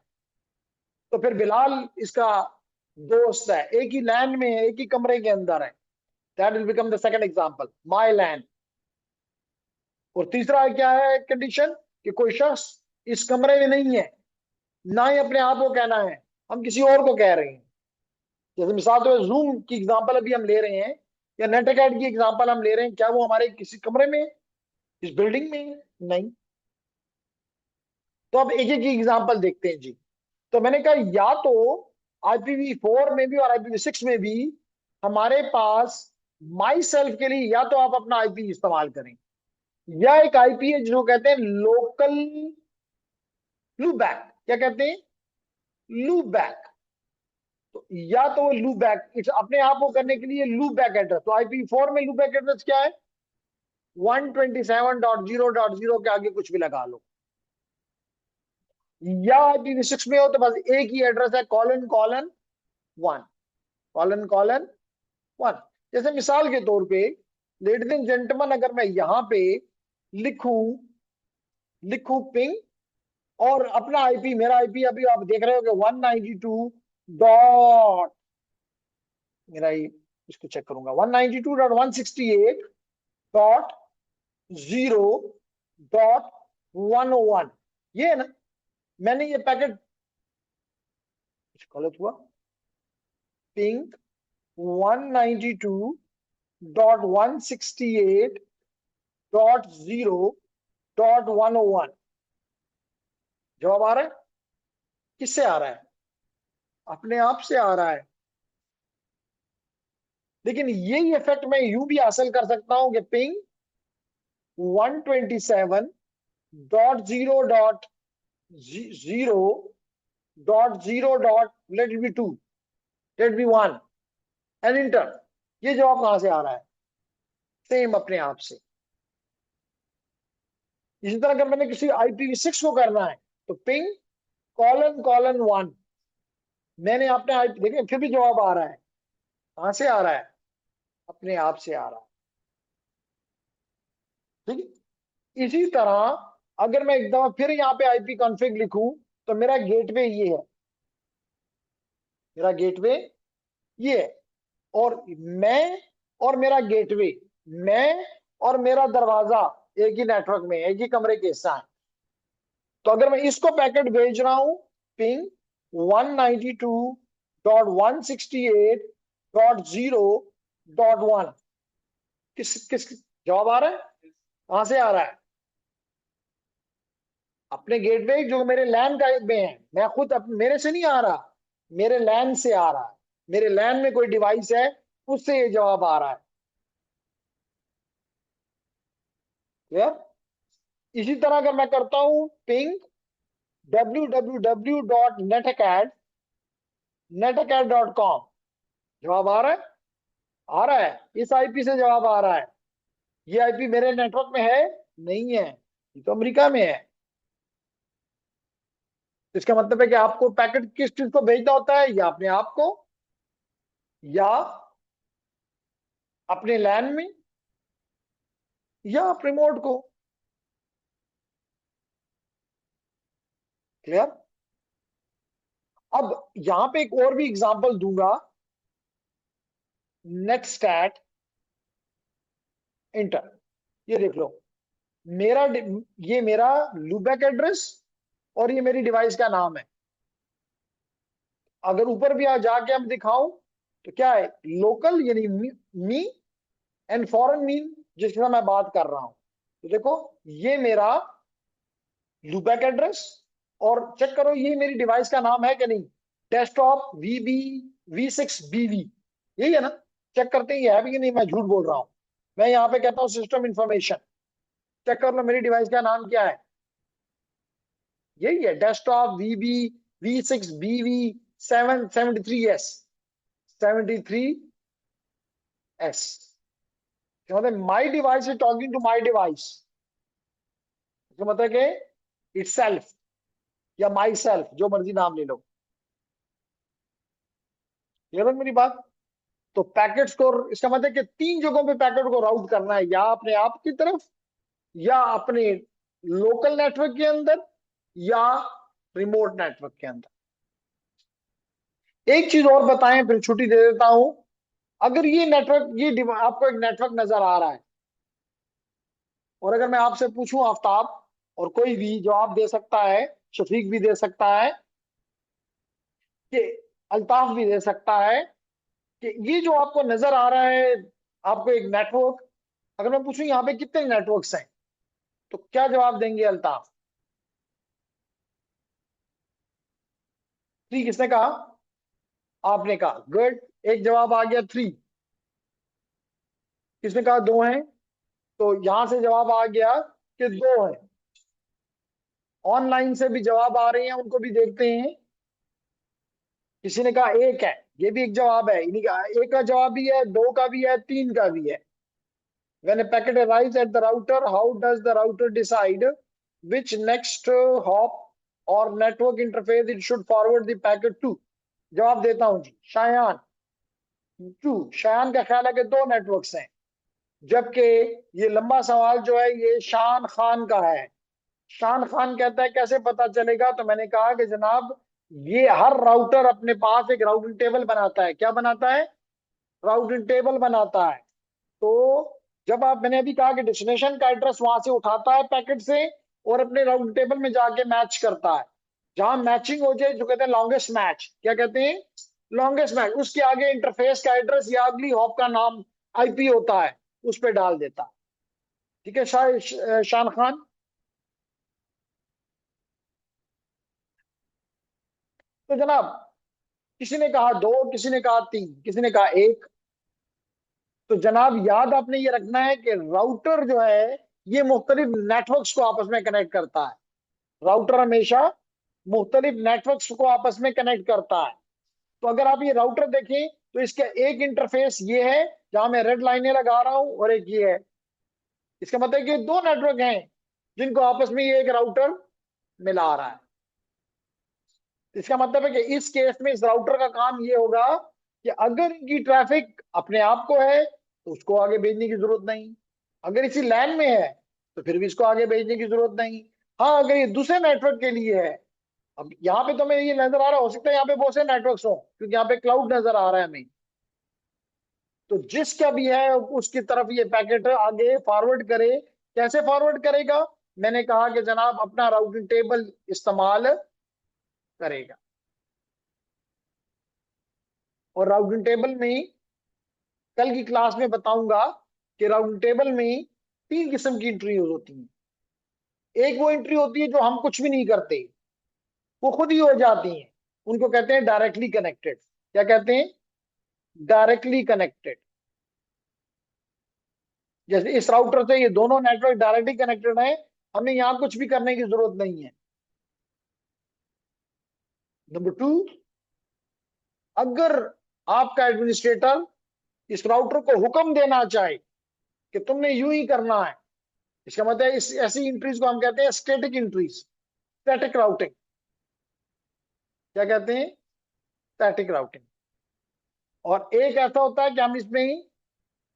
तो फिर बिलाल इसका दोस्त है, एक ही लैन में है, एक ही कमरे के अंदर है। That will become the second example, my LAN. और तीसरा क्या है कंडीशन, कि कोई शख्स इस कमरे में नहीं है, ना ही अपने आप को कहना है, हम किसी और को कह रहे हैं। जैसे मिसाल तो जूम की एग्जांपल अभी हम ले रहे हैं, या नेट अकेड की एग्जांपल हम ले रहे हैं, क्या वो हमारे किसी कमरे में, इस बिल्डिंग में है? नहीं। तो अब एक एक की एग्जांपल देखते हैं जी। तो मैंने कहा या तो IPv4 में भी और IPv6 में भी हमारे पास माई सेल्फ के लिए या तो आप अपना आईपी इस्तेमाल करें, या एक आईपी है जिसको कहते हैं लोकल लूपबैक। क्या कहते हैं? लूपबैक। तो या तो वो लूपबैक अपने आप को करने के लिए लूपबैक एड्रेस, तो IPv4 में लूपबैक एड्रेस क्या है? 127.0.0 के आगे कुछ भी लगा लो। या IPv6 में हो तो बस एक ही एड्रेस है, colon colon one, colon colon one. जैसे मिसाल के तौर पे लेडीज एंड जेंटलमैन, अगर मैं यहां पे लिखूं लिखूं पिंग, और अपना आईपी, मेरा आईपी अभी आप देख रहे हो कि 192 डॉट, मेरा इसको चेक करूंगा, 192.168.0.101, ये है ना। मैंने ये पैकेट, कुछ गलत हुआ, पिंग 192.168.0.101, जवाब आ रहा है? किससे आ रहा है? अपने आप से आ रहा है। लेकिन यही इफेक्ट मैं यूं भी हासिल कर सकता हूं कि ping 127.0.0.0 let it be 2, let be 1, and enter. ये जवाब कहां से आ रहा है? सेम अपने आप से। इसी तरह अगर मैंने किसी IPv6 को करना है तो पिंग कॉलन कॉलन वन, मैंने अपने आईपी देखिए फिर भी जवाब आ रहा है। कहां से आ रहा है? अपने आप से आ रहा है। ठीक है। इसी तरह अगर मैं एक दफा फिर यहाँ पे आईपी कॉन्फ़िग लिखूं तो मेरा गेटवे ये है, मेरा गेटवे ये है, और मैं और मेरा गेटवे, मैं और मेरा दरवाजा एक ही नेटवर्क में, एक ही कमरे के हिस्सा है। तो अगर मैं इसको पैकेट भेज रहा हूं पिंग 192.168.0.1, किस किस जवाब आ रहा है? कहां से आ रहा है? अपने गेटवे जो मेरे लैन का में है, मैं खुद मेरे से नहीं आ रहा, मेरे लैन से आ रहा है। मेरे लैन में कोई डिवाइस है, उससे ये जवाब आ रहा है। क्लियर? इसी तरह अगर मैं करता हूं पिंग www.netacad.com, जवाब आ रहा है? आ रहा है। इस आईपी से जवाब आ रहा है। ये आईपी मेरे नेटवर्क में है? नहीं है, ये तो अमेरिका में है। तो इसका मतलब है कि आपको पैकेट किस चीज को भेजना होता है, या अपने आप को, या अपने लैन में, या रिमोट को। क्लियर? अब यहां पे एक और भी एग्जांपल दूंगा, नेटस्टैट इंटर। ये देख लो, मेरा ये मेरा लूपबैक एड्रेस और ये मेरी डिवाइस का नाम है। अगर ऊपर भी आ जाके हम दिखाऊं तो क्या है, लोकल यानी मी एंड फॉरेन मीन जिसके साथ मैं बात कर रहा हूं। तो देखो, ये मेरा लूपबैक एड्रेस, और चेक करो ये मेरी डिवाइस का नाम है कि नहीं, डेस्कटॉप VB V6BV, यही है ना। चेक करते हैं ये है भी कि नहीं, मैं झूठ बोल रहा हूं। मैं यहाँ पे कहता हूँ सिस्टम इंफॉर्मेशन, चेक कर लो मेरी डिवाइस का नाम क्या है, यही है, डेस्कटॉप VB V6BV773S मतलब my device is talking to my device, मतलब कि इट सेल्फ या माई सेल्फ, जो मर्जी नाम ले लो। क्लियर है मेरी बात। तो पैकेट्स को, इसका मतलब कि तीन जगहों पे पैकेट को राउट करना है, या अपने आप की तरफ, या अपने लोकल नेटवर्क के अंदर, या रिमोट नेटवर्क के अंदर। एक चीज और बताएं फिर छुट्टी दे देता हूं। अगर ये नेटवर्क, आपको एक नेटवर्क नजर आ रहा है, और अगर मैं आपसे पूछूं आफ्ताब, और कोई भी जवाब दे सकता है, शफीक भी दे सकता है, कि अल्ताफ भी दे सकता है, कि ये जो आपको नजर आ रहा है, आपको एक नेटवर्क, अगर मैं पूछूं यहाँ पे कितने नेटवर्क्स हैं, तो क्या जवाब देंगे अल्ताफ? 3 किसने कहा? आपने कहा, गुड। एक जवाब आ गया 3। किसने कहा 2 हैं? तो यहां से जवाब आ गया कि 2 है। ऑनलाइन से भी जवाब आ रहे हैं, उनको भी देखते हैं। किसी ने कहा 1 है, ये भी एक जवाब है, इन्हीं का 1 का जवाब भी है, 2 का भी है, 3 का भी है। When a packet arrives at the router, how does the router decide which next hop or network interface it should forward the packet to? जवाब देता हूं जी, शायान 2। शायान का ख्याल है कि 2 नेटवर्क्स हैं, जबकि ये लंबा सवाल जो है ये शान खान का है। शान खान कहता है कैसे पता चलेगा, तो मैंने कहा कि जनाब, ये हर राउटर अपने पास एक राउटिंग टेबल बनाता है। क्या बनाता है? राउटिंग टेबल बनाता है। तो जब आप, मैंने अभी कहा कि डेस्टिनेशन का एड्रेस वहां से उठाता है पैकेट से, और अपने राउटिंग टेबल में जाके मैच करता है। जहां मैचिंग हो जाए, जो कहते हैं लॉन्गेस्ट मैच, क्या कहते हैं, लॉन्गेस्ट मैच, उसके आगे इंटरफेस का एड्रेस या अगली हॉप का नाम IP होता है, उस पर डाल देता है। ठीक है शान खान। तो जनाब, किसी ने कहा 2, किसी ने कहा 3, किसी ने कहा 1। तो जनाब याद आपने ये रखना है कि राउटर जो है ये मुख्तलिफ नेटवर्क्स को आपस में कनेक्ट करता है। राउटर हमेशा मुख्तलिफ नेटवर्क्स को आपस में कनेक्ट करता है। तो अगर आप ये राउटर देखें, तो इसका एक इंटरफेस ये है, जहां मैं रेड लाइनें लगा रहा हूं, और एक ये है। इसका मतलब कि 2 नेटवर्क हैं जिनको आपस में ये एक राउटर मिला रहा है। इसका मतलब है कि इस केस में इस राउटर का काम ये होगा कि अगर इनकी ट्रैफिक अपने आप को है, तो उसको आगे भेजने की जरूरत नहीं। अगर इसी लैन में है, तो फिर भी इसको आगे भेजने की जरूरत नहीं। हाँ, अगर ये दूसरे नेटवर्क के लिए है, अब यहाँ पे तो हमें ये नजर आ रहा, हो सकता है यहाँ पे बहुत से नेटवर्क्स हो, क्योंकि यहाँ पे क्लाउड नजर आ रहा है हमें। तो जिसका भी है उसकी तरफ ये पैकेट आगे फॉरवर्ड करे। कैसे फॉरवर्ड करेगा? मैंने कहा कि जनाब अपना राउटिंग टेबल इस्तेमाल करेगा। और राउटिंग टेबल में कल की क्लास में बताऊंगा कि राउटिंग टेबल में 3 किस्म की एंट्री होती है। एक वो एंट्री होती है जो हम कुछ भी नहीं करते, वो खुद ही हो जाती है, उनको कहते हैं डायरेक्टली कनेक्टेड। क्या कहते हैं? Directly connected. जैसे इस राउटर से ये दोनों नेटवर्क डायरेक्टली कनेक्टेड है, हमें यहां कुछ भी करने की जरूरत नहीं है। नंबर 2, अगर आपका एडमिनिस्ट्रेटर इस राउटर को हुक्म देना चाहे कि तुमने यूं ही करना है, इसका मतलब है इस ऐसी एंट्रीज को हम कहते हैं स्टैटिक एंट्रीज, स्टैटिक राउटिंग। क्या कहते हैं? Static routing. और एक ऐसा होता है कि हम इसमें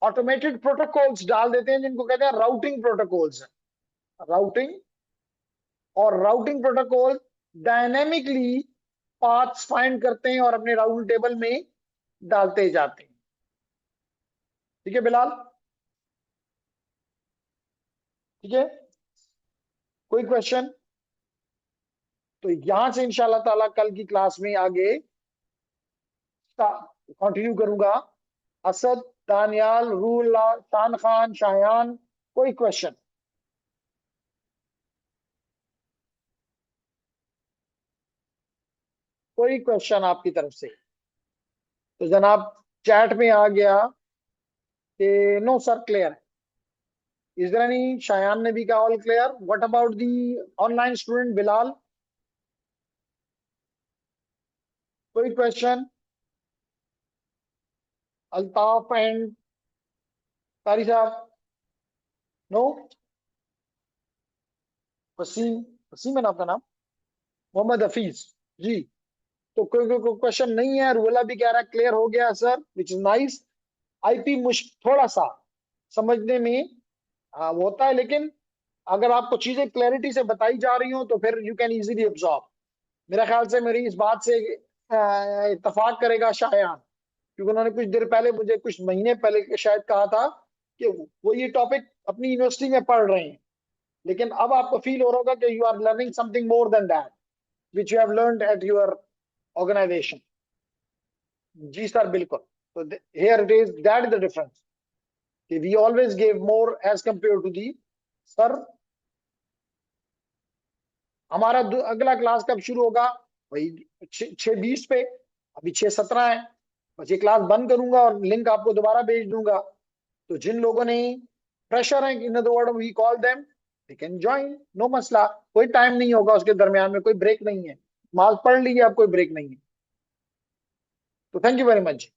ऑटोमेटेड प्रोटोकॉल्स डाल देते हैं, जिनको कहते हैं राउटिंग प्रोटोकॉल्स। राउटिंग, और routing protocol dynamically paths find करते हैं और अपने राउंड टेबल में डालते जाते हैं। ठीक है बिलाल, ठीक है, कोई क्वेश्चन? तो यहां से इंशाल्लाह ताला कल की क्लास में आगे कंटिन्यू करूंगा। असद, दानियाल, रूला, शान खान, शायान, कोई क्वेश्चन? कोई क्वेश्चन आपकी तरफ से? तो जनाब चैट में आ गया कि नो सर क्लियर है। Is there any? शायान ने भी कहा all clear. What about the online student Bilal? कोई क्वेश्चन? अल्ताफ एंड कारी साहब? नो? वसीम, वसीम है ना आपका नाम? मोहम्मद हफीज जी। तो कोई क्वेश्चन नहीं है। रूला भी कह रहा है क्लियर हो गया sir, which is nice. IP थोड़ा सा समझने में वो होता है, लेकिन अगर आपको चीजें क्लैरिटी से बताई जा रही हो तो फिर यू कैन इजीली ऑब्जॉर्व। मेरा ख्याल से मेरी इस बात से इत्तेफाक करेगा शायान, क्योंकि उन्होंने कुछ देर पहले, मुझे कुछ महीने पहले शायद कहा था कि वो ये टॉपिक अपनी यूनिवर्सिटी में पढ़ रहे हैं, लेकिन अब आपको फील हो रहा होगा कि you are learning something more than that which you have learned at your organization. जी सर बिल्कुल। तो here it is, that is the difference कि we always give more as compare to the. Sir हमारा अगला class कब शुरू होगा? वही 6:20 पे। अभी 6:17 है। बस ये क्लास बंद करूंगा और लिंक आपको दोबारा भेज दूंगा। तो जिन लोगों ने प्रेशर है, in other word we call them, they can join, no मसला। कोई टाइम नहीं होगा उसके दरमियान में, कोई ब्रेक नहीं है। माल पढ़ लीजिए, अब कोई ब्रेक नहीं है। तो थैंक यू वेरी मच।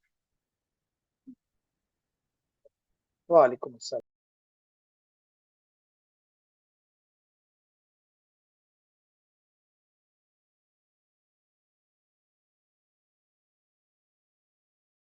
वालेकुम अस्सलाम।